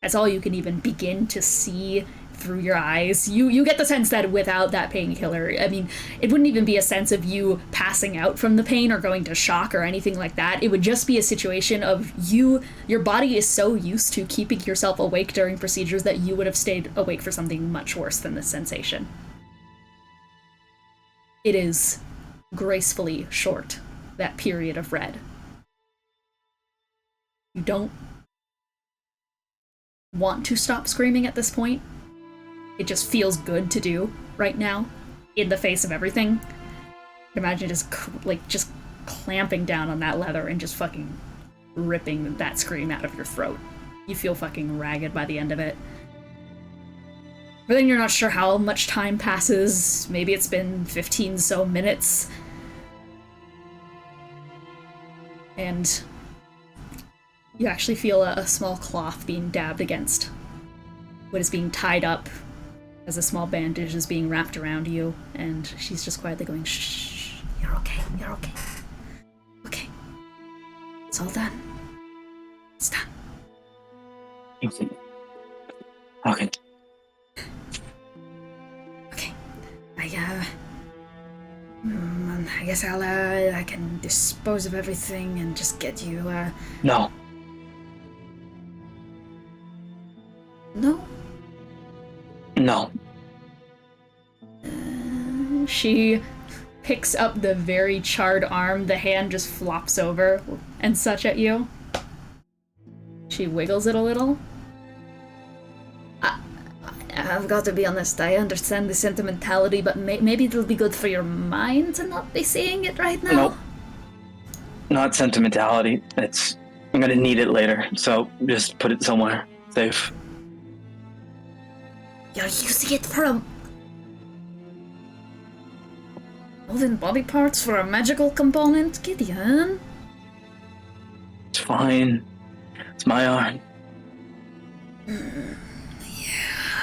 That's all you can even begin to see through your eyes. You get the sense that without that painkiller, I mean, it wouldn't even be a sense of you passing out from the pain or going to shock or anything like that. It would just be a situation of your body is so used to keeping yourself awake during procedures that you would have stayed awake for something much worse than this sensation. It is gracefully short, that period of red. You don't want to stop screaming at this point. It just feels good to do right now, in the face of everything. Imagine just clamping down on that leather and just fucking ripping that scream out of your throat. You feel fucking ragged by the end of it. But then you're not sure how much time passes. Maybe it's been 15 so minutes. And you actually feel a small cloth being dabbed against what is being tied up as a small bandage is being wrapped around you, and she's just quietly going, shh, you're okay, okay. It's all done. It's done. Okay. Okay. I guess I can dispose of everything and just get you, No. No? No. She picks up the very charred arm, the hand just flops over and such at you. She wiggles it a little. I've got to be honest, I understand the sentimentality, but maybe it'll be good for your mind to not be seeing it right now. Nope. Not sentimentality. I'm gonna need it later, so just put it somewhere safe. You're using it for a... Woven body parts for a magical component, Gideon? It's fine. It's my arm.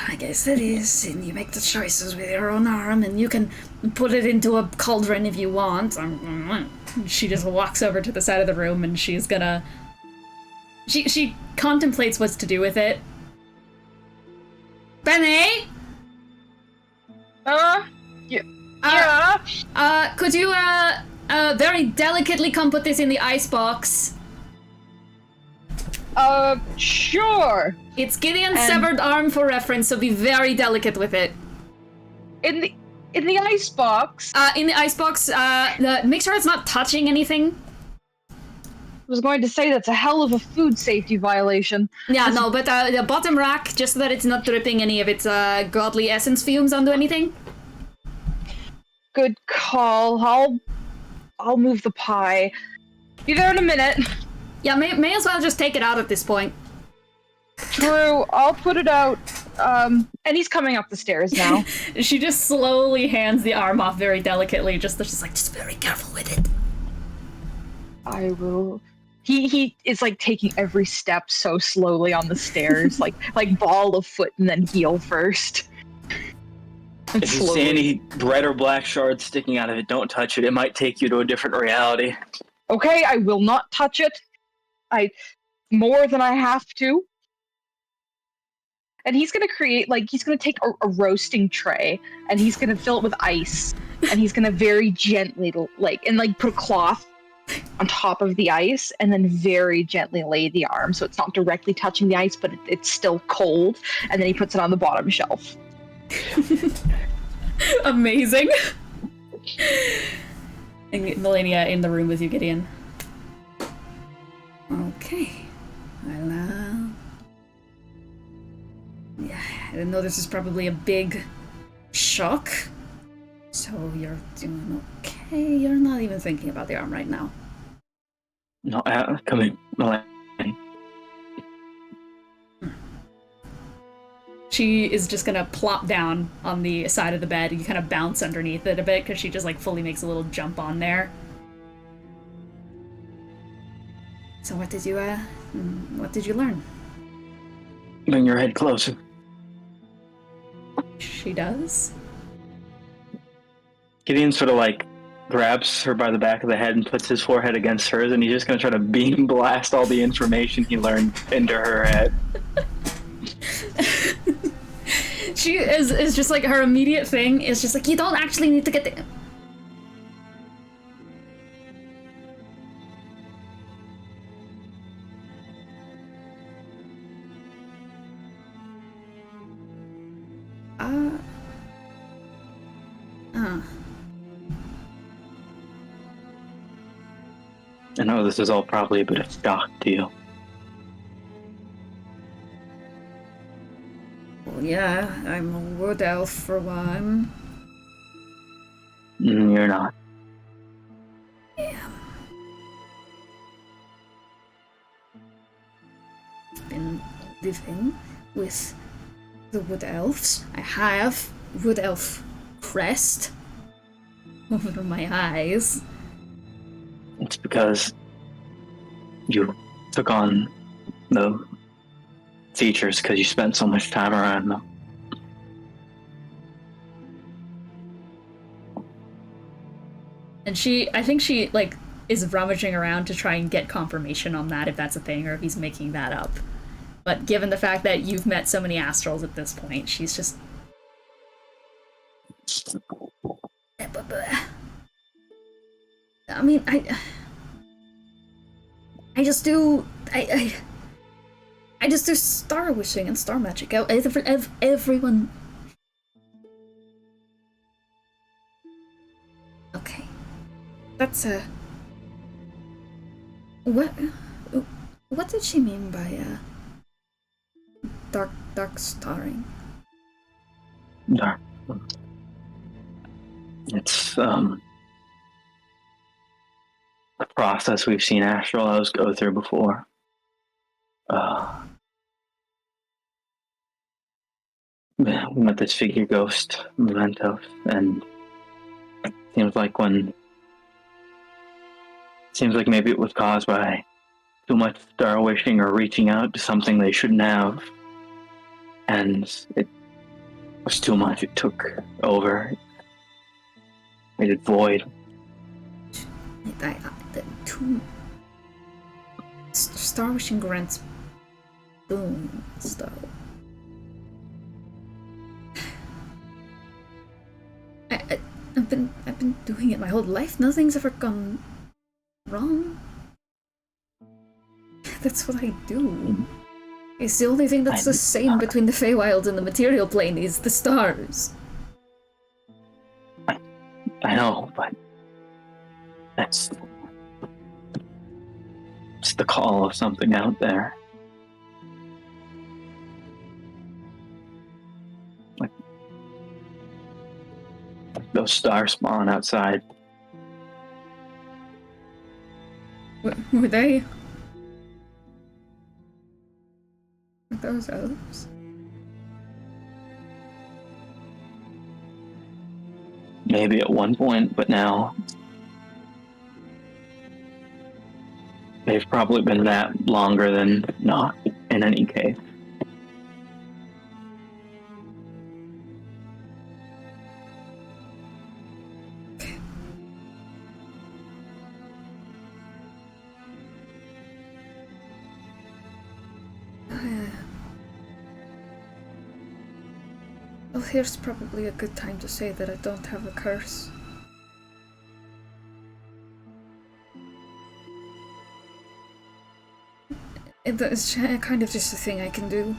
I guess it is, and you make the choices with your own arm, and you can put it into a cauldron if you want. She just walks over to the side of the room, and she's gonna... She contemplates what to do with it. Bennie? Yeah. Could you, very delicately come put this in the icebox? Sure. It's Gideon's severed arm for reference, so be very delicate with it. In the icebox. In the icebox, make sure it's not touching anything. I was going to say that's a hell of a food safety violation. Yeah, no, but the bottom rack, just so that it's not dripping any of its godly essence fumes onto anything. Good call. I'll move the pie. Be there in a minute. Yeah, may as well just take it out at this point. True, I'll put it out. And he's coming up the stairs now. She just slowly hands the arm off very delicately, just very careful with it. I will. He is like taking every step so slowly on the stairs, like ball of foot and then heel first. And If you see any red or black shards sticking out of it, don't touch it. It might take you to a different reality. Okay, I will not touch it. More than I have to. And he's gonna he's gonna take a roasting tray and he's gonna fill it with ice and he's gonna very gently put a cloth on top of the ice and then very gently lay the arm so it's not directly touching the ice, but it's still cold, and then he puts it on the bottom shelf. Amazing. And Melania in the room with you, Gideon. Okay. Yeah, I know this is probably a big shock. So you're doing okay. You're not even thinking about the arm right now. No, come in. She is just gonna plop down on the side of the bed. You kind of bounce underneath it a bit because she just fully makes a little jump on there. So what did you learn? Bring your head closer. She does. Gideon sort of grabs her by the back of the head and puts his forehead against hers, and he's just gonna try to beam blast all the information he learned into her head. She is just her immediate thing is just you don't actually need to get the... I know this is all probably a bit of shock to you. Well, yeah, I'm a wood elf for one. You're not. Yeah. I've been living with the wood elves. I have wood elf crest over my eyes. It's because you took on the features because you spent so much time around them. And I think she is rummaging around to try and get confirmation on that, if that's a thing or if he's making that up. But given the fact that you've met so many astrals at this point, she's just... I mean, I just do I just do star wishing and star magic. Everyone. Okay, that's what did she mean by dark starring? Dark. It's a process we've seen astral elves go through before. We met this figure ghost, Mementos, and it seems like maybe it was caused by too much star wishing or reaching out to something they shouldn't have, and it was too much. It took over. Made it void. Star wishing grants boons, though. I've been doing it my whole life. Nothing's ever gone wrong. That's what I do. It's the only thing that's the same between the Feywild and the material plane is the stars. I know, but it's the call of something out there. Like those stars spawn outside. Were they? Were those elves? Maybe at one point, but now they've probably been that longer than not, in any case. Well, here's probably a good time to say that I don't have a curse. It's kind of just a thing I can do.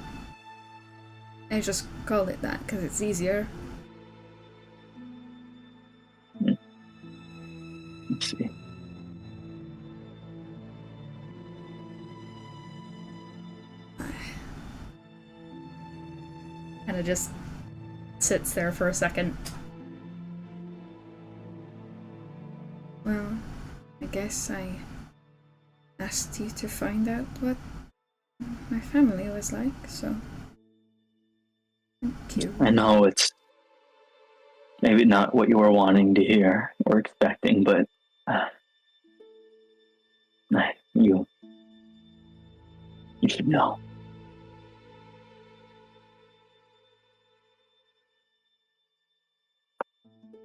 I just call it that because it's easier. Let's see. And it just sits there for a second. Well, I guess I asked you to find out what my family was like, so thank you. I know it's maybe not what you were wanting to hear or expecting, but you should know.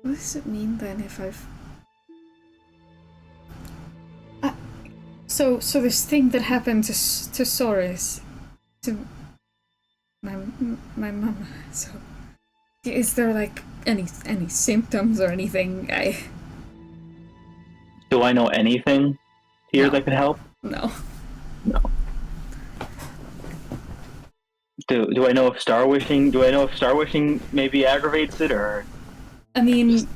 What does it mean then if I've... So this thing that happened to Soris, to my mama, so is there like any symptoms or anything? Do I know anything here that could help? No. No. Do I know if star wishing maybe aggravates it, or? I mean,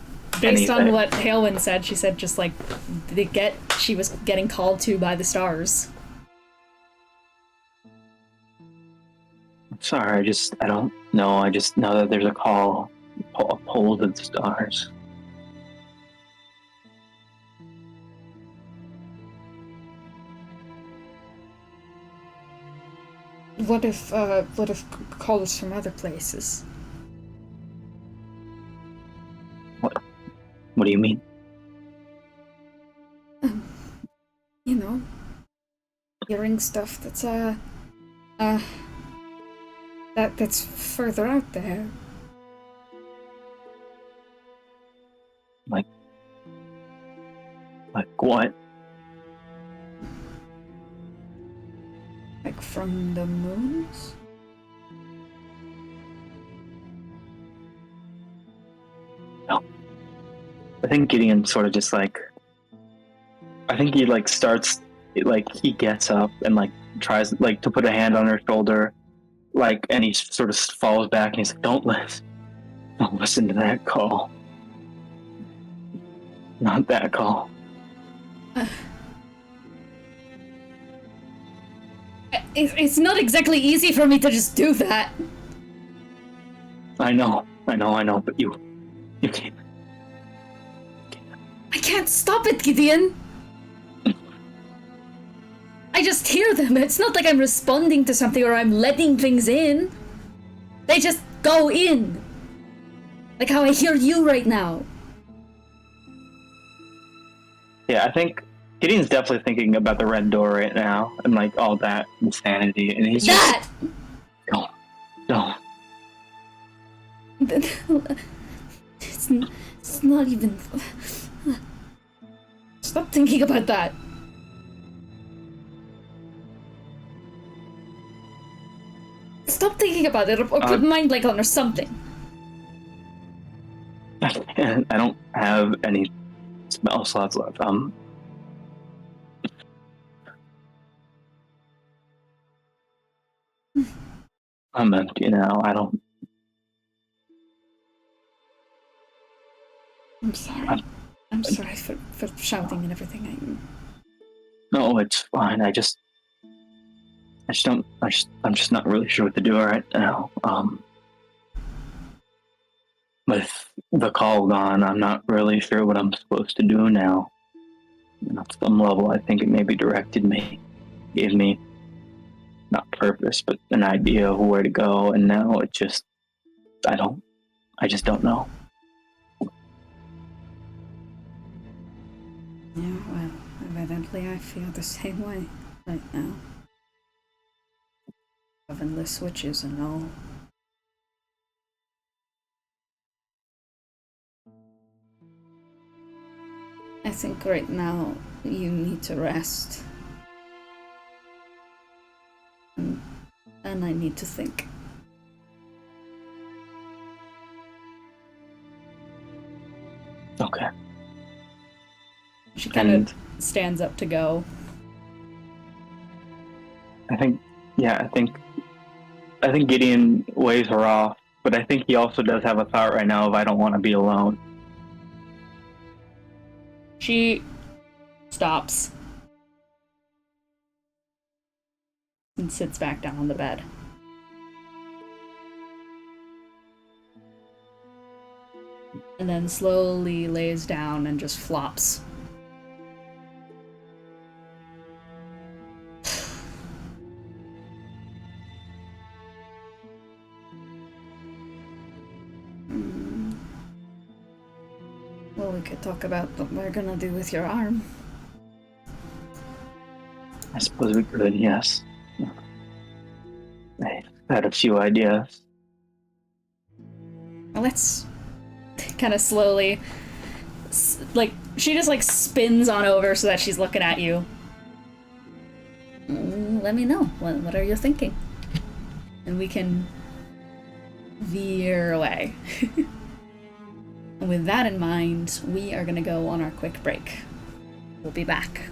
based on anything? what Hailwind said, she said just like she was getting called to by the stars. Sorry, I don't know. I just know that there's a pull to the stars. What if calls from other places? What do you mean? You know, hearing stuff that's that's further out there. Like what? Like from the moons? No. I think Gideon sort of just like I think he like starts, like he gets up and like tries like to put a hand on her shoulder, like, and he sort of falls back and he's like, don't listen to that call. Not that call. It's not exactly easy for me to just do that. I know, but you can't. I can't stop it, Gideon. I just hear them. It's not like I'm responding to something or I'm letting things in. They just go in. Like how I hear you right now. Yeah, I think Gideon's definitely thinking about the red door right now and like all that insanity, and he's that. Just, don't. It's not even. Stop thinking about that. Stop thinking about it, or put mind like on or something. I don't have any spell slots left. I'm empty now. I don't. I'm sorry. I'm sorry for shouting and everything. No, it's fine. I'm just not really sure what to do right now. With the call gone, I'm not really sure what I'm supposed to do now. And at some level, I think it maybe directed me, gave me not purpose, but an idea of where to go. And now it just, I just don't know. Yeah, well, evidently I feel the same way right now. Having the switches and all. I think right now you need to rest. And I need to think. Okay. She kind of stands up to go. I think Gideon waves her off, but I think he also does have a thought right now of I don't want to be alone. She stops and sits back down on the bed. And then slowly lays down and just flops. Well, we could talk about what we're gonna do with your arm. I suppose we could, yes. I had a few ideas. Well, let's kind of slowly, like, she just like spins on over so that she's looking at you. Let me know. What are you thinking? And we can veer away. And with that in mind, we are gonna go on our quick break. We'll be back.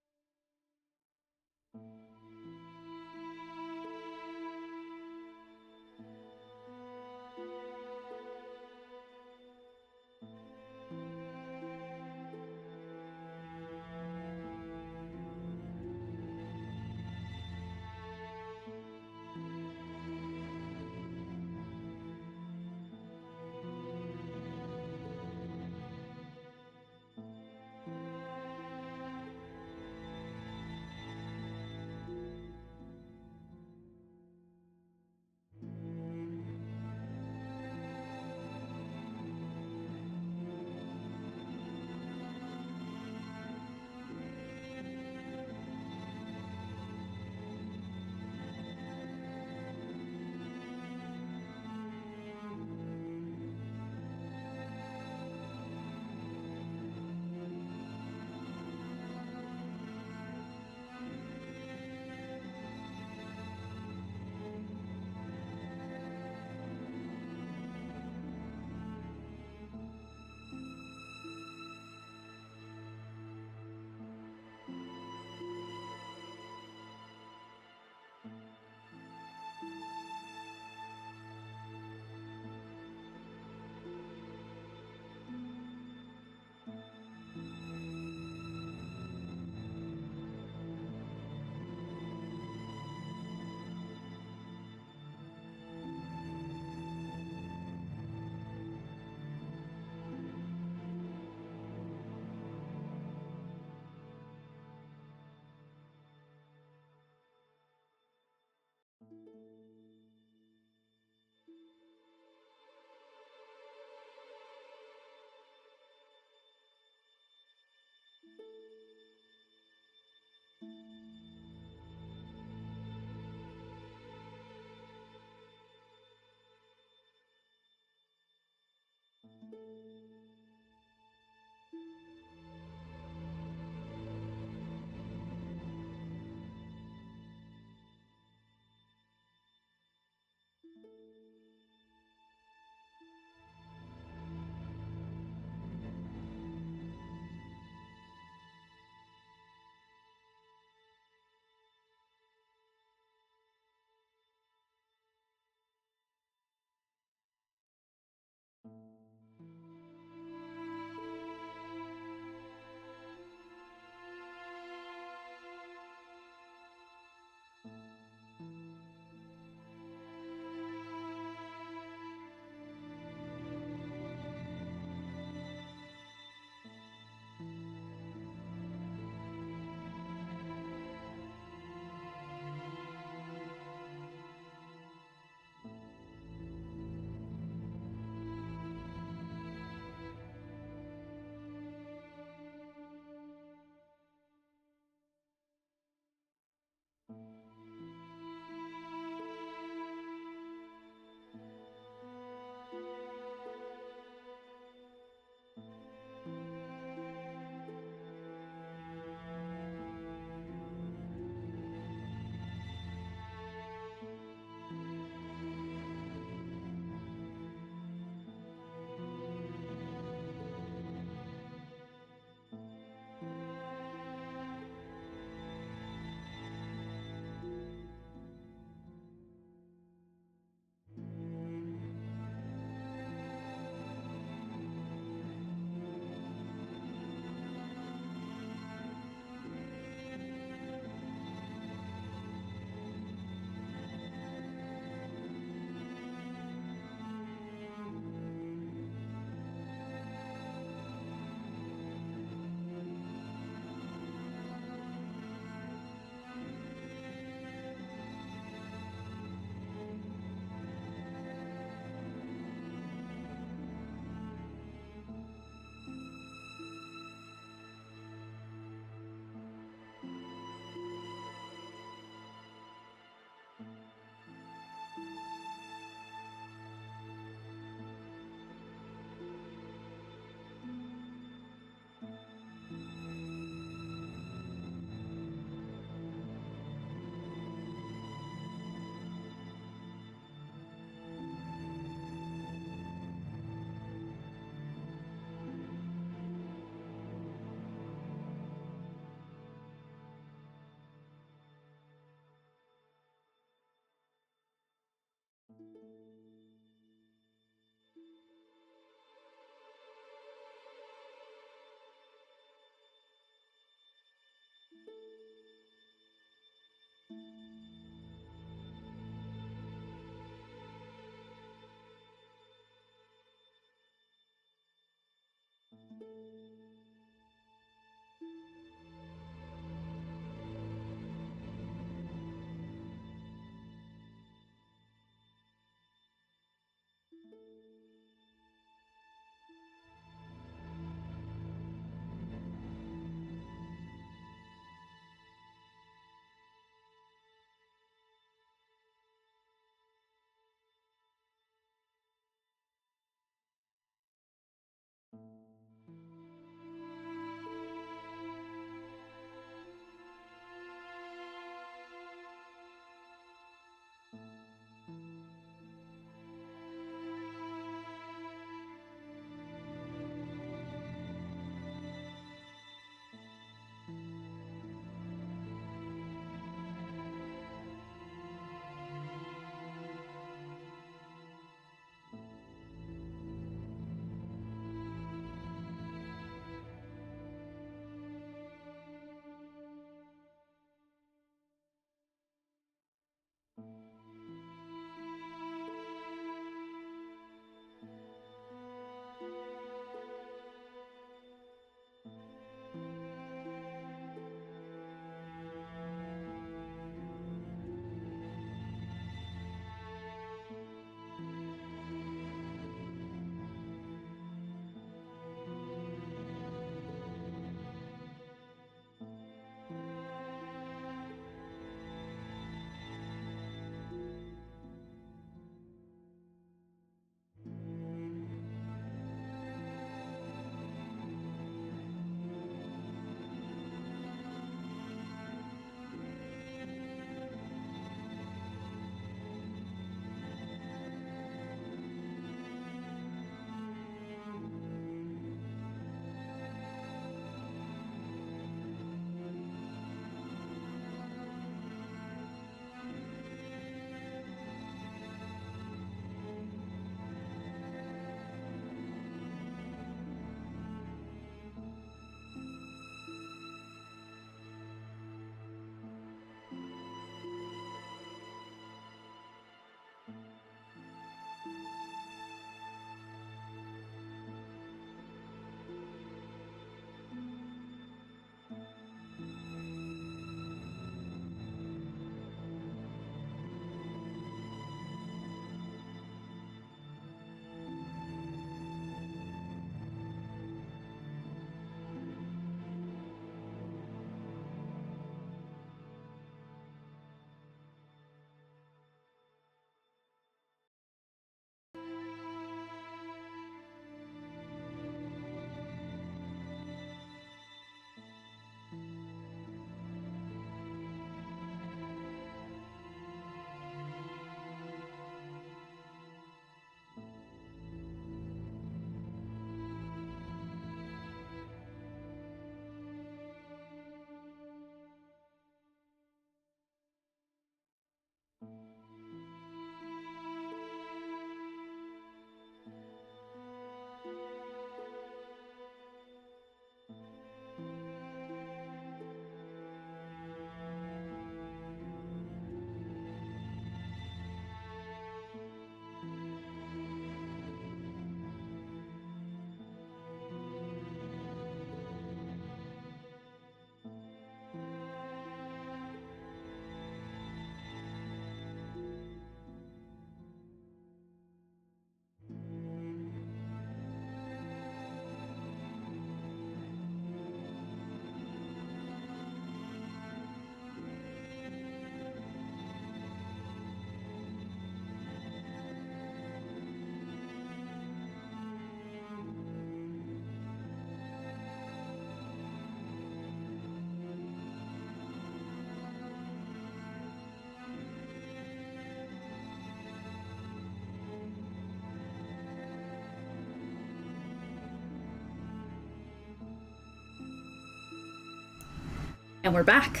And we're back.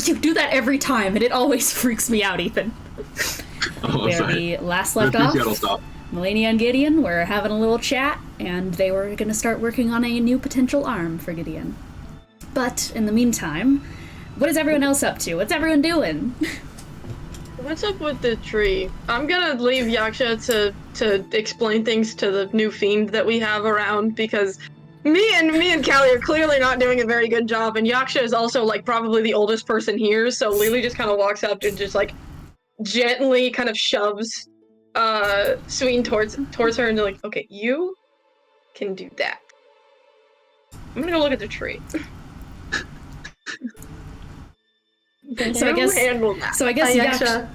You do that every time, and it always freaks me out, Ethan. Oh, Where sorry. we last left off, That'll stop. Melania and Gideon were having a little chat, and they were going to start working on a new potential arm for Gideon. But, in the meantime, what is everyone else up to? What's everyone doing? What's up with the tree? I'm gonna leave Yaksha to explain things to the new fiend that we have around, because me and Callie are clearly not doing a very good job, and Yaksha is also like probably the oldest person here, so Lelee just kind of walks up and just like gently kind of shoves Sween towards her, and they're like, okay, you can do that. I'm gonna go look at the tree. So I guess Yaksha.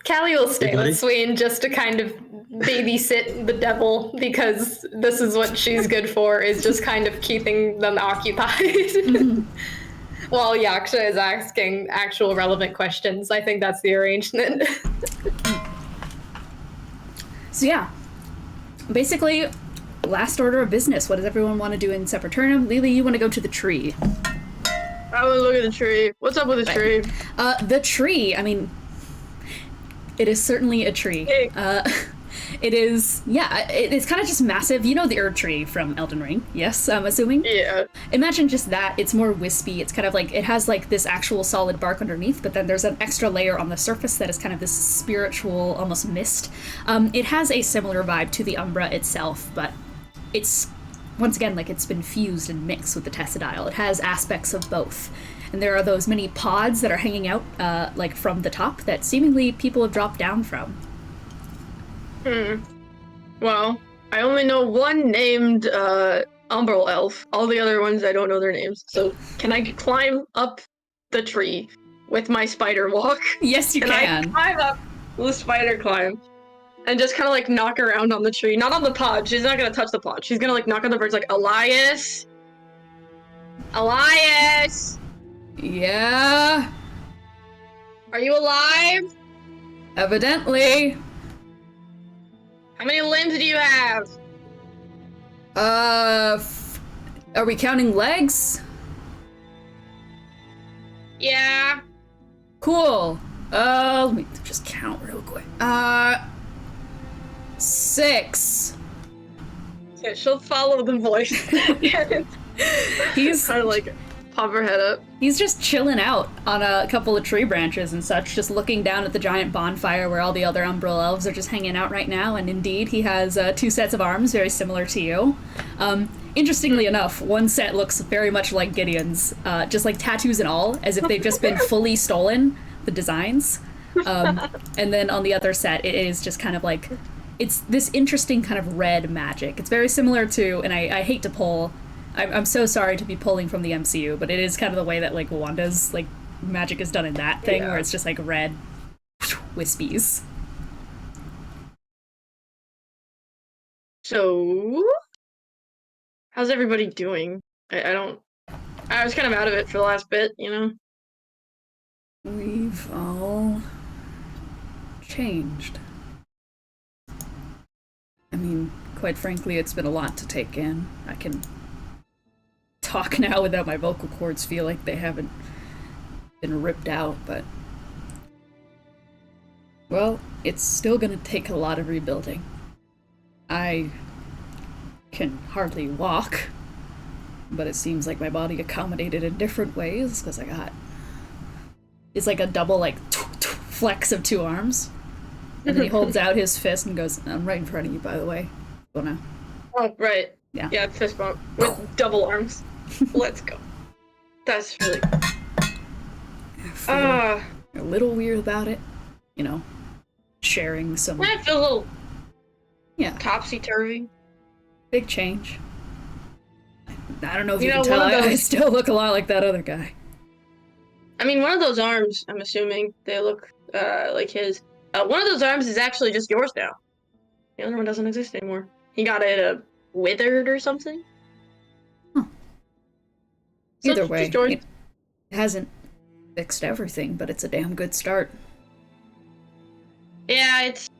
Callie will stay with Sween just to kind of babysit the devil, because this is what she's good for, is just kind of keeping them occupied. While Yaksha is asking actual relevant questions. I think that's the arrangement. So yeah, basically, last order of business. What does everyone want to do in Seperternum? Lelee, you want to go to the tree. I want to look at the tree. What's up with the tree? The tree, I mean, it is certainly a tree. It is, yeah, it's kind of just massive. You know the Erd tree from Elden Ring, yes, I'm assuming? Yeah. Imagine just that. It's more wispy. It's kind of like, it has like this actual solid bark underneath, but then there's an extra layer on the surface that is kind of this spiritual, almost mist. It has a similar vibe to the Umbra itself, but it's, once again, like it's been fused and mixed with the Tessadile. It has aspects of both. And there are those many pods that are hanging out, like from the top, that seemingly people have dropped down from. Well, I only know one named Umbral Elf. All the other ones, I don't know their names. So, can I climb up the tree with my spider walk? Yes, you can. I climb up the spider climb and just kind of like knock around on the tree. Not on the pod. She's not gonna touch the pod. She's gonna like knock on the birds like, Elias? Elias? Yeah? Are you alive? Evidently. How many limbs do you have? Are we counting legs? Yeah. Cool. Let me just count real quick. 6. Yeah, she'll follow the voice. He's kind of like pop her head up. He's just chilling out on a couple of tree branches and such, just looking down at the giant bonfire where all the other Umbral Elves are just hanging out right now, and indeed, he has 2 sets of arms, very similar to you. Interestingly enough, one set looks very much like Gideon's, just like tattoos and all, as if they've just been fully stolen, the designs. And then on the other set, it is just kind of like, it's this interesting kind of red magic. It's very similar to, and I hate to pull, I'm so sorry to be pulling from the MCU, but it is kind of the way that like Wanda's like magic is done in that thing, where it's just like red wispies. So, how's everybody doing? I was kind of out of it for the last bit, you know? We've all changed. I mean, quite frankly, it's been a lot to take in. I can talk now without my vocal cords feel like they haven't been ripped out, but well, it's still gonna take a lot of rebuilding. I can hardly walk, but it seems like my body accommodated in different ways, because it's like a double like flex of 2 arms, and then he holds out his fist and goes, I'm right in front of you, by the way. Oh no. Oh, right. Yeah, fist bump with double arms. Let's go. That's really a little weird about it, you know, sharing some. I feel a little Yeah. Topsy-turvy. Big change. I don't know if you You can know, tell, one of I those- still look a lot like that other guy. I mean, one of those arms, I'm assuming, they look like his. One of those arms is actually just yours now. The other one doesn't exist anymore. He got it withered or something. Huh. So Either it's way, just yours. it hasn't fixed everything, but it's a damn good start. Yeah, it's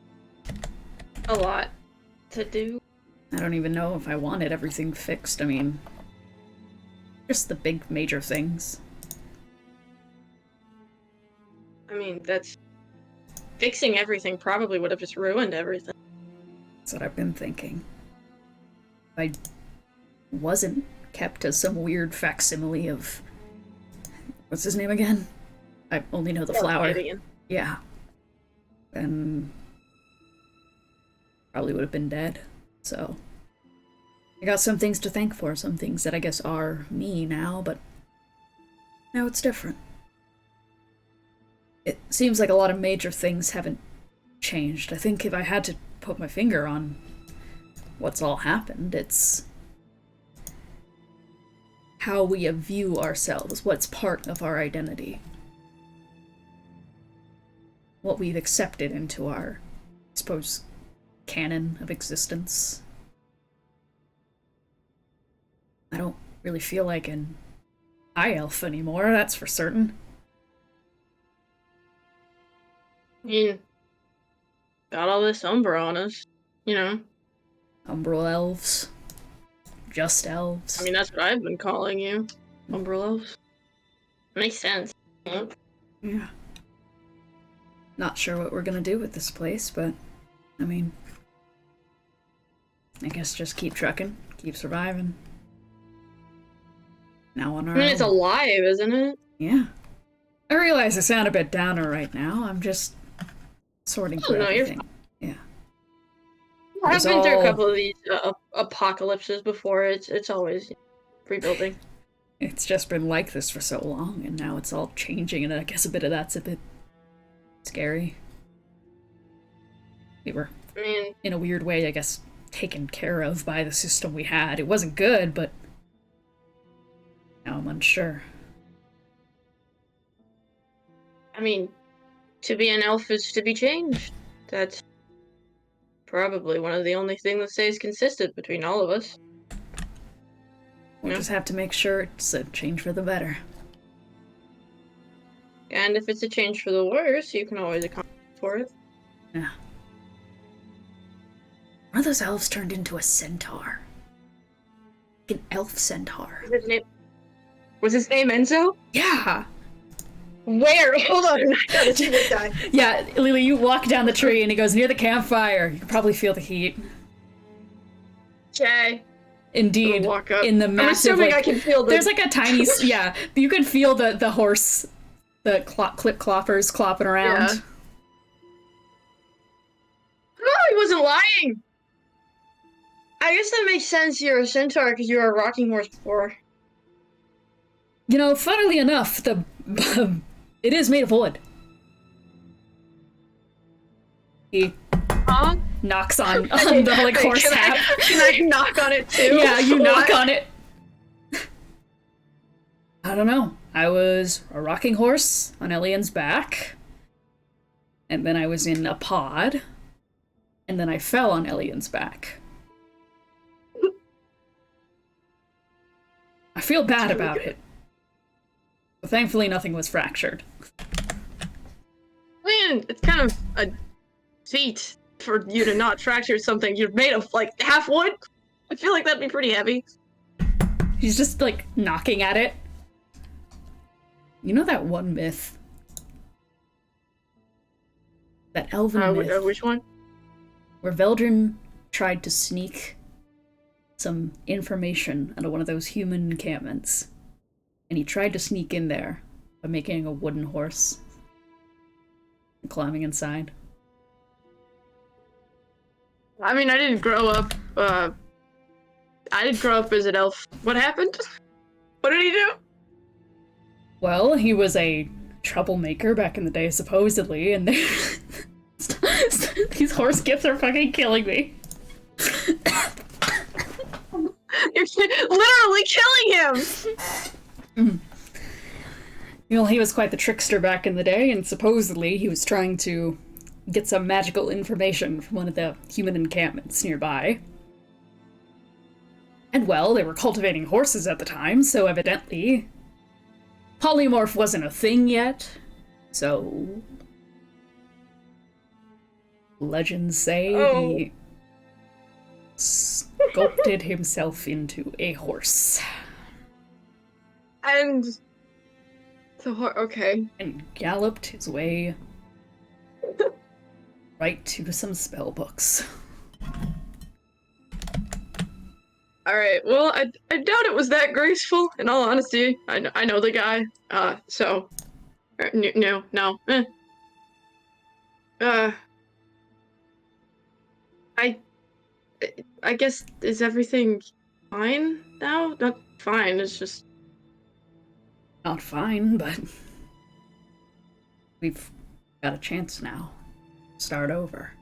a lot to do. I don't even know if I wanted everything fixed. I mean, just the big major things. I mean, that's... Fixing everything probably would have just ruined everything. That's what I've been thinking. I wasn't kept as some weird facsimile of... What's his name again? I only know the flower. Gideon. Yeah. And... probably would have been dead. So... I got some things to thank for, some things that I guess are me now, but... now it's different. It seems like a lot of major things haven't changed. I think if I had to put my finger on what's all happened, it's how we view ourselves, what's part of our identity. What we've accepted into our, I suppose, canon of existence. I don't really feel like an high elf anymore, that's for certain. I mean, got all this Umbra on us, you know? Umbral elves. Just elves. I mean, that's what I've been calling you. Umbra elves. Makes sense. Yeah. Not sure what we're gonna do with this place, but, I mean, I guess just keep trucking, keep surviving. Now on our I mean, it's own. alive, isn't it? Yeah. I realize I sound a bit downer right now. I'm just sorting through no, you're everything. Yeah. I've It's been through a all- couple of these apocalypses before. It's always rebuilding. It's just been like this for so long, and now it's all changing, and I guess a bit of that's a bit scary. We were, I mean, in a weird way, I guess, taken care of by the system we had. It wasn't good, but now I'm unsure. To be an elf is to be changed. That's probably one of the only things that stays consistent between all of us. We'll just have to make sure it's a change for the better. And if it's a change for the worse, you can always account for it. Yeah. One of those elves turned into a centaur. Like an elf centaur. Was his name Enzo? Yeah! Where? Hold on, I gotta see this guy. Yeah, Lelee, you walk down the tree and he goes near the campfire. You can probably feel the heat. Okay. Indeed, Walk up. in the I'm massive, assuming like, I can feel the... there's like a tiny, yeah, you can feel the horse, the clip cloppers clopping around. Yeah. Oh, he wasn't lying! I guess that makes sense you're a centaur because you were a rocking horse before. You know, funnily enough, it is made of wood. He knocks on the like horse hat. Can I knock on it too? Yeah, you knock What? on it. I don't know. I was a rocking horse on Elian's back, and then I was in a pod, and then I fell on Elian's back. I feel bad about it. But thankfully nothing was fractured. Man, it's kind of a feat for you to not fracture something you're made of, like, half wood. I feel like that'd be pretty heavy. He's just, like, knocking at it. You know that one myth? That elven myth? Which one? Where Veldrin tried to sneak some information out of one of those human encampments. And he tried to sneak in there by making a wooden horse and climbing inside. I mean, I didn't grow up as an elf. What happened? What did he do? Well, he was a troublemaker back in the day, supposedly, and these horse gifts are fucking killing me. You're literally killing him! You know, he was quite the trickster back in the day, and supposedly he was trying to get some magical information from one of the human encampments nearby. And well, they were cultivating horses at the time, so evidently polymorph wasn't a thing yet, so legends say he sculpted himself into a horse. And okay. And galloped his way right to some spell books. Alright, well, I doubt it was that graceful, in all honesty. I know the guy, so... No. I guess, is everything fine now? Not fine, it's just... Not fine, but we've got a chance now. Start over.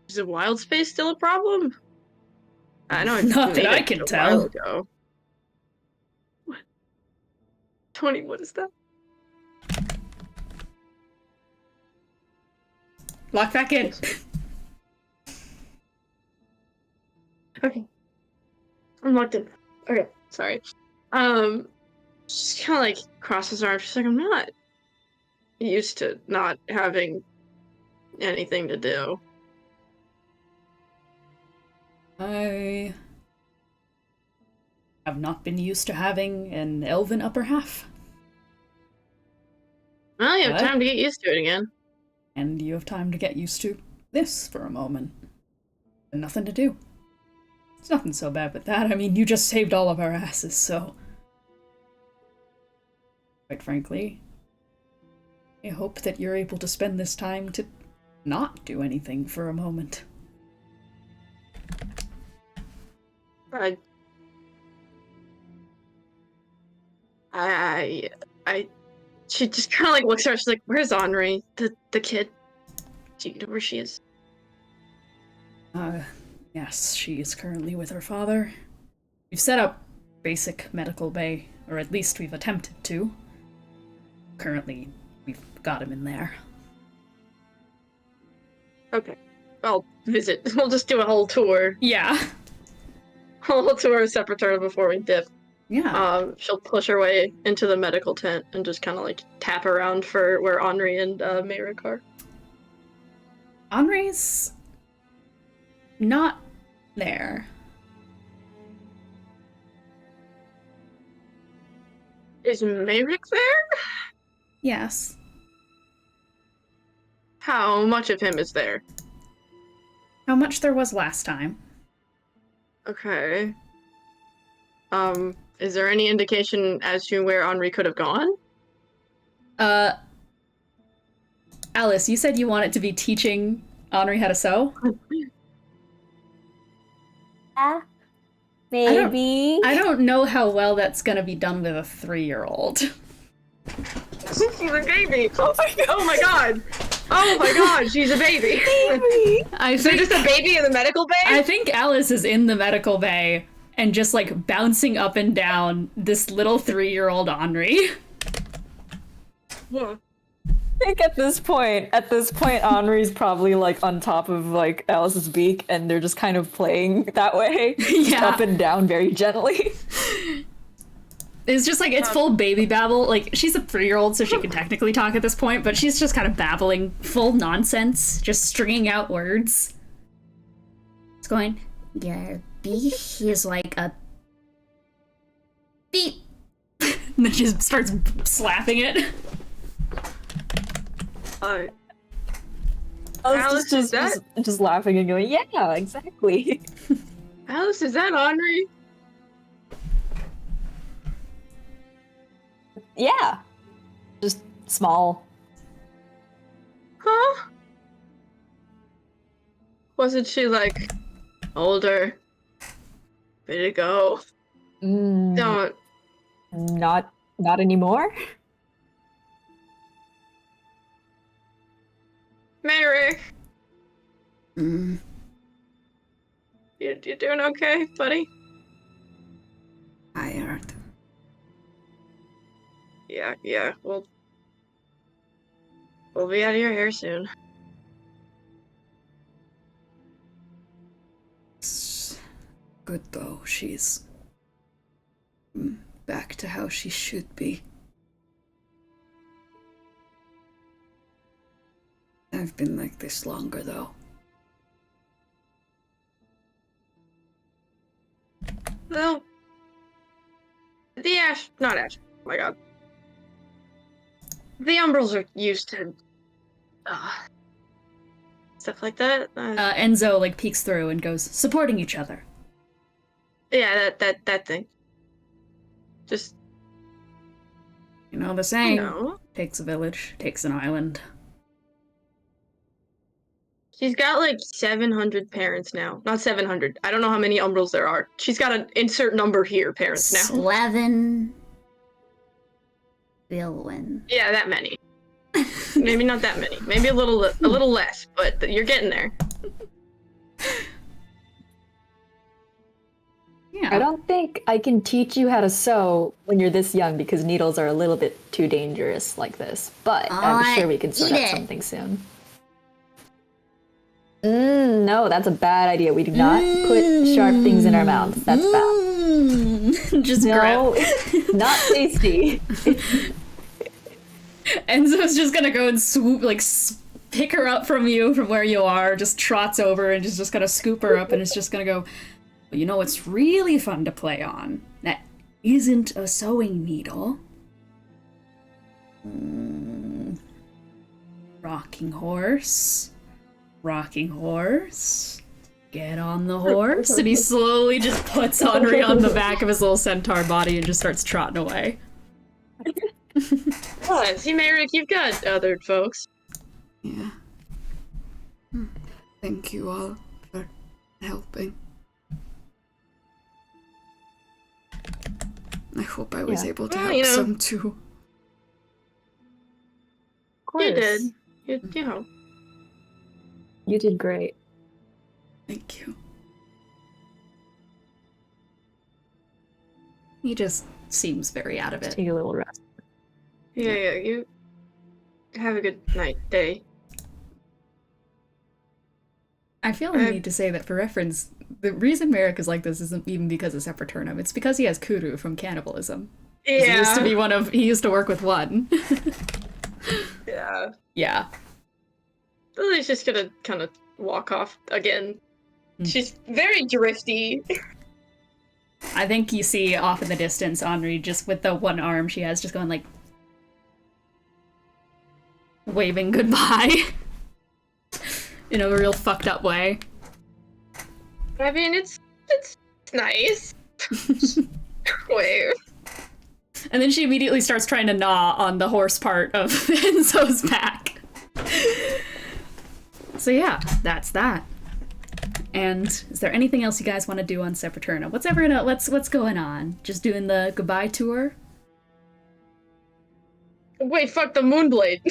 Is the wild space still a problem? I know Not that made I it can a tell. while ago. What? Tony, what is that? Lock back in. Okay. I'm locked in. Okay, sorry. Just kind of like crosses her arms. She's like, I'm not used to not having anything to do. I have not been used to having an elven upper half. Well, you have What? time to get used to it again. And you have time to get used to this for a moment. And nothing to do. It's nothing so bad with that. I mean, you just saved all of our asses, so... Quite frankly, I hope that you're able to spend this time to not do anything for a moment. She just kind of like looks at her. She's like, "Where's Henri? The kid? Do you know where she is?" Yes, she is currently with her father. We've set up basic medical bay, or at least we've attempted to. Currently, we've got him in there. Okay, I'll visit. We'll just do a whole tour. Yeah. A whole tour of Seperternum before we dip. Yeah. She'll push her way into the medical tent and just kind of like tap around for where Henri and Mayrick are. Henri's not there. Is Mayrick there? Yes. How much of him is there? How much there was last time. Okay. Is there any indication as to where Henri could have gone? Alice, you said you wanted to be teaching Henri how to sew? Maybe. I don't know how well that's gonna be done with a 3-year-old. She's a baby! Oh my god! Oh my god, she's a baby! Is there just a baby in the medical bay? I think Alice is in the medical bay and just like bouncing up and down this little 3-year-old Henri. Yeah. I think at this point, Henri's probably like on top of like Alice's beak, and they're just kind of playing that way, just Yeah. up and down very gently. It's just like, it's full baby babble. Like, she's a 3-year-old, so she can technically talk at this point, but she's just kind of babbling full nonsense, just stringing out words. It's going, your beak is like a beep. And then she just starts slapping it. Alice, is that? Just laughing and going, yeah, exactly. Alice, is that Henri? Yeah. Just small. Huh? Wasn't she like older? Way to go. Don't. Not anymore. Mayrick. You doing okay, buddy? Tired. Yeah, we'll be out of your hair soon. It's good though, she's back to how she should be. I've been like this longer though. The Ash, not Ash. Oh my god. The Umbrals are used to stuff like that. Enzo like peeks through and goes, supporting each other. Yeah, that thing. Just You know the saying, know. takes a village, takes an island. She's got like 700 parents now. Not 700. I don't know how many Umbrals there are. She's got an insert number here, parents now. 11 billion. Yeah, that many. Maybe not that many. Maybe a little less, but you're getting there. Yeah. I don't think I can teach you how to sew when you're this young because needles are a little bit too dangerous like this. But I'm sure we can sort out something soon. No, that's a bad idea. We do not put sharp things in our mouths. That's bad. Just No, grab. it's not tasty. Enzo's just gonna go and swoop, like, pick her up from you, from where you are, just trots over and is just gonna scoop her up and is just gonna go, well, you know what's really fun to play on? That isn't a sewing needle. Rocking horse. Rocking horse. Get on the horse. And he slowly just puts Henri on the back of his little centaur body and just starts trotting away. What? See, Merrick, you've got other folks. Yeah. Thank you all for helping. I hope I was able to Well, help you know. some too. You did. You know. You did great. Thank you. He just seems very out of it. Take a little rest. Yeah, you have a good night, day. I feel I need to say that for reference, the reason Merrick is like this isn't even because of Seperternum. It's because he has Kuru from cannibalism. Yeah. He used to work with one. Yeah. Yeah. Lily's just gonna kind of walk off again. She's very drifty. I think you see off in the distance Henri just with the one arm she has just going like waving goodbye in a real fucked up way. I mean, it's nice. Wave. And then she immediately starts trying to gnaw on the horse part of Enzo's back. So yeah, that's that. And is there anything else you guys want to do on Seperternum? What's going on? Just doing the goodbye tour? Wait, fuck the Moonblade.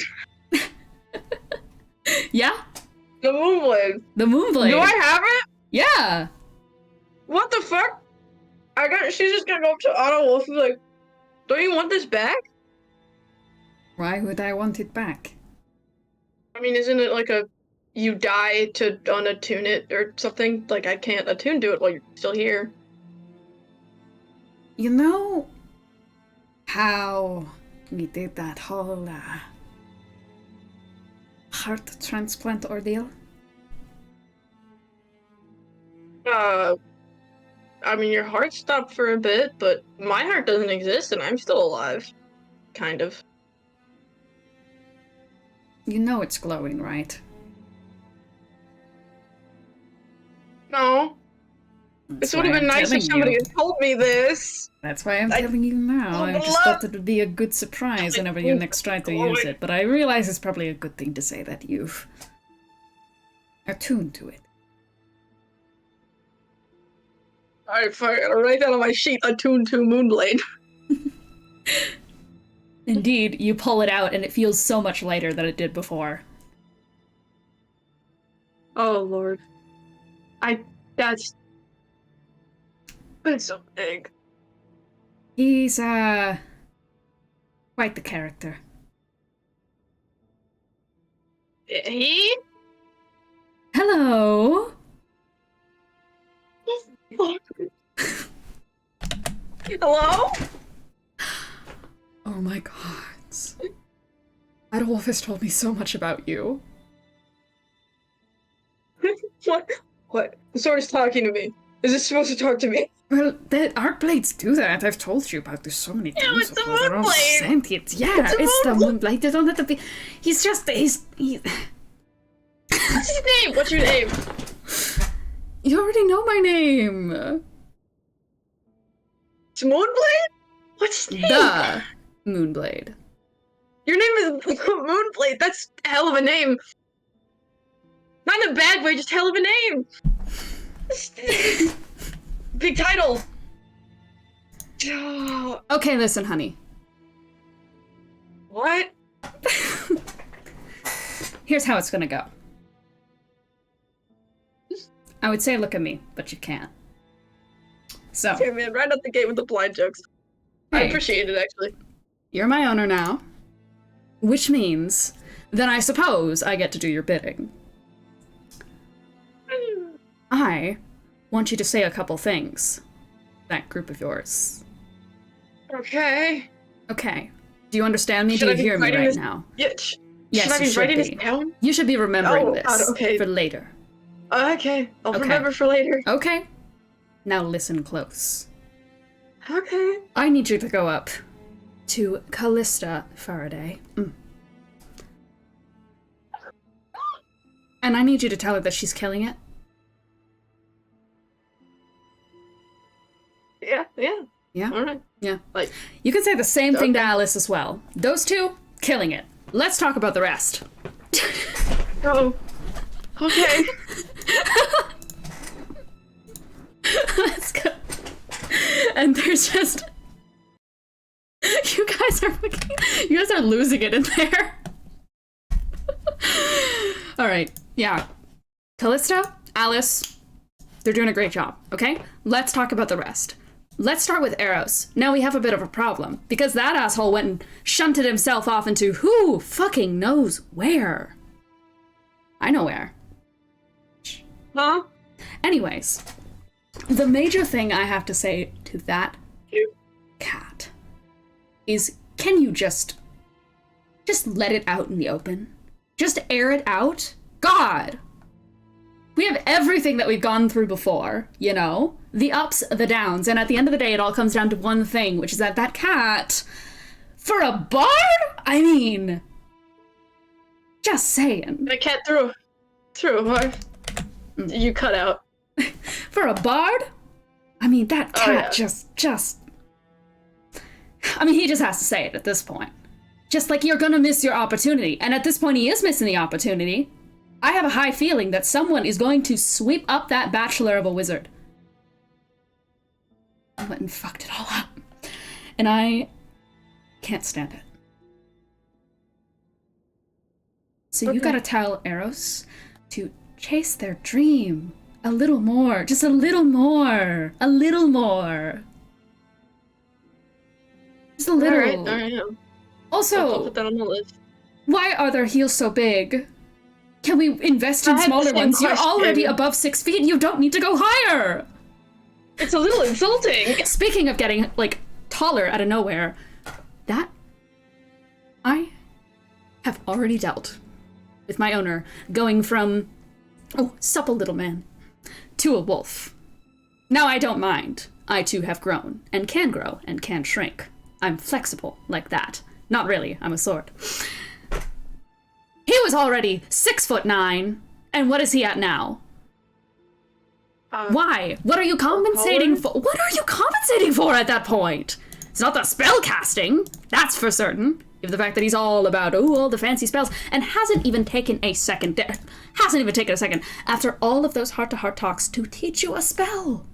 Yeah? The Moonblade. The Moonblade. Do I have it? Yeah. What the fuck? She's just gonna go up to Otto Wolf and be like, don't you want this back? Why would I want it back? I mean, isn't it like you die to unattune it or something? Like, I can't attune to it while you're still here. You know how we did that whole heart transplant ordeal? I mean, your heart stopped for a bit, but my heart doesn't exist and I'm still alive. Kind of. You know it's glowing, right? No. That's This would have why been I'm nice if telling somebody you. had told me this. That's why I'm telling you now. I just thought it would be a good surprise whenever you next try to use it, but I realize it's probably a good thing to say that you've attuned to it. Alright, fine. I'll write that on my sheet. Attuned to Moonblade. Indeed, you pull it out and it feels so much lighter than it did before. Oh, Lord. That's so big. He's, quite the character. He? Hello? Hello? Oh my god. Adolf has told me so much about you. What? The sword's talking to me. Is it supposed to talk to me? Well, the arc blades do that. I've told you about this so many times. Yeah, it's the before. They're all moonblade. sentient. Yeah, it's the moonblade. They don't have to be. He's. What's his name? What's your name? You already know my name. It's Moonblade? What's his name? The Moonblade. Your name is Moonblade. That's a hell of a name. Not in a bad way, just hell of a name. Big title. Okay, listen, honey. What? Here's how it's gonna go. I would say look at me, but you can't. So. Okay, man, right out the gate with the blind jokes. I Hey. appreciate it, actually. You're my owner now, which means then I suppose I get to do your bidding. I want you to say a couple things. That group of yours. Okay. Okay. Do you understand me? Should Do I you be hear me writing right this- now? Yeah, Yes, should I you be should writing this be. down? You should be remembering Oh, this God, okay. for later. Okay, I'll Okay. remember for later. Okay. Now listen close. Okay. I need you to go up to Callista Faraday. And I need you to tell her that she's killing it. Yeah. Yeah? Alright. Yeah. Like, You can say the same thing to Okay. Alice as well. Those two, killing it. Let's talk about the rest. oh. Okay. Let's go. And there's just... You guys are losing it in there. Alright, yeah. Callista, Alice, they're doing a great job, okay? Let's talk about the rest. Let's start with Aros. Now we have a bit of a problem, because that asshole went and shunted himself off into who fucking knows where. I know where. Huh? Anyways, the major thing I have to say to that cat is, can you just let it out in the open? Just air it out? God! We have everything that we've gone through before, you know? The ups, the downs, and at the end of the day, it all comes down to one thing, which is that cat, for a bard? I mean, just saying. The cat threw a bar. You cut out. For a bard? I mean, that cat just... I mean, he just has to say it at this point. Just like, you're gonna miss your opportunity. And at this point, he is missing the opportunity. I have a high feeling that someone is going to sweep up that bachelor of a wizard. I went and fucked it all up. And I can't stand it. So you gotta tell Aros to chase their dream. A little more. Just a little more. A little more. Just a little. Alright. I'll Also, put that on the list. why are their heels so big? Can we invest in I had the smaller same ones? You're question. already above 6 feet. You don't need to go higher. It's a little insulting. Speaking of getting, like, taller out of nowhere, that I have already dealt with my owner going from, supple little man, to a wolf. Now I don't mind. I too have grown, and can shrink. I'm flexible like that. Not really, I'm a sword. He was already 6'9", and what is he at now? Why? What are you compensating for? What are you compensating for at that point? It's not the spell casting, that's for certain. If the fact that he's all about, all the fancy spells, and hasn't even taken a second after all of those heart-to-heart talks to teach you a spell.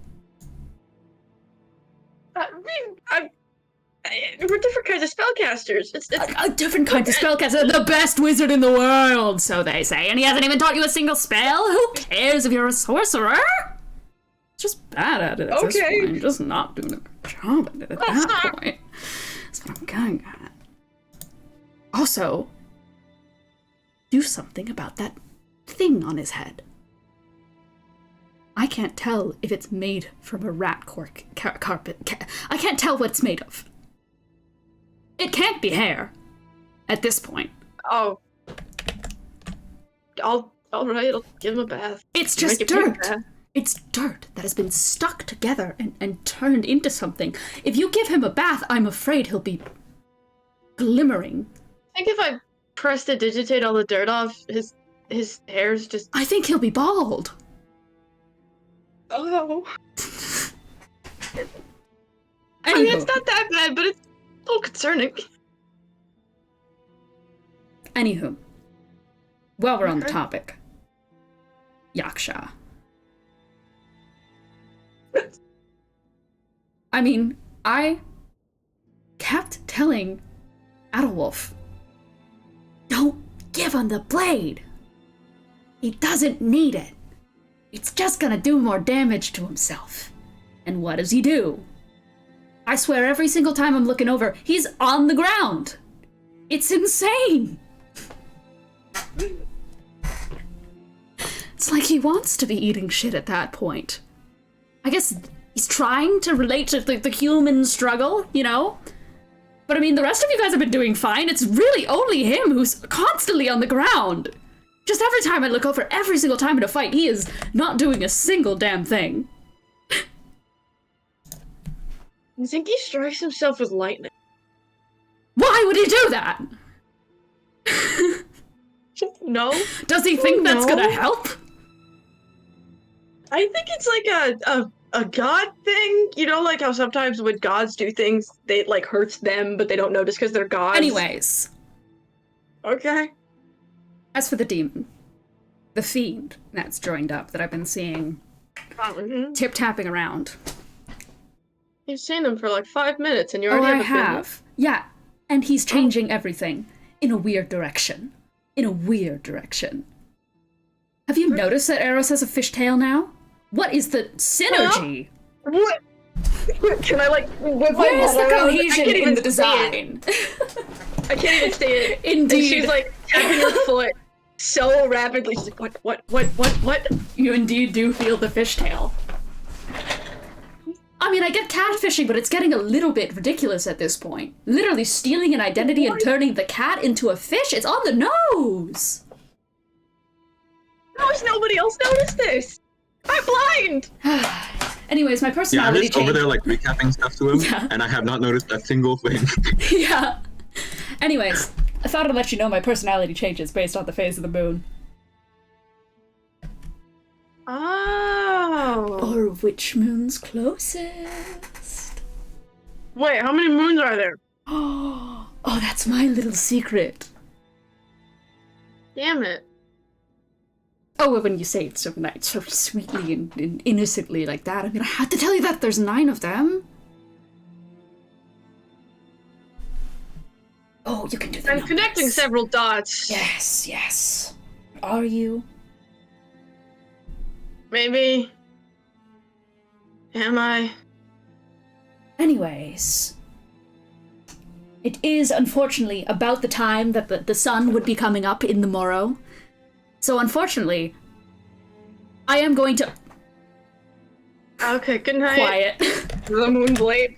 We're different kinds of spellcasters. It's A different kind of spellcaster, the best wizard in the world, so they say, and he hasn't even taught you a single spell? Who cares if you're a sorcerer? Just bad at it at this point. Just not doing a good job at it at that point. That's what I'm going at. Also, do something about that thing on his head. I can't tell if it's made from a rat carpet. I can't tell what it's made of. It can't be hair. At this point. Oh. Alright, I'll give him a bath. It's just Make it pink dirt. bath. It's dirt that has been stuck together and turned into something. If you give him a bath, I'm afraid he'll be glimmering. I think if I prestidigitate all the dirt off, his hair's just... I think he'll be bald. Oh. I Anywho. mean, it's not that bad, but it's a little concerning. Anywho, while we're on the topic, Yaksha. I mean, I kept telling Adolwolf, don't give him the blade. He doesn't need it. It's just gonna do more damage to himself. And what does he do? I swear every single time I'm looking over, he's on the ground. It's insane. It's like he wants to be eating shit at that point. I guess he's trying to relate to the human struggle, you know? But I mean, the rest of you guys have been doing fine. It's really only him who's constantly on the ground. Just every time I look over, every single time in a fight, he is not doing a single damn thing. You think he strikes himself with lightning? Why would he do that? No. Does he think that's gonna help? I think it's like a god thing. You know, like how sometimes when gods do things, they like hurts them, but they don't notice because they're gods. Anyways. Okay. As for the demon, the fiend that's joined up that I've been seeing tip-tapping around. You've seen him for like 5 minutes and you already have I a opinion. have. Yeah, and he's changing everything in a weird direction. In a weird direction. Have you noticed that Aros has a fishtail now? What is the synergy? What? Can I like whip my Where's the head around? cohesion in the design? I can't even say it. Indeed. And she's like tapping her foot so rapidly. She's like, what? You indeed do feel the fishtail. I mean, I get catfishing, but it's getting a little bit ridiculous at this point. Literally stealing an identity and turning the cat into a fish? It's on the nose! How has nobody else noticed this? I'm blind! Anyways, my Yeah, I'm personality just over changed. there like recapping stuff to him, Yeah. and I have not noticed a single thing. Yeah. Anyways, I thought I'd let you know my personality changes based on the phase of the moon. Oh. Or which moon's closest? Wait, how many moons are there? Oh, that's my little secret. Damn it. Oh, well, when you say it so nice, so sweetly and innocently like that, I mean, I had to tell you that there's 9 of them. Oh, you can do that. I'm connecting several dots. Yes, yes. Are you? Maybe. Am I? Anyways. It is, unfortunately, about the time that the sun would be coming up in the morrow. So, unfortunately, I am going to... Okay, good night. Quiet. The Moonblade.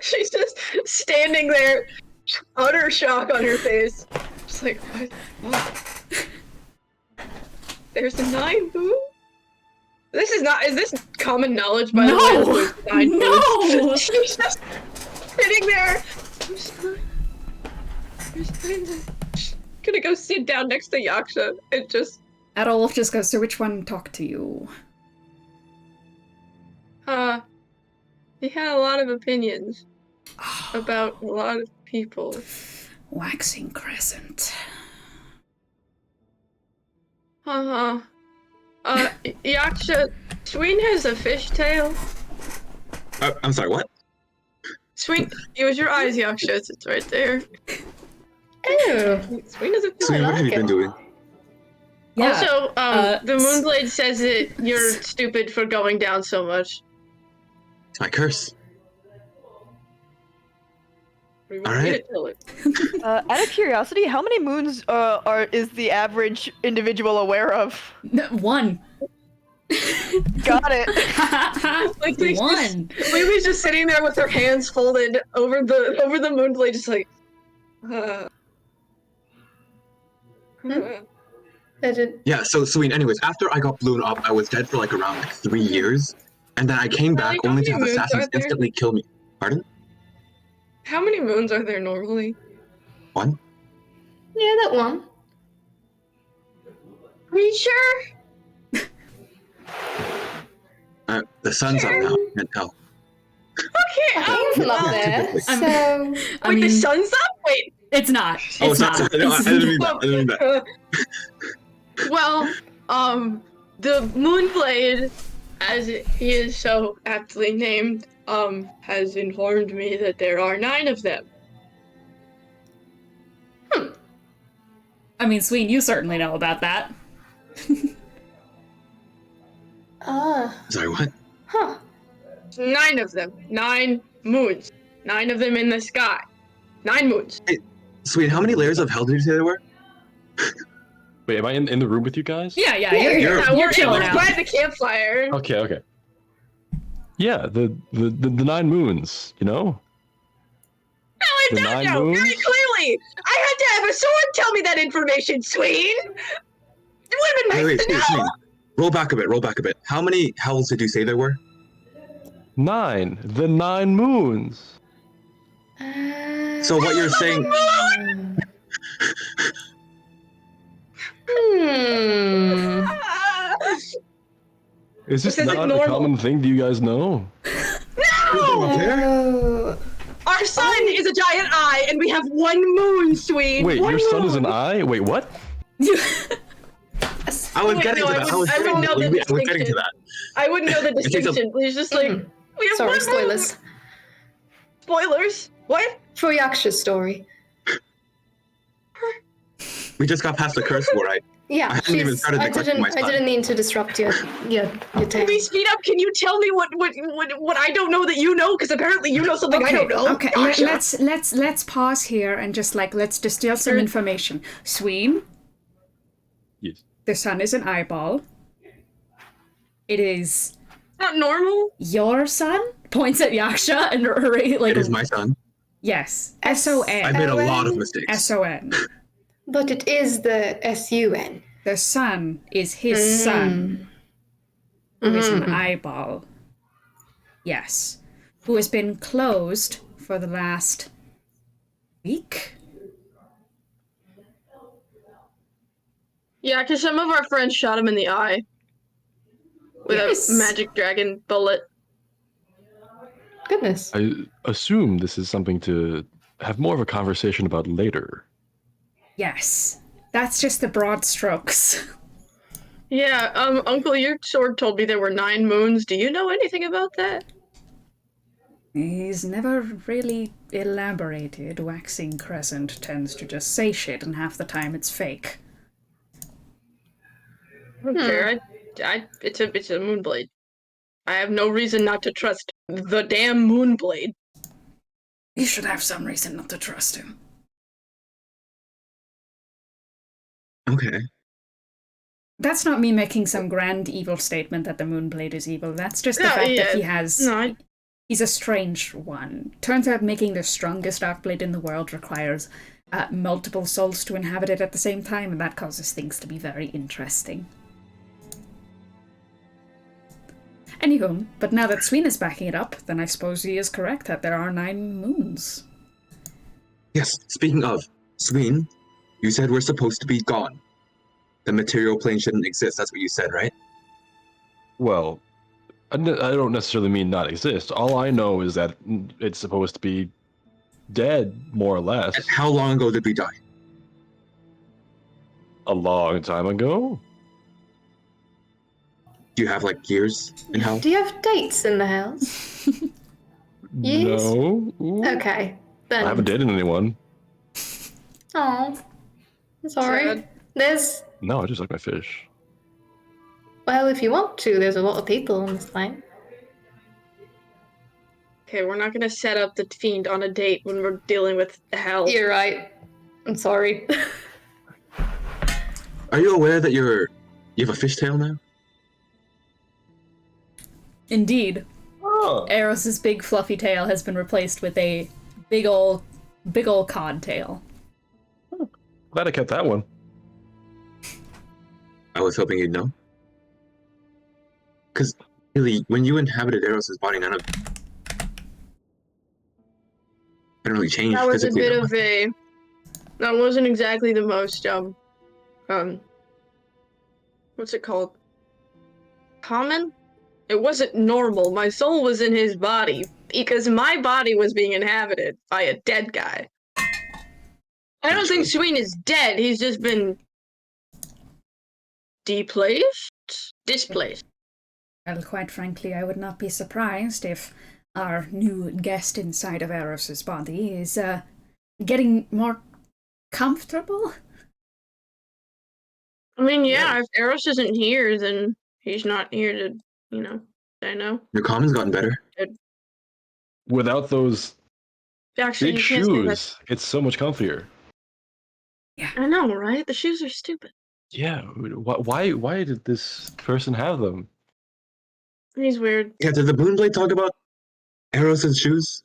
She's just standing there, utter shock on her face. Just like, what? There's a 9 moon? This is not, is this common knowledge, by the way? There's 9 moons? No! She's just sitting there. There's 9 moons. Gonna go sit down next to Yaksha and just... Adolf just goes, so which one talked to you? He had a lot of opinions about a lot of people. Waxing crescent. Yaksha, Sween has a fishtail. I'm sorry, what? Sween, it was your eyes, Yaksha. It's right there. Ew. Sween has a So fishtail. what have you been doing? Yeah. Also, the Moonblade says that you're stupid for going down so much. I curse. We want All you to right. tell it. Out of curiosity, how many moons is the average individual aware of? 1. Got it. Like, there's One. Lily's just sitting there with her hands folded over the Moonblade, just like. Yeah, so Sween, anyways, after I got blown up, I was dead for like around 3 years, and then I came back How only to many have moons assassins are there? instantly kill me. Pardon? How many moons are there normally? 1? Yeah, that one. Are you sure? The sun's up now. Can't tell. Okay, I came from up there, typically. so... wait, the sun's up? Wait. It's not. Oh, It's not. sorry. No, I didn't mean that. I didn't mean that. Well, the Moonblade, as he is so aptly named, has informed me that there are 9 of them. I mean, Sween, you certainly know about that. Sorry, what? Huh. 9 of them. 9 moons. 9 of them in the sky. 9 moons. Sween, how many layers of hell did you say there were? Wait, am I in the room with you guys? Yeah, you're you're chilling We're out. by the campfire. Okay. Yeah, the 9 moons, you know? No, I The don't 9 know. moons? Very clearly. I had to have a sword tell me that information, Sween. It would have been Wait, nice to know. Sween. Roll back a bit. How many hells did you say there were? 9. The 9 moons. So what you're saying... Is this This isn't not a normal. common thing? Do you guys know? No! Our sun is a giant eye, and we have 1 moon, Sween. Wait, One your sun is moon. an eye? Wait, what? I was Wait, getting no, to I that. wouldn't- I wouldn't know the I was getting to distinction. that. I wouldn't know the takes a- distinction. It's just like we have Sorry, 1 spoilers. moon. Spoilers. What? For Yaksha's story. We just got past the curse war, right? Yeah, I haven't even started the question I myself. didn't mean to disrupt your Can tale. we speed up? Can you tell me what I don't know that you know? Because apparently you know something I don't know. Okay, Yaksha. let's pause here and just let's distill some information. Sween, Yes. the sun is an eyeball. It is Not normal. your sun. Points at Yaksha and It is my son. yes, I S-O-N. made a lot of mistakes. S-O-N. But it is the S-U-N. The sun is his son, who is an eyeball. Yes, who has been closed for the last week. Yeah, because some of our friends shot him in the eye with Yes. a magic dragon bullet. Goodness. I assume this is something to have more of a conversation about later. Yes, that's just the broad strokes. Yeah, Uncle, your sword told me there were 9 moons. Do you know anything about that? He's never really elaborated. Waxing crescent tends to just say shit, and half the time it's fake. I don't care. It's a moonblade. I have no reason not to trust the damn moonblade. You should have some reason not to trust him. Okay. That's not me making some grand evil statement that the Moonblade is evil. That's just the fact that he has... He's a strange one. Turns out making the strongest Darkblade in the world requires multiple souls to inhabit it at the same time, and that causes things to be very interesting. Anywho, but now that Sween is backing it up, then I suppose he is correct that there are 9 moons. Yes, speaking of, Sween, you said we're supposed to be gone. The material plane shouldn't exist, that's what you said, right? Well, I don't necessarily mean not exist. All I know is that it's supposed to be dead, more or less. And how long ago did we die? A long time ago? Do you have, like, years in hell? Do you have dates in the house? Yes? No. Ooh. Okay, then. I haven't dated anyone. Oh, I'm sorry. Sad. There's... No, I just like my fish. Well, if you want to, there's a lot of people on this line. Okay, we're not gonna set up the fiend on a date when we're dealing with hell. You're right. I'm sorry. Are you aware that you have a fishtail now? Indeed. Oh. Aros's big fluffy tail has been replaced with a big ol' cod tail. Glad I kept that one. was hoping you'd know. Because really, when you inhabited Aros' body, none of didn't really change That was a physically. bit of a. That wasn't exactly the most what's it called? Common? It wasn't normal. My soul was in his body because my body was being inhabited by a dead guy. I don't think Sween is dead. He's just been displaced. Well, quite frankly, I would not be surprised if our new guest inside of Eros' body is getting more comfortable. I mean, yeah, if Aros isn't here, then he's not here to, say no. Your common's gotten better. Without those Actually, big you can't say that. shoes, it's so much comfier. Yeah. I know, right? The shoes are stupid. Yeah, why did this person have them? He's weird. Yeah, did the Moonblade talk about Eros' shoes?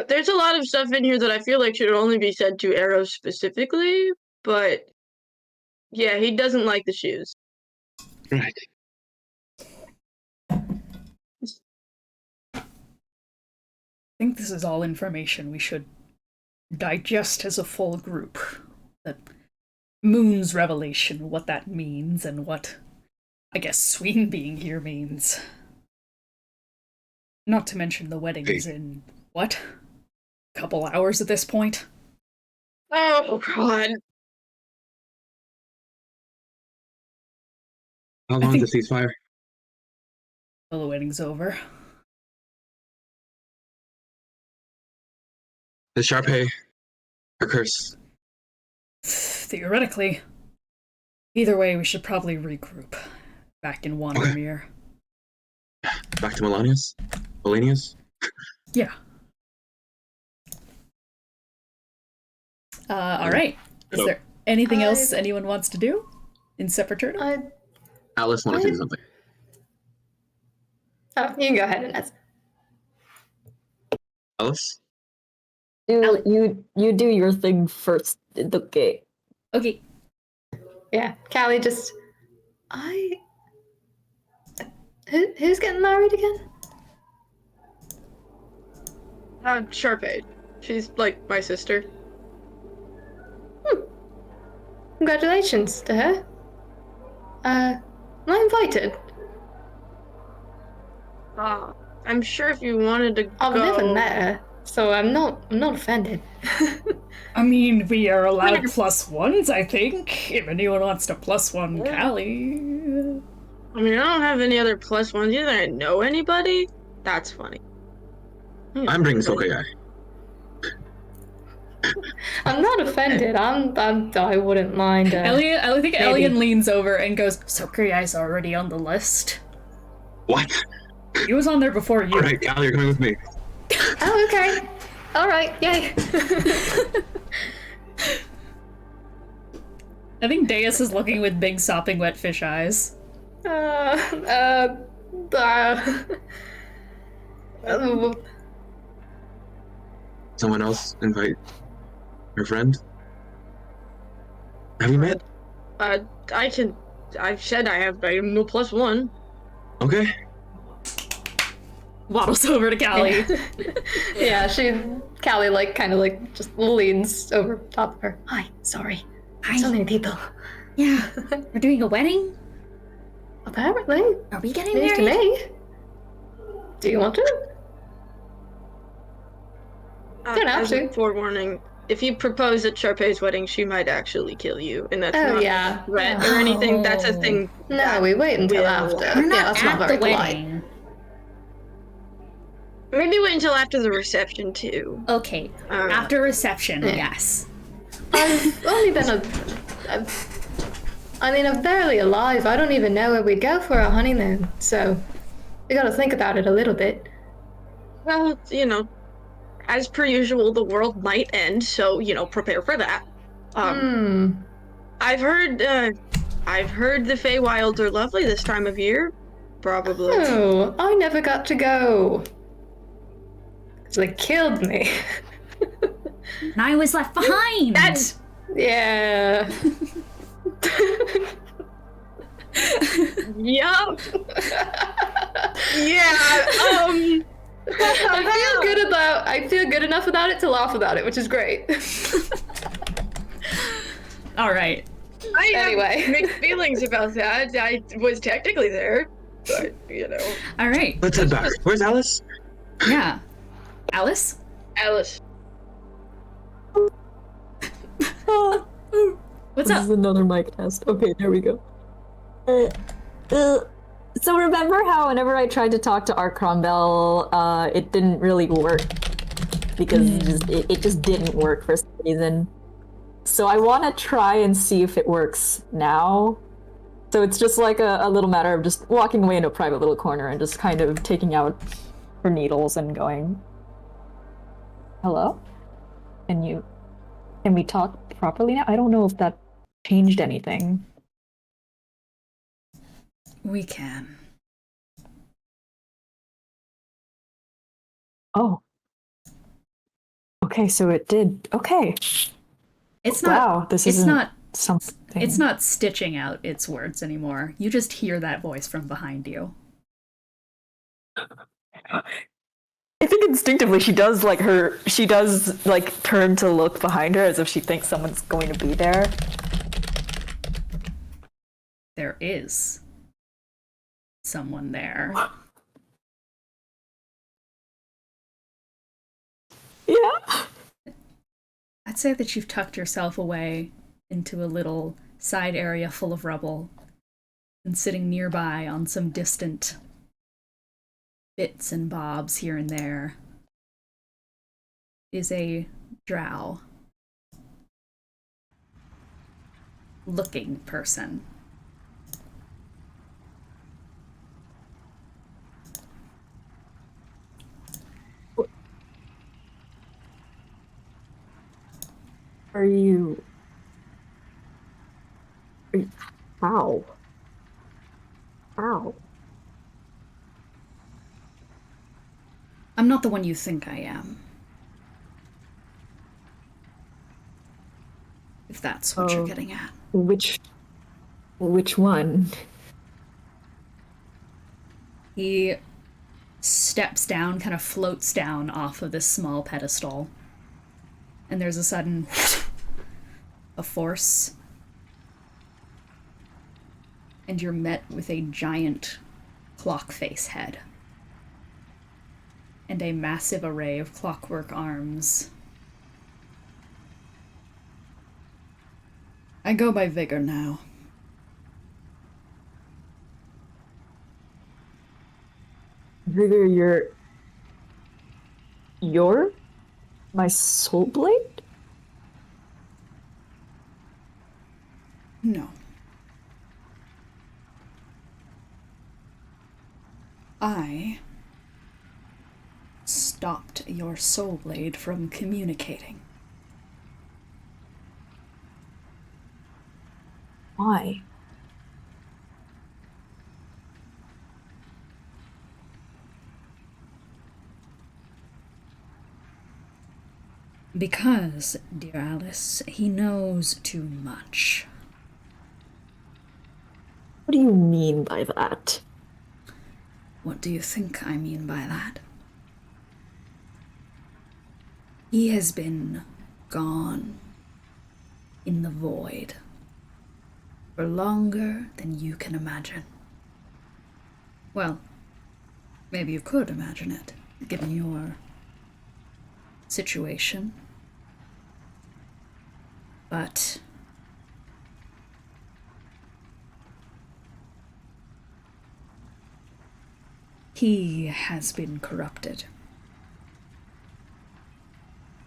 There's a lot of stuff in here that I feel like should only be said to Aros specifically, but yeah, he doesn't like the shoes. Right. I think this is all information we should digest as a full group. That Moon's revelation, what that means, and what, I guess, Sween being here means. Not to mention the wedding is in, what? A couple hours at this point? Oh, God. How long is the ceasefire? Well, the wedding's over. The charpay, her curse. Theoretically. Either way, we should probably regroup. Back in Wandermere. Back to Melanius? Melanius? Yeah. Alright. Is there anything else anyone wants to do in Seperternum? Alice wanted to do something. Oh, you can go ahead, Ines. Alice? You do your thing first. Okay. Okay. Yeah, Callie just... Who's getting married again? Charpay. She's like my sister. Congratulations to her. Am I invited? I'm sure if you wanted to go... I've never met her, so I'm not offended. I mean, we are allowed +1s, I think. If anyone wants to +1 Callie. I mean, I don't have any other +1s either. I know anybody? That's funny. I'm bringing Sokai. I'm not offended. I wouldn't mind. I think Elian leans over and goes, Sokai already on the list. What? He was on there before you. Alright, Callie, you're coming with me. Oh, okay. Alright, yay. I think Deus is looking with big sopping wet fish eyes. Someone else invite her friend? Have you met? I've said I'm no +1. Okay. Waddles over to Callie. Yeah, Callie kind of just leans over top of her. Hi, sorry. Hi. So many people. Yeah. We're doing a wedding? Apparently. Are we getting News married? to me. Do you want to? Don't have as to. a forewarning, if you propose at Charpay's wedding, she might actually kill you, and that's not a threat or anything. That's a thing. No, we wait until after. We're not that's not at very the polite. wedding. Maybe wait until after the reception too. Okay. After reception, yes. I've only been I'm barely alive. I don't even know where we'd go for our honeymoon, so we gotta think about it a little bit. Well, as per usual, the world might end, so, prepare for that. I've heard the Feywilds are lovely this time of year. Probably. Oh, I never got to go. They killed me. And I was left behind! Yeah. Yup. Yeah. I feel good enough about it to laugh about it, which is great. All right. I Anyway. have mixed feelings about that. I was technically there, but All right. Let's head back. Where's Alice? Yeah. Alice? Alice. What's This up? is another mic test. Okay, there we go. So remember how whenever I tried to talk to Arcrombel, it didn't really work because it just didn't work for some reason. So I want to try and see if it works now. So it's just like a little matter of just walking away in a private little corner and just kind of taking out her needles and going, "Hello? Can we talk properly now?" I don't know if that changed anything. We can. Oh. Okay, so it did. Okay. It's not. Wow, this it's isn't not. something. It's not stitching out its words anymore. You just hear that voice from behind you. I think instinctively she does turn to look behind her as if she thinks someone's going to be there. There is someone there. Yeah. I'd say that you've tucked yourself away into a little side area full of rubble and sitting nearby on some distant bits and bobs here and there is a drow looking person. Are you... How? How? I'm not the one you think I am. If that's what you're getting at. Which one? He steps down, kind of floats down off of this small pedestal. And there's a sudden a force. And you're met with a giant clock face head. And a massive array of clockwork arms. I go by Vigor now. Vigor, you're my soul blade? No. I stopped your soul blade from communicating. Why? Because, dear Alice, he knows too much. What do you mean by that? What do you think I mean by that? He has been gone in the void for longer than you can imagine. Well, maybe you could imagine it, given your situation. But he has been corrupted.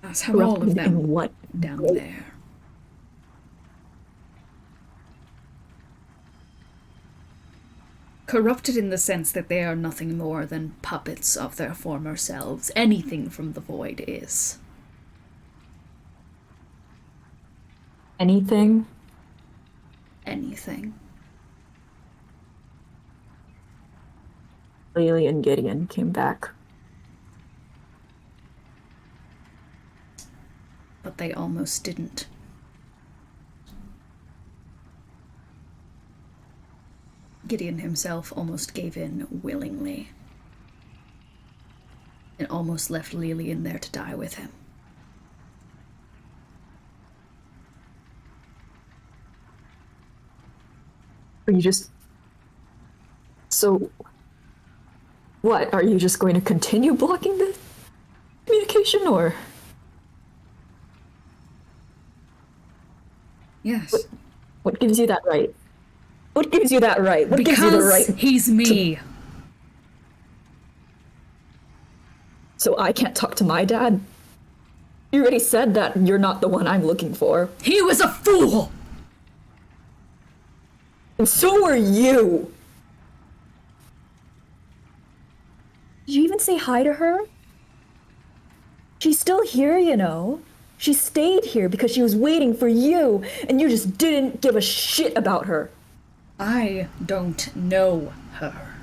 As have all of them in what down way? there. Corrupted in the sense that they are nothing more than puppets of their former selves. Anything from the void is. Anything? Anything. Lelee and Gideon came back. But they almost didn't. Gideon himself almost gave in willingly. And almost left Lelee in there to die with him. Are you just... So... What, are you just going to continue blocking the communication, or...? Yes. What gives you that right? What gives you that right? What gives you the right? Because he's me. So I can't talk to my dad? You already said that you're not the one I'm looking for. He was a fool! And so were you! Did you even say hi to her? She's still here, you know. She stayed here because she was waiting for you, and you just didn't give a shit about her. I don't know her.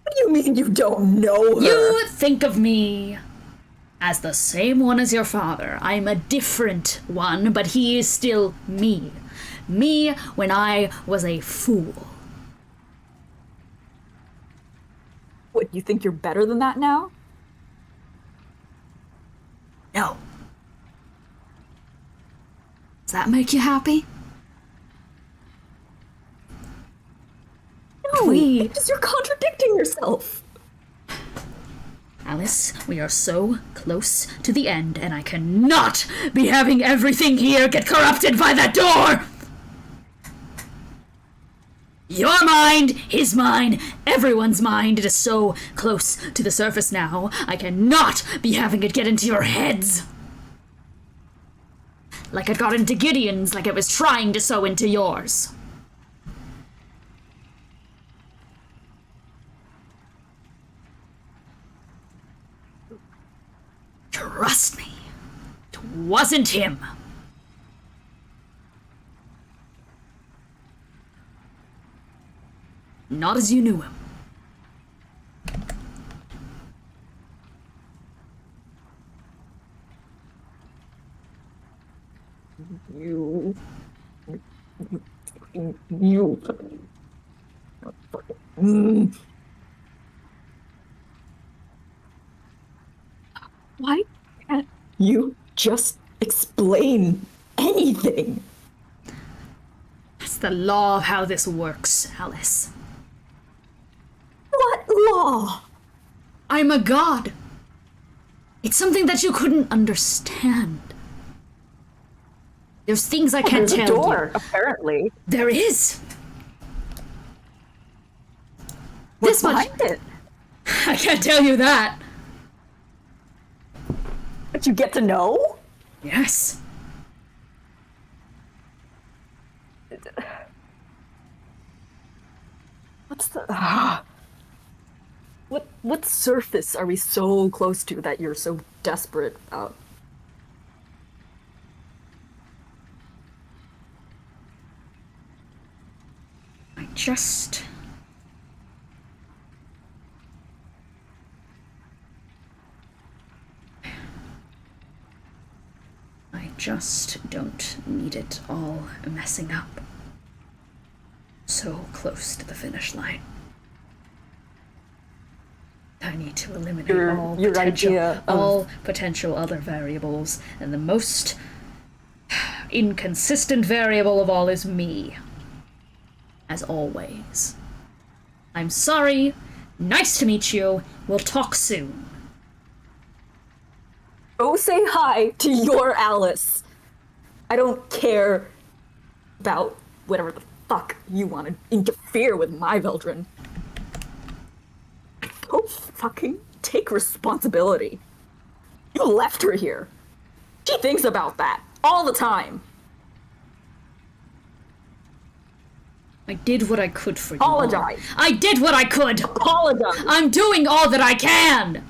What do you mean you don't know her? You think of me as the same one as your father. I'm a different one, but he is still me. Me when I was a fool. What, you think you're better than that now? No. Does that make you happy? No, because you're contradicting yourself. Alice, we are so close to the end, and I cannot be having everything here get corrupted by that door! Your mind, his mind, everyone's mind. It is so close to the surface now. I cannot be having it get into your heads. Like it got into Gideon's, like it was trying to sow into yours. Trust me, it wasn't him. Not as you knew him. You. Why can't you just explain anything? That's the law of how this works, Alice. What law? I'm a god. It's something that you couldn't understand. There's things I can't There's tell a door, you. apparently. There is. What's This much. behind it? I can't tell you that. But you get to know? Yes. What's the... What surface are we so close to that you're so desperate about? I just don't need it all messing up. So close to the finish line. I need to eliminate all potential other variables, and the most inconsistent variable of all is me. As always. I'm sorry. Nice to meet you. We'll talk soon. Go say hi to your Alice. I don't care about whatever the fuck you want to interfere with my Veldrin. Go fucking take responsibility. You left her here. She thinks about that all the time. I did what I could for you. Apologize. I did what I could. Apologize. I'm doing all that I can.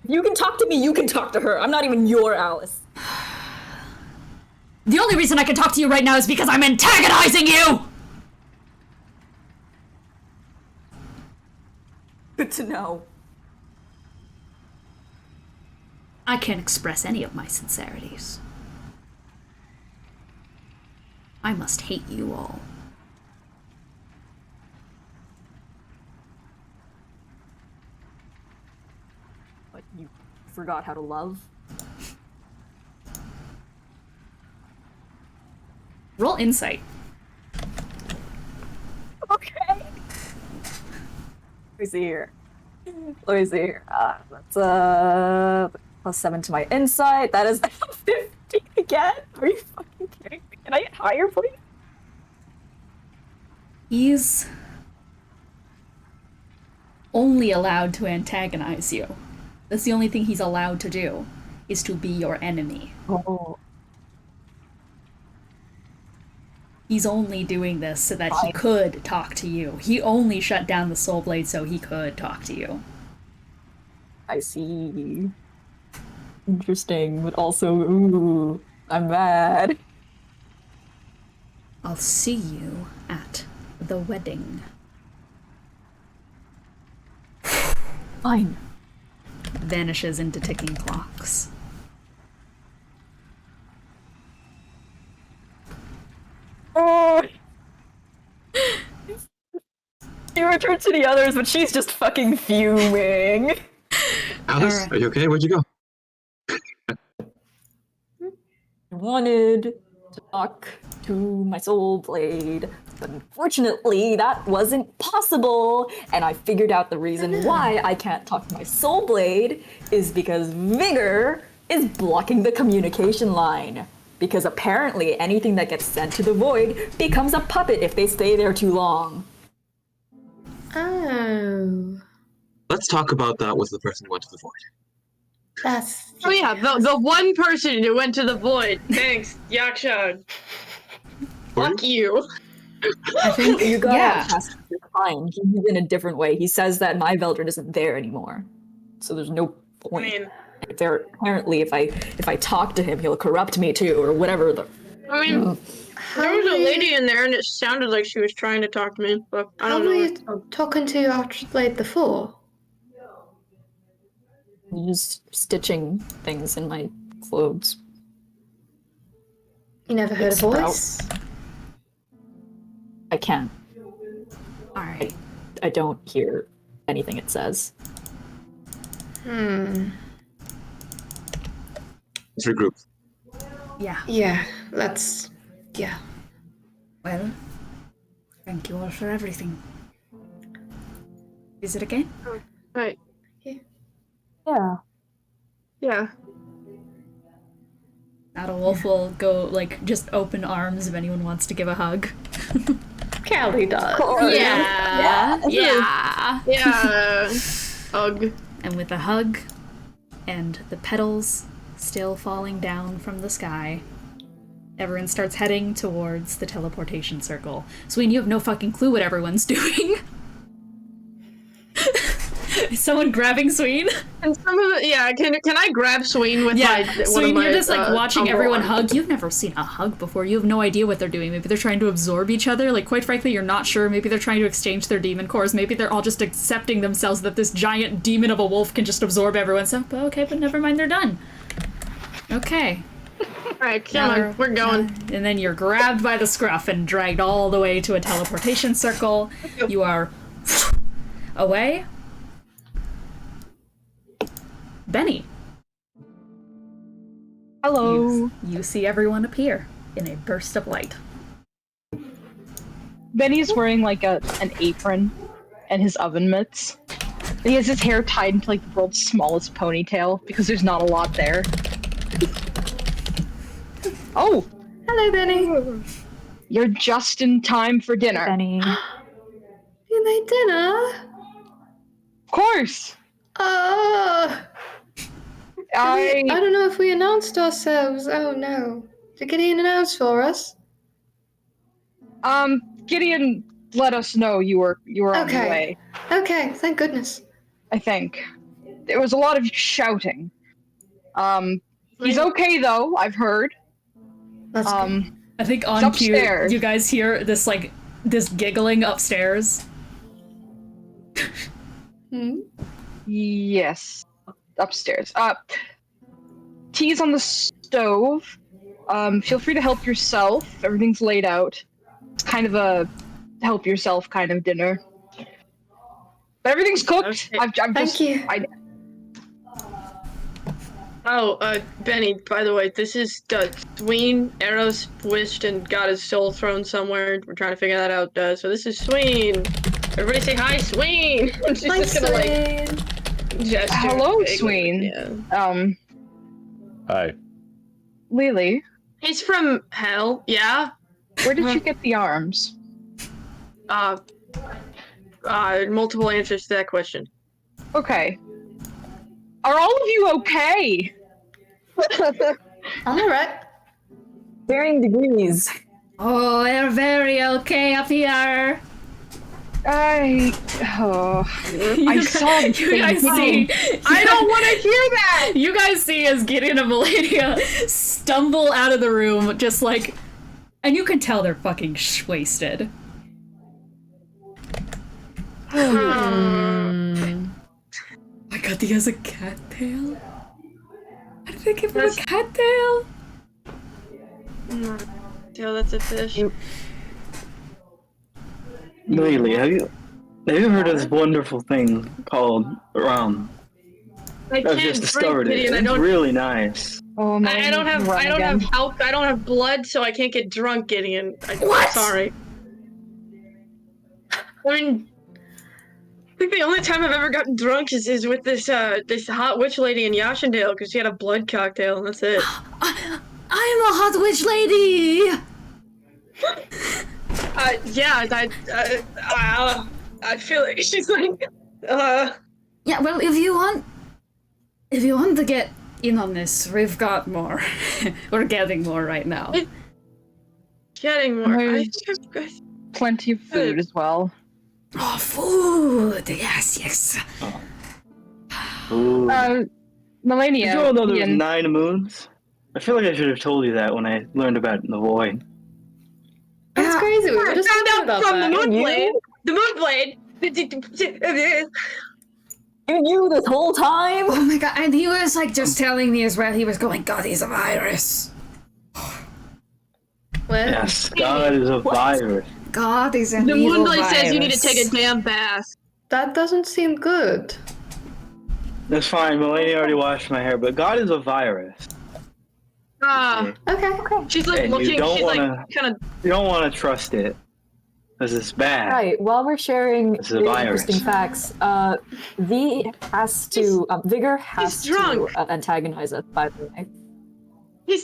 You can talk to me, you can talk to her. I'm not even your Alice. The only reason I can talk to you right now is because I'm antagonizing you! Good to know. I can't express any of my sincerities. I must hate you all. What, you forgot how to love? Roll insight. Okay. Let me see here. That's +7 to my insight. That is 15 again. Are you fucking kidding me? Can I get higher, please? He's only allowed to antagonize you. That's the only thing he's allowed to do, is to be your enemy. Oh. He's only doing this so that he could talk to you. He only shut down the Soul Blade so he could talk to you. I see. Interesting, but also, ooh, I'm mad. I'll see you at the wedding. Fine. Vanishes into ticking clocks. Oh! He returns to the others, but she's just fucking fuming. Alice, are you okay? Where'd you go? I wanted to talk to my Soul Blade, but unfortunately that wasn't possible, and I figured out the reason why I can't talk to my Soul Blade is because Vigor is blocking the communication line. Because apparently anything that gets sent to the void becomes a puppet if they stay there too long. Oh. Let's talk about that with the person who went to the void. That's... Oh yeah, the one person who went to the void. Thanks, Yaksha. Fuck you. I think you got Yeah. past your fine. He's in a different way. He says that my Veldred isn't there anymore. So there's no point. I mean, Apparently if I talk to him, he'll corrupt me too, or whatever the... there was a lady in there and it sounded like she was trying to talk to me, but I How don't were know. you talking to Archblade before? Just stitching things in my clothes. You never heard a Sprout. voice? I can't. Alright. I don't hear anything it says. Hmm. Let's regroup. Yeah. Yeah, let's... Yeah. Well, thank you all for everything. Is it again? Right. Yeah. Yeah. Not a wolf will go, like, just open arms if anyone wants to give a hug. Callie does. Yeah. Yeah. Ugh. And with a hug, and the petals still falling down from the sky, everyone starts heading towards the teleportation circle. Sween, you have no fucking clue what everyone's doing. Is someone grabbing Sween? And some of it, yeah, can I grab Sween with my one Sween, of my, you're just like watching Tumblr everyone arms? hug. You've never seen a hug before. You have no idea what they're doing. Maybe they're trying to absorb each other. Like, quite frankly, you're not sure. Maybe they're trying to exchange their demon cores. Maybe they're all just accepting themselves that this giant demon of a wolf can just absorb everyone. So, okay, but never mind, they're done. Okay. Alright, come on, we're going. And then you're grabbed by the scruff and dragged all the way to a teleportation circle. You are away. Benny. Hello. You see everyone appear in a burst of light. Benny's wearing like an apron and his oven mitts. He has his hair tied into like the world's smallest ponytail because there's not a lot there. Oh, Hello, Benny. you're just in time for dinner. Benny. You made dinner? Of course. Oh! I don't know if we announced ourselves. Oh no. Did Gideon announce for us? Gideon let us know you were on your Okay. way. Okay, thank goodness. I think there was a lot of shouting. He's okay though. I've heard. That's good. I think It's on cue, upstairs. you guys hear this giggling upstairs. Yes, upstairs. Tea's on the stove. Feel free to help yourself. Everything's laid out. It's kind of a help yourself kind of dinner. But everything's cooked. Okay. Thank you. Benny, by the way, this is Sween. Aros wished and got his soul thrown somewhere. We're trying to figure that out. So this is Sween. Everybody say hi, Sween. She's Hi, just gonna like Sween. gesture. Hello, Sween. Yeah. Hi. Lelee, He's from hell. Yeah. where did you get the arms? Multiple answers to that question. Okay. Are all of you okay? I'm alright. Varying degrees. Oh, we're very okay up here. I saw You guys see. I don't want to hear that. You guys see as Gideon and Melania stumble out of the room, just like, and you can tell they're fucking wasted. My god, he has a cattail? How did they give him a cattail? Yeah, that's a fish. Lelee, have you heard of this wonderful thing called rum? I I've just discovered it. Gideon. It's really nice. Oh, no, I don't have I don't have blood, so I can't get drunk, Gideon. What? Sorry. I mean, I think the only time I've ever gotten drunk is with this hot witch lady in Yashandale because she had a blood cocktail and that's it. I'm a hot witch lady! I feel like she's like, Yeah, well, if you want to get in on this, we've got more. We're getting more right now. getting more. Plenty of food as well. Oh, food! Yes. Ooh. Melania. Did you all know there was Ian, 9 moons? I feel like I should have told you that when I learned about the void. That's crazy. We were just found talking out about from that. the Moonblade. The Moonblade. You knew this whole time? Oh my god, and he was like just telling me as well, he was going, God, he's a virus. What? Yes, God is a virus. God is an The evil Moonblade virus. says you need to take a damn bath. That doesn't seem good. That's fine, Melania already washed my hair, but God is a virus. Okay. She's like And looking, you don't she's wanna, like kind of. You don't want to trust it, because it's bad. Right, while we're sharing This is a the virus. interesting facts, Vigor has to drunk. antagonize us, by the way.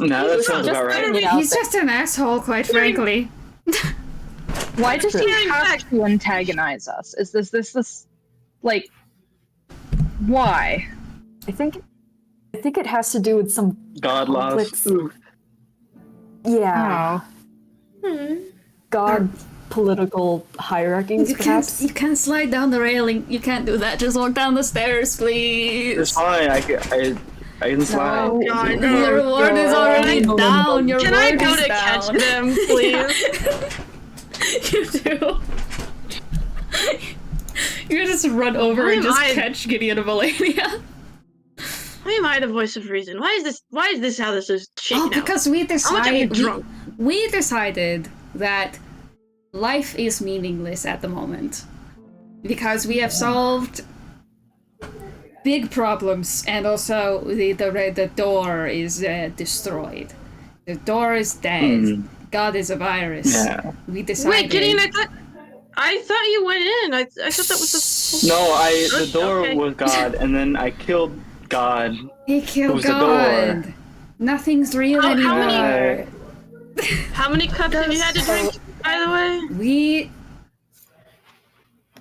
No, that sounds about right. He's just an asshole, quite frankly. why does he Hearing have facts. to antagonize us? Is this like why? I think it has to do with some God laws. conflicts. Yeah. God political hierarchies, perhaps. You can't slide down the railing. You can't do that. Just walk down the stairs, please. It's fine, I can slide. Oh god, Your reward is already down. Your Can I reward go is to down. catch them, please? You do. You're gonna just run over Why and am just I- catch Gideon and Melania. Why am I the voice of reason? Why is this how this is shaking Oh, out? because we I want to decided get drunk. we decided that life is meaningless at the moment because we have solved big problems, and also the door is destroyed. The door is dead. God is a virus. Yeah. We decided. Wait, Gideon, I thought you went in. I thought that was the. No, the door Okay. was God, and then I killed God. He killed Who's the God. door? Nothing's real How anymore. How many cups have you had to drink, by the way?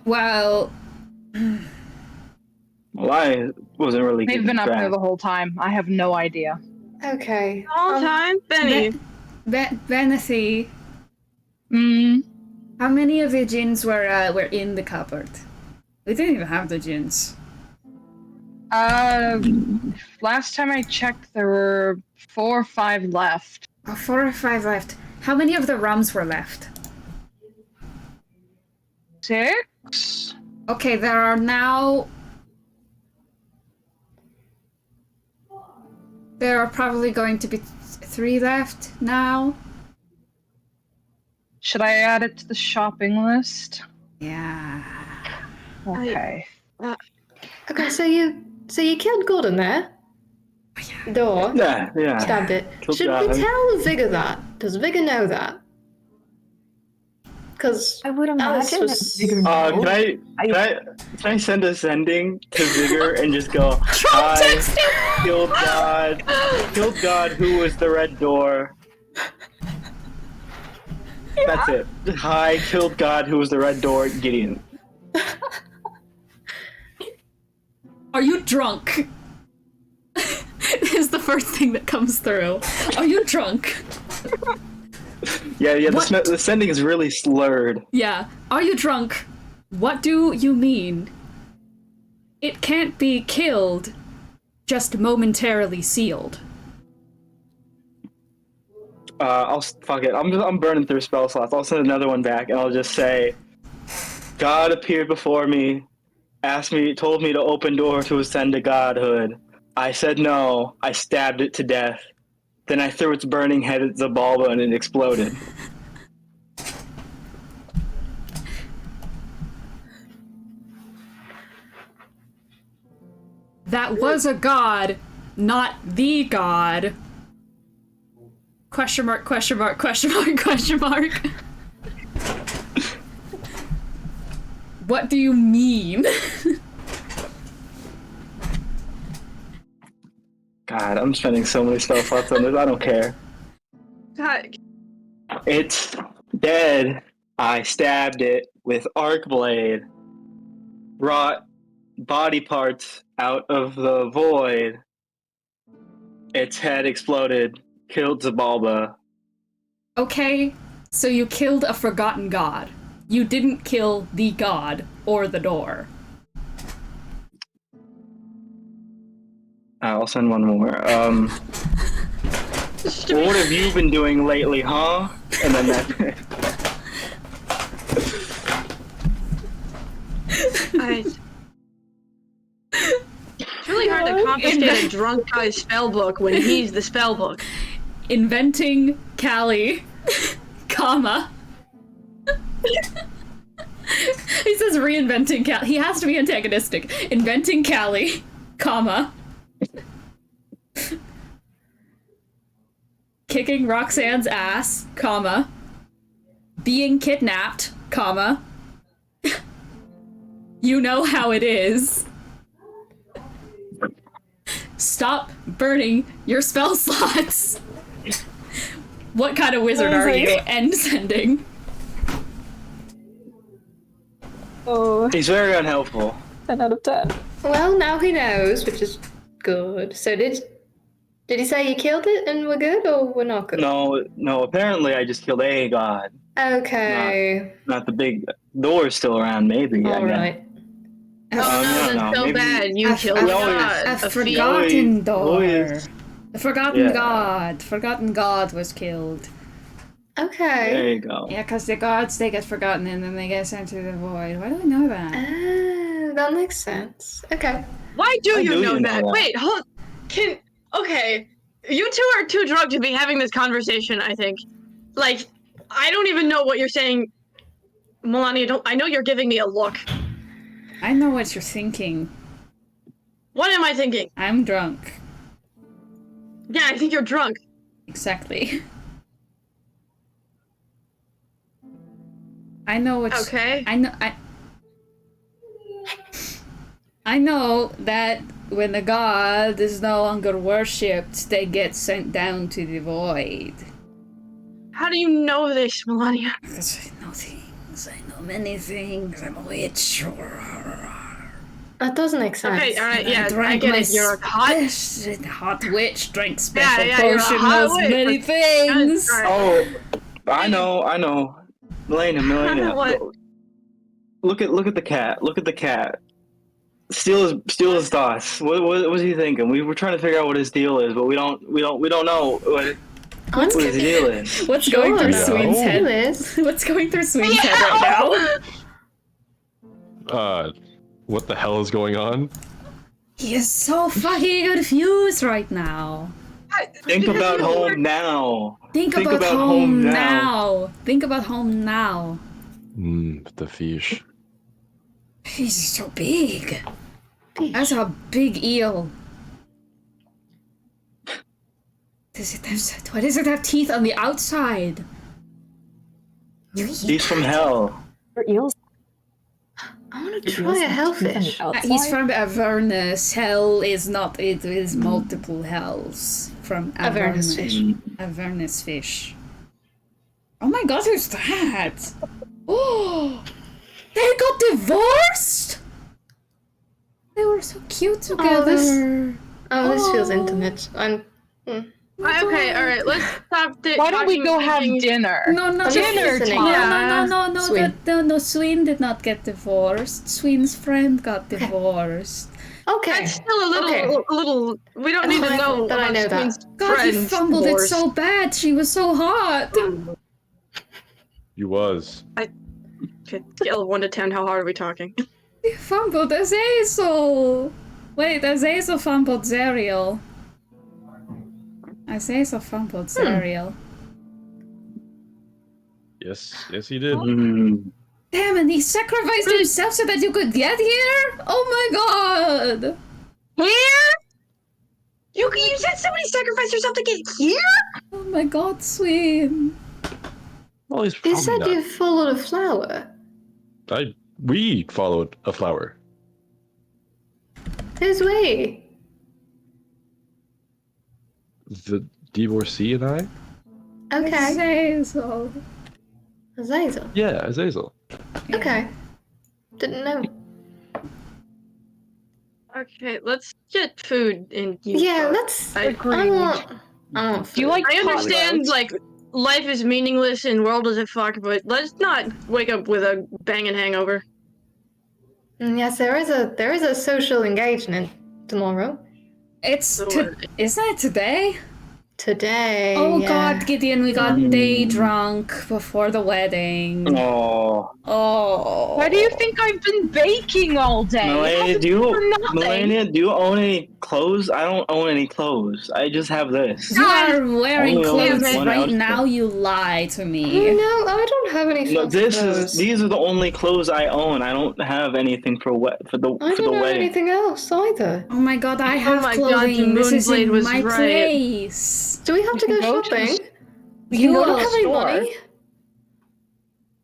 Well, Well, I wasn't really. They've keeping been up track. there the whole time. I have no idea. Okay. All time, Benny. Benethy, how many of the gins were in the cupboard? We didn't even have the gins. Last time I checked, there were 4 or 5 left. Oh, 4 or 5 left. How many of the rums were left? 6? Okay, there are now... There are probably going to be 3 left now. Should I add it to the shopping list? Yeah. Okay. Okay, so you killed Gordon there? Door. Yeah. Stabbed it. Killed Should we God. tell Vigor that? Does Vigor know that? Because I would Alice imagine was... Vigor Can I send a sending to Vigor and just go, hi, killed God, who was the red door? That's it. Hi, killed God, who was the red door, Gideon. Are you drunk? Is the first thing that comes through. Are you drunk? Yeah, What? the sending is really slurred. Yeah. Are you drunk? What do you mean? It can't be killed, just momentarily sealed. Fuck it. I'm burning through spell slots. I'll send another one back, and I'll just say, God appeared before me, told me to open door to ascend to godhood. I said no. I stabbed it to death. Then I threw its burning head at Zabalba, and it exploded. That was a god, not the god. Question mark, question mark, question mark, question mark. What do you mean? God, I'm spending so many spell slots on this. I don't care. God. It's dead. I stabbed it with arc blade. Brought body parts out of the void. Its head exploded. Killed Zabalba. Okay, so you killed a forgotten god. You didn't kill the god or the door. I'll send one more. What have you been doing lately, huh? And then that. It's really hard to confiscate a drunk guy's spellbook when he's the spellbook. Inventing Callie, comma. He says reinventing Callie. He has to be antagonistic. Inventing Callie, comma. Kicking Roxanne's ass, comma. Being kidnapped, comma. You know how it is. Stop burning your spell slots. What kind of wizard are you? End sending. Oh, He's very unhelpful. 10 out of 10. Well, now he knows, which is good. So did he say you killed it and we're good, or we're not good? No. Apparently, I just killed a god. Okay. Not the big door still around. Maybe. All right. Oh no, that's so bad. You killed A forgotten door. The forgotten god. Forgotten god was killed. Okay. There you go. Yeah, because the gods, they get forgotten and then they get sent to the void. Why do I know that? That makes sense. Okay. Why do Why you do know you know that? that? Wait, hold. Okay, you two are too drunk to be having this conversation. I think. Like, I don't even know what you're saying, Melania. I know you're giving me a look. I know what you're thinking. What am I thinking? I'm drunk. Yeah, I think you're drunk. Exactly. I know what's... Okay. I know that when the god is no longer worshipped, they get sent down to the void. How do you know this, Melania? Because I know things. I know many things. I'm a witch. That does make sense. Okay, all right, And yeah, I drank get my it. You're a hot. hot witch. Drank special Yeah, you're a potion. hot Knows witch, many but- things. All right. Oh, I know. Melania. What? Look at the cat. Look at the cat. Steal his thoughts. What was he thinking? We were trying to figure out what his deal is, but we don't know what his deal is. What's going through Sure. Sween's head? Liz. What's going through Sween's head right now? What the hell is going on? He is so fucking confused right now. Think about home now. Think about home now. Think about home now. The fish. He's so big. That's a big eel. Why does it have teeth on the outside? He's from hell. For eels. I want to try a hellfish. He's from Avernus. Hell is not. It is multiple hells from Avernus. Avernus fish. Avernus fish. Oh my god, who's that? Oh, they got divorced. They were so cute together. This feels intimate. Okay, all right. Let's stop. Why don't we go have dinner? No, not dinner No, time. no. Sween. No, Sween did not get divorced. Sween's friend got divorced. Okay. That's still a little. We don't need to know that I know that. Sween's God, he friend's fumbled divorce. it so bad. She was so hot. You was. Okay, scale of 1 to 10. How hard are we talking? He fumbled Azazel. Wait, Azazel fumbled Zerial. Azazel fumbled Zerial. Yes, he did. Damn, and he sacrificed himself so that you could get here? Oh my god! Here? You said somebody sacrificed herself to get here? Oh my god, Sween. Well, he's You from said that. you followed a flower. We followed a flower. Who's we? The divorcee and I? Okay. Azazel. Azazel. Yeah, Azazel. Okay. Didn't know. Okay, let's get food in you. Yeah, let's. I want Do you like I understand, pot roast? like, life is meaningless and world is a fuck, but let's not wake up with a banging hangover. Yes, there is a social engagement tomorrow. Isn't it today? Today. Oh yeah. god, Gideon, we got day drunk before the wedding. Oh. Oh. Why do you think I've been baking all day? Melania, do you own any clothes? I don't own any clothes. I just have this. You are wearing Only clothes one right outfit. now, you lie to me. No, I don't have any. No, fancy clothes. these are the only clothes I own. I don't have anything for the I don't have wedding. anything else either. Oh my god, I have my god, clothing. the This is Moonblade in was my right. place. Do we have to go go to the shopping? You don't will. have any money.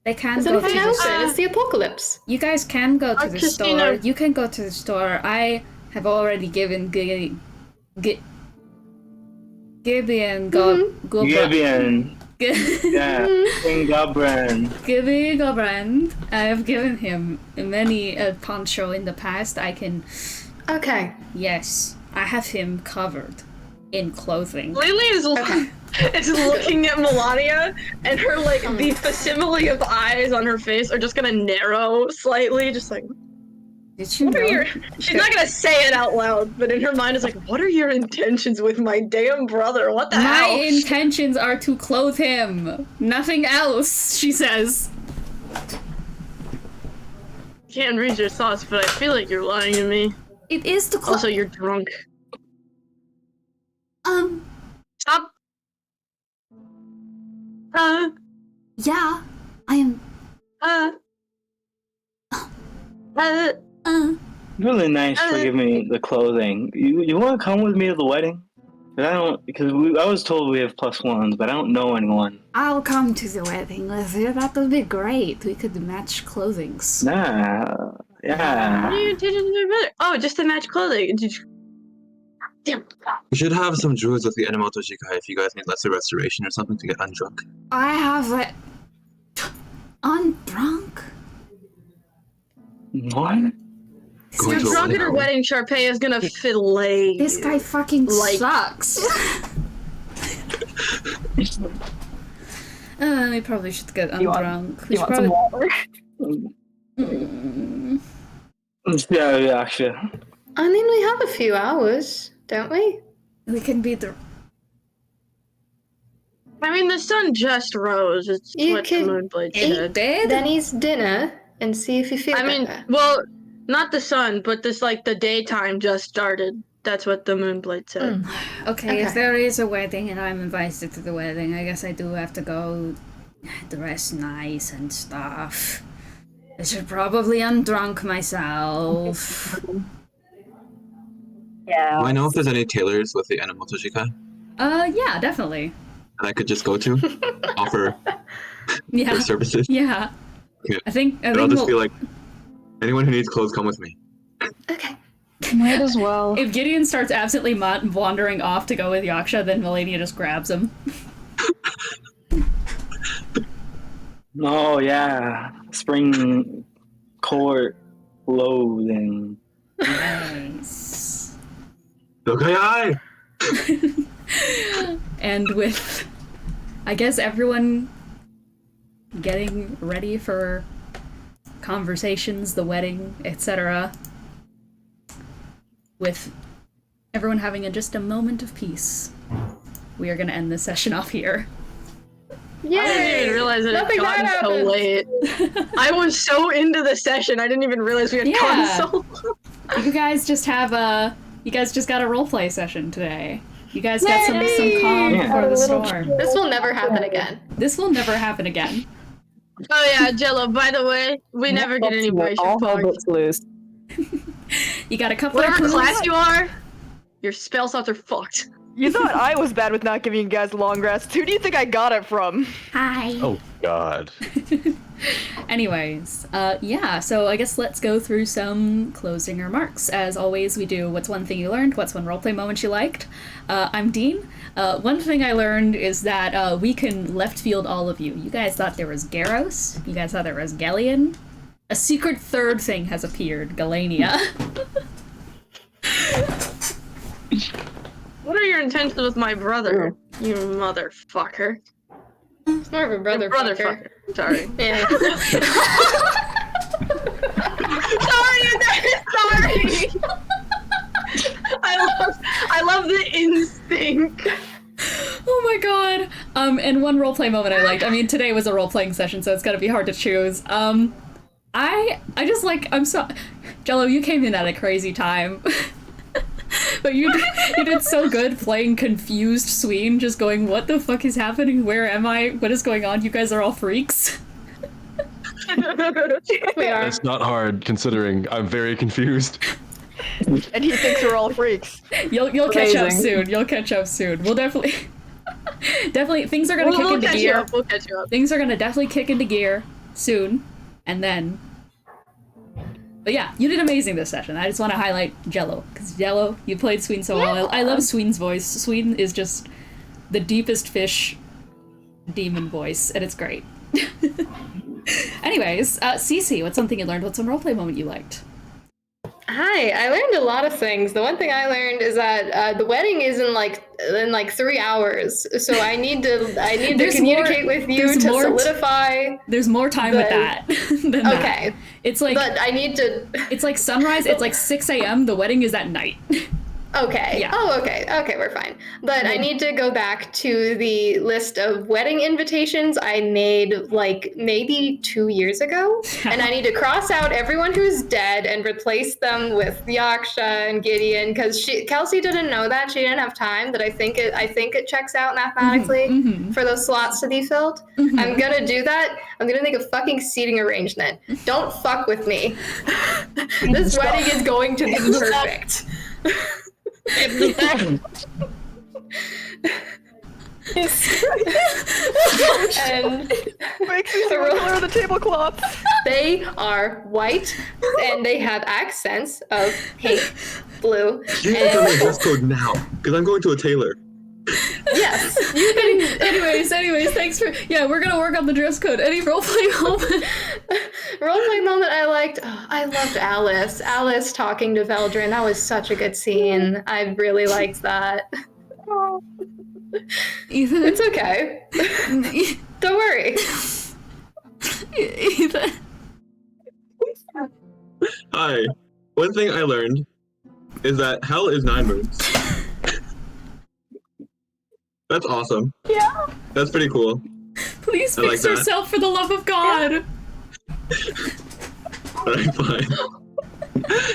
They can Is go to anything the else store. in? It's the apocalypse. You guys can go to the Christina. store. You can go to the store. I have already given Gideon Gideon. Gideon Yeah. King Godbrand. Godbrand. I have given him many a poncho in the past. I can. Okay. Yes, I have him covered in clothing. Lelee is looking at Melania, and her, like, the facsimile of eyes on her face are just gonna narrow slightly, just like, Did you what are know? your... She's not gonna say it out loud, but in her mind is like, what are your intentions with my damn brother? What the My hell? intentions are to clothe him. Nothing else, she says. Can't read your thoughts, but I feel like you're lying to me. It is to clothe. Also, you're drunk. Stop. Yeah, I am. Really nice for giving me the clothing. You want to come with me to the wedding? Because I was told we have +1s, but I don't know anyone. I'll come to the wedding with you. That would be great. We could match clothings. Nah. Yeah. What are your intentions with your brother? Oh, just to match clothing. Did you... Damn. We should have some druids with the Enemoto-Jiikai if you guys need lesser restoration or something to get undrunk. I have it. Undrunk? What? Going You're to a drunk at her wedding. wedding, Charpay is gonna fillet This you. guy fucking Like- sucks. We probably should get You want- undrunk. We You should want some probably... water? Yeah, actually. I mean, we have a few hours, don't we? We can be the... I mean, the sun just rose. It's You what can the Moonblade eat said. Denny's dinner and see if you feel I mean, better. well, not the sun, but this, like, the daytime just started. That's what the Moonblade said. Okay, if Okay. there is a wedding and I'm invited to the wedding, I guess I do have to go dress nice and stuff. I should probably undrunk myself. Yeah. Do I know if there's any tailors with the Enemoto-Jiikai Yeah, definitely. that I could just go to, offer Yeah, their services? yeah. Yeah. I think And I'll just we'll- be like, anyone who needs clothes, come with me. Okay. Might as well. if Gideon starts absently wandering off to go with Yaksha, then Melania just grabs him. Oh yeah, spring court clothing. Nice. Okay, And with, I guess, everyone getting ready for conversations, the wedding, etc., with everyone having just a moment of peace, we are going to end this session off here. I didn't even realize it had Nothing gotten bad so happened. late. I was so into the session, I didn't even realize we had gone Yeah. so long. You guys just have you guys just got a roleplay session today. You guys got some calm Yeah. before the storm. This will never happen again. This will never happen again. Oh yeah, Jello, by the way, we never get any All hell Bioengineer. breaks loose. You got a couple Whatever of class you are, your spell slots are fucked. You thought I was bad with not giving you guys long rests. Who do you think I got it from? Hi. Oh God. Anyways, yeah, so I guess let's go through some closing remarks. As always, we do what's one thing you learned, what's one roleplay moment you liked. I'm Dean. One thing I learned is that we can left field all of you. You guys thought there was Aros. You guys thought there was Gideon. A secret third thing has appeared, Galania. What are your intentions with my brother? You motherfucker. It's more of a brother Brotherfucker. Sorry. Yeah. Sorry. I love the instinct. Oh my god. And one roleplay moment I liked. I mean, today was a role-playing session, so it's gotta be hard to choose. I just like, I'm so... Jello, you came in at a crazy time. But you did so good playing confused Sween, just going, what the fuck is happening? Where am I? What is going on? You guys are all freaks. We are. It's not hard considering I'm very confused. And he thinks we're all freaks. You'll catch up Amazing. soon. You'll catch up soon. We'll definitely things are gonna kick We'll into catch you gear. up. We'll catch you up. Things are gonna definitely kick into gear soon, and then. But yeah, you did amazing this session. I just want to highlight Jello, because Jello, you played Sween so well. I love Sween's voice. Sween is just the deepest fish demon voice, and it's great. Anyways, Cece, what's something you learned? What's some roleplay moment you liked? Hi, I learned a lot of things. The one thing I learned is that the wedding is in like 3 hours, so I need to There's communicate more- with you there's to more solidify. There's more time with The- that than that. Okay, It's like but I need to. it's like sunrise. It's like 6 a.m. The wedding is at night. Okay. Yeah. Oh, okay. Okay, we're fine. But I need to go back to the list of wedding invitations I made like maybe 2 years ago, and I need to cross out everyone who's dead and replace them with Yaksha and Gideon because Kelsey didn't know that, she didn't have time. But I think it checks out mathematically for those slots to be filled. I'm gonna do that. I'm gonna make a fucking seating arrangement. Don't fuck with me. This wedding is going to be perfect. And Makes me so color of the tablecloth. they are white and they have accents of pink, blue, You need to tell me and dress code now, because I'm going to a tailor. yes, you can. Anyways, thanks for we're gonna work on the dress code. Any roleplay moment? Roleplay moment I liked. Oh, I loved Alice. Alice talking to Veldrin. That was such a good scene. I really liked that. Ethan, It's okay. Don't worry. Ethan. Hi. One thing I learned is that hell is 9 moons. That's awesome. Yeah. That's pretty cool. Please I like fix that. yourself for the love of God. Alright, fine.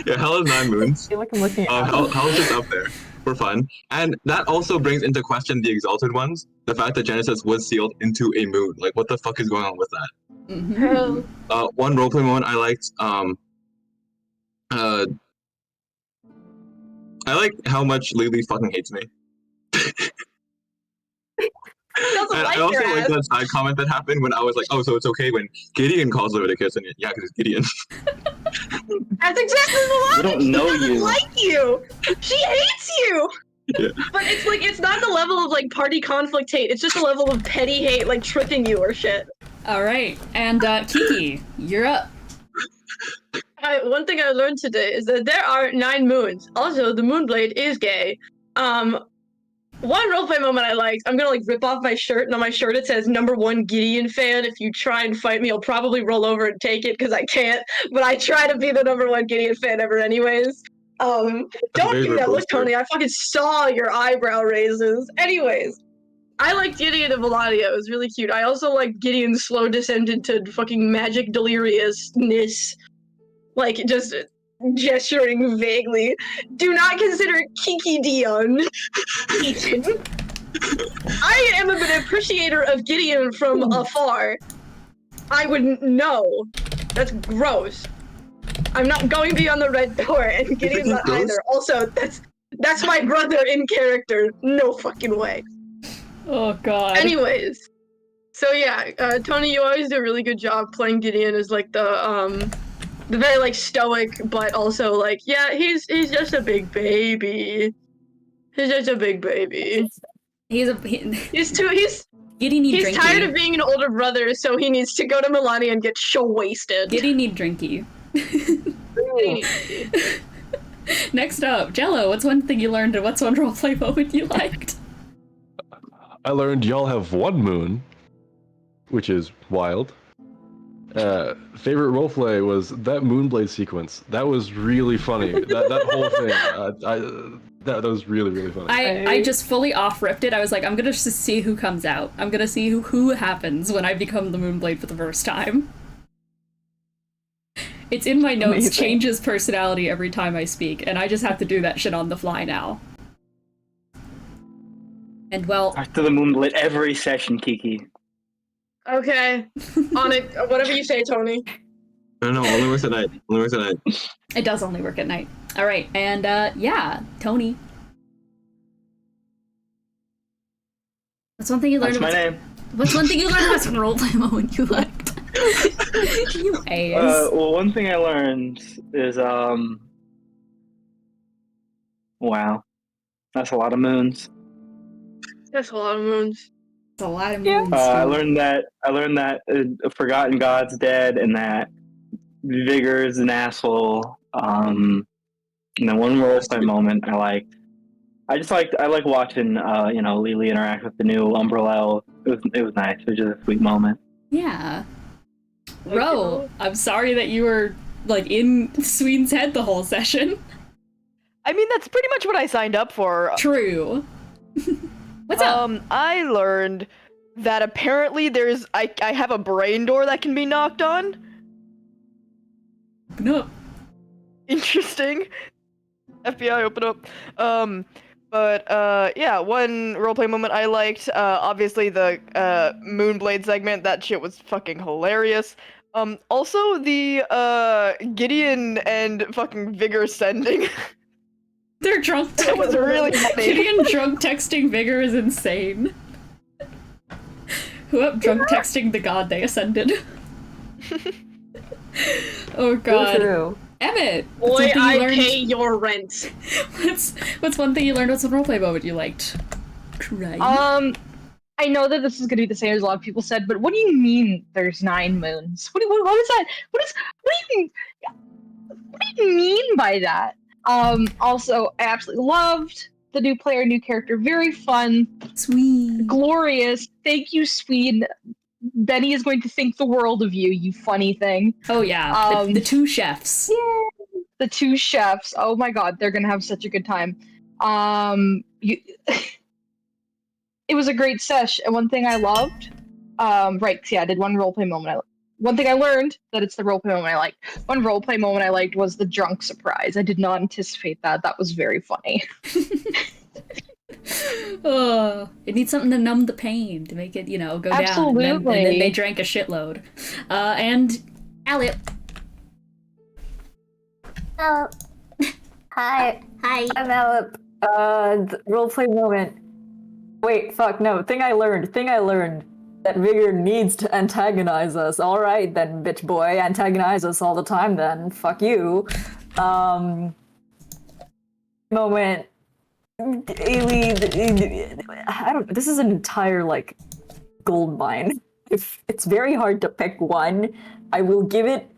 Yeah, Hell is 9 moons. I feel like I'm looking at Hell is just up there for fun. And that also brings into question the Exalted ones. The fact that Genesis was sealed into a moon. Like, what the fuck is going on with that? Mm-hmm. One roleplay moment I liked, I like how much Lelee fucking hates me. And I also like that side comment that happened when I was like, oh, so it's okay when Gideon calls Leviticus, and yeah, because it's Gideon. That's exactly the logic. We don't know she doesn't you. like you. She hates you. Yeah. But it's like it's not the level of like party conflict hate. It's just a level of petty hate, like tripping you or shit. All right, and Kiki, you're up. One thing I learned today is that there are 9 moons. Also, the Moonblade is gay. One roleplay moment I liked, I'm gonna like rip off my shirt, and on my shirt it says #1 Gideon fan. If you try and fight me, I'll probably roll over and take it because I can't, but I try to be the #1 Gideon fan ever anyways. Don't do that. Look, Tony, I fucking saw your eyebrow raises. Anyways, I liked Gideon and Valadia. It was really cute. I also liked Gideon's slow descent into fucking magic deliriousness. Like, just gesturing vaguely. Do not consider Kiki Dion Ethan. I am an appreciator of Gideon from afar. I wouldn't know. That's gross. I'm not going beyond the red door, and Gideon's not either. Also, that's my brother in character. No fucking way. Oh god. Anyways, so yeah, Tony, you always do a really good job playing Gideon as like the very like stoic, but also like, yeah, he's just a big baby. He's just a big baby. He's Gideon need he's drinky. tired of being an older brother, so he needs to go to Melania and get show wasted. Gideon need drinky. Next up, Jello, what's one thing you learned and what's one roleplay moment you liked? I learned y'all have 1 moon, which is wild. Favorite roleplay was that Moonblade sequence. That was really funny. that whole thing. That was really, really funny. I just fully off-ripped it. I was like, I'm gonna just see who comes out. I'm gonna see who happens when I become the Moonblade for the first time. It's in my notes, Amazing. changes personality every time I speak, and I just have to do that shit on the fly now. And well... Talk to the Moonblade every session, Kiki. Okay. On it. Whatever you say, Tony. No, only works at night. Only works at night. It does only work at night. Alright, and yeah, Tony. What's one thing you learned That's my name. What's one thing you learned about roleplay moment you liked? You ass. Well, one thing I learned is, wow. That's a lot of moons. That's a lot of moons. It's a lot of moons. I learned that Forgotten God's dead, and that Vigor is an asshole. And then one roleplay moment I liked. I like watching Lelee interact with the new Umbrella elf. It was nice. It was just a sweet moment. Yeah. Ro, I'm sorry that you were like in Sween's head the whole session. I mean, that's pretty much what I signed up for. True. What's up? I learned that apparently I have a brain door that can be knocked on. Open up. Interesting. FBI, open up. Yeah, one roleplay moment I liked, obviously the Moonblade segment, that shit was fucking hilarious. Also the Gideon and fucking Vigor sending. They're drunk. That was really funny. Gideon drunk texting Vigor is insane. Who up drunk texting the god they ascended? Oh god. True. Emmet! Boy, I pay your rent. What's one thing you learned? What's one roleplay moment you liked? Crying. I know that this is gonna be the same as a lot of people said, but what do you mean there's 9 moons? What is that? What do you mean by that? Also, I absolutely loved the new player, new character, very fun. Sween. Glorious. Thank you, Sween. Bennie is going to think the world of you, you funny thing. Oh yeah, the 2 chefs. Yeah, the 2 chefs. Oh my god, they're gonna have such a good time. It was a great sesh, and one thing I loved, I did one roleplay moment one thing I learned that it's the roleplay moment I liked. One roleplay moment I liked was the drunk surprise. I did not anticipate that. That was very funny. Oh, it needs something to numb the pain, to make it, go down. And then they drank a shitload. And Elliot. Oh. Hi. Hi. I'm Alep. Roleplay moment. Wait, fuck, no. Thing I learned. That Vigor needs to antagonize us. Alright then, bitch boy. Antagonize us all the time then. Fuck you. Moment. I don't. This is an entire, gold mine. If it's very hard to pick one, I will give it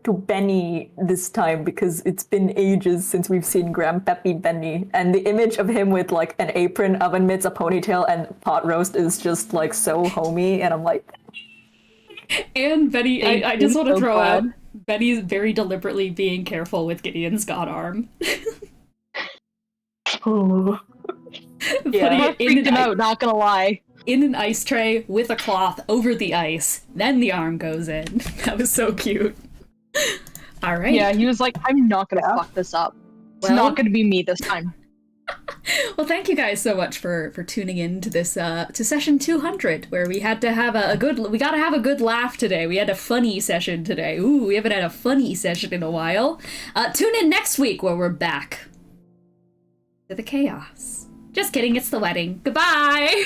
to Bennie this time because it's been ages since we've seen Grandpappy Bennie, and the image of him with an apron, oven mitts, a ponytail, and pot roast is just so homey, and I'm like. And Bennie, I just want to throw out Bennie's very deliberately being careful with Gideon's god arm. Oh. Yeah, freaked him out, not gonna lie. In an ice tray with a cloth over the ice, then the arm goes in. That was so cute. All right. Yeah, he was like, I'm not gonna fuck this up. It's not gonna be me this time. Well, thank you guys so much for tuning in to this to session 200, where we had to have we gotta have a good laugh today. We had a funny session today. Ooh, we haven't had a funny session in a while. Tune in next week where we're back to the chaos. Just kidding, it's the wedding. Goodbye!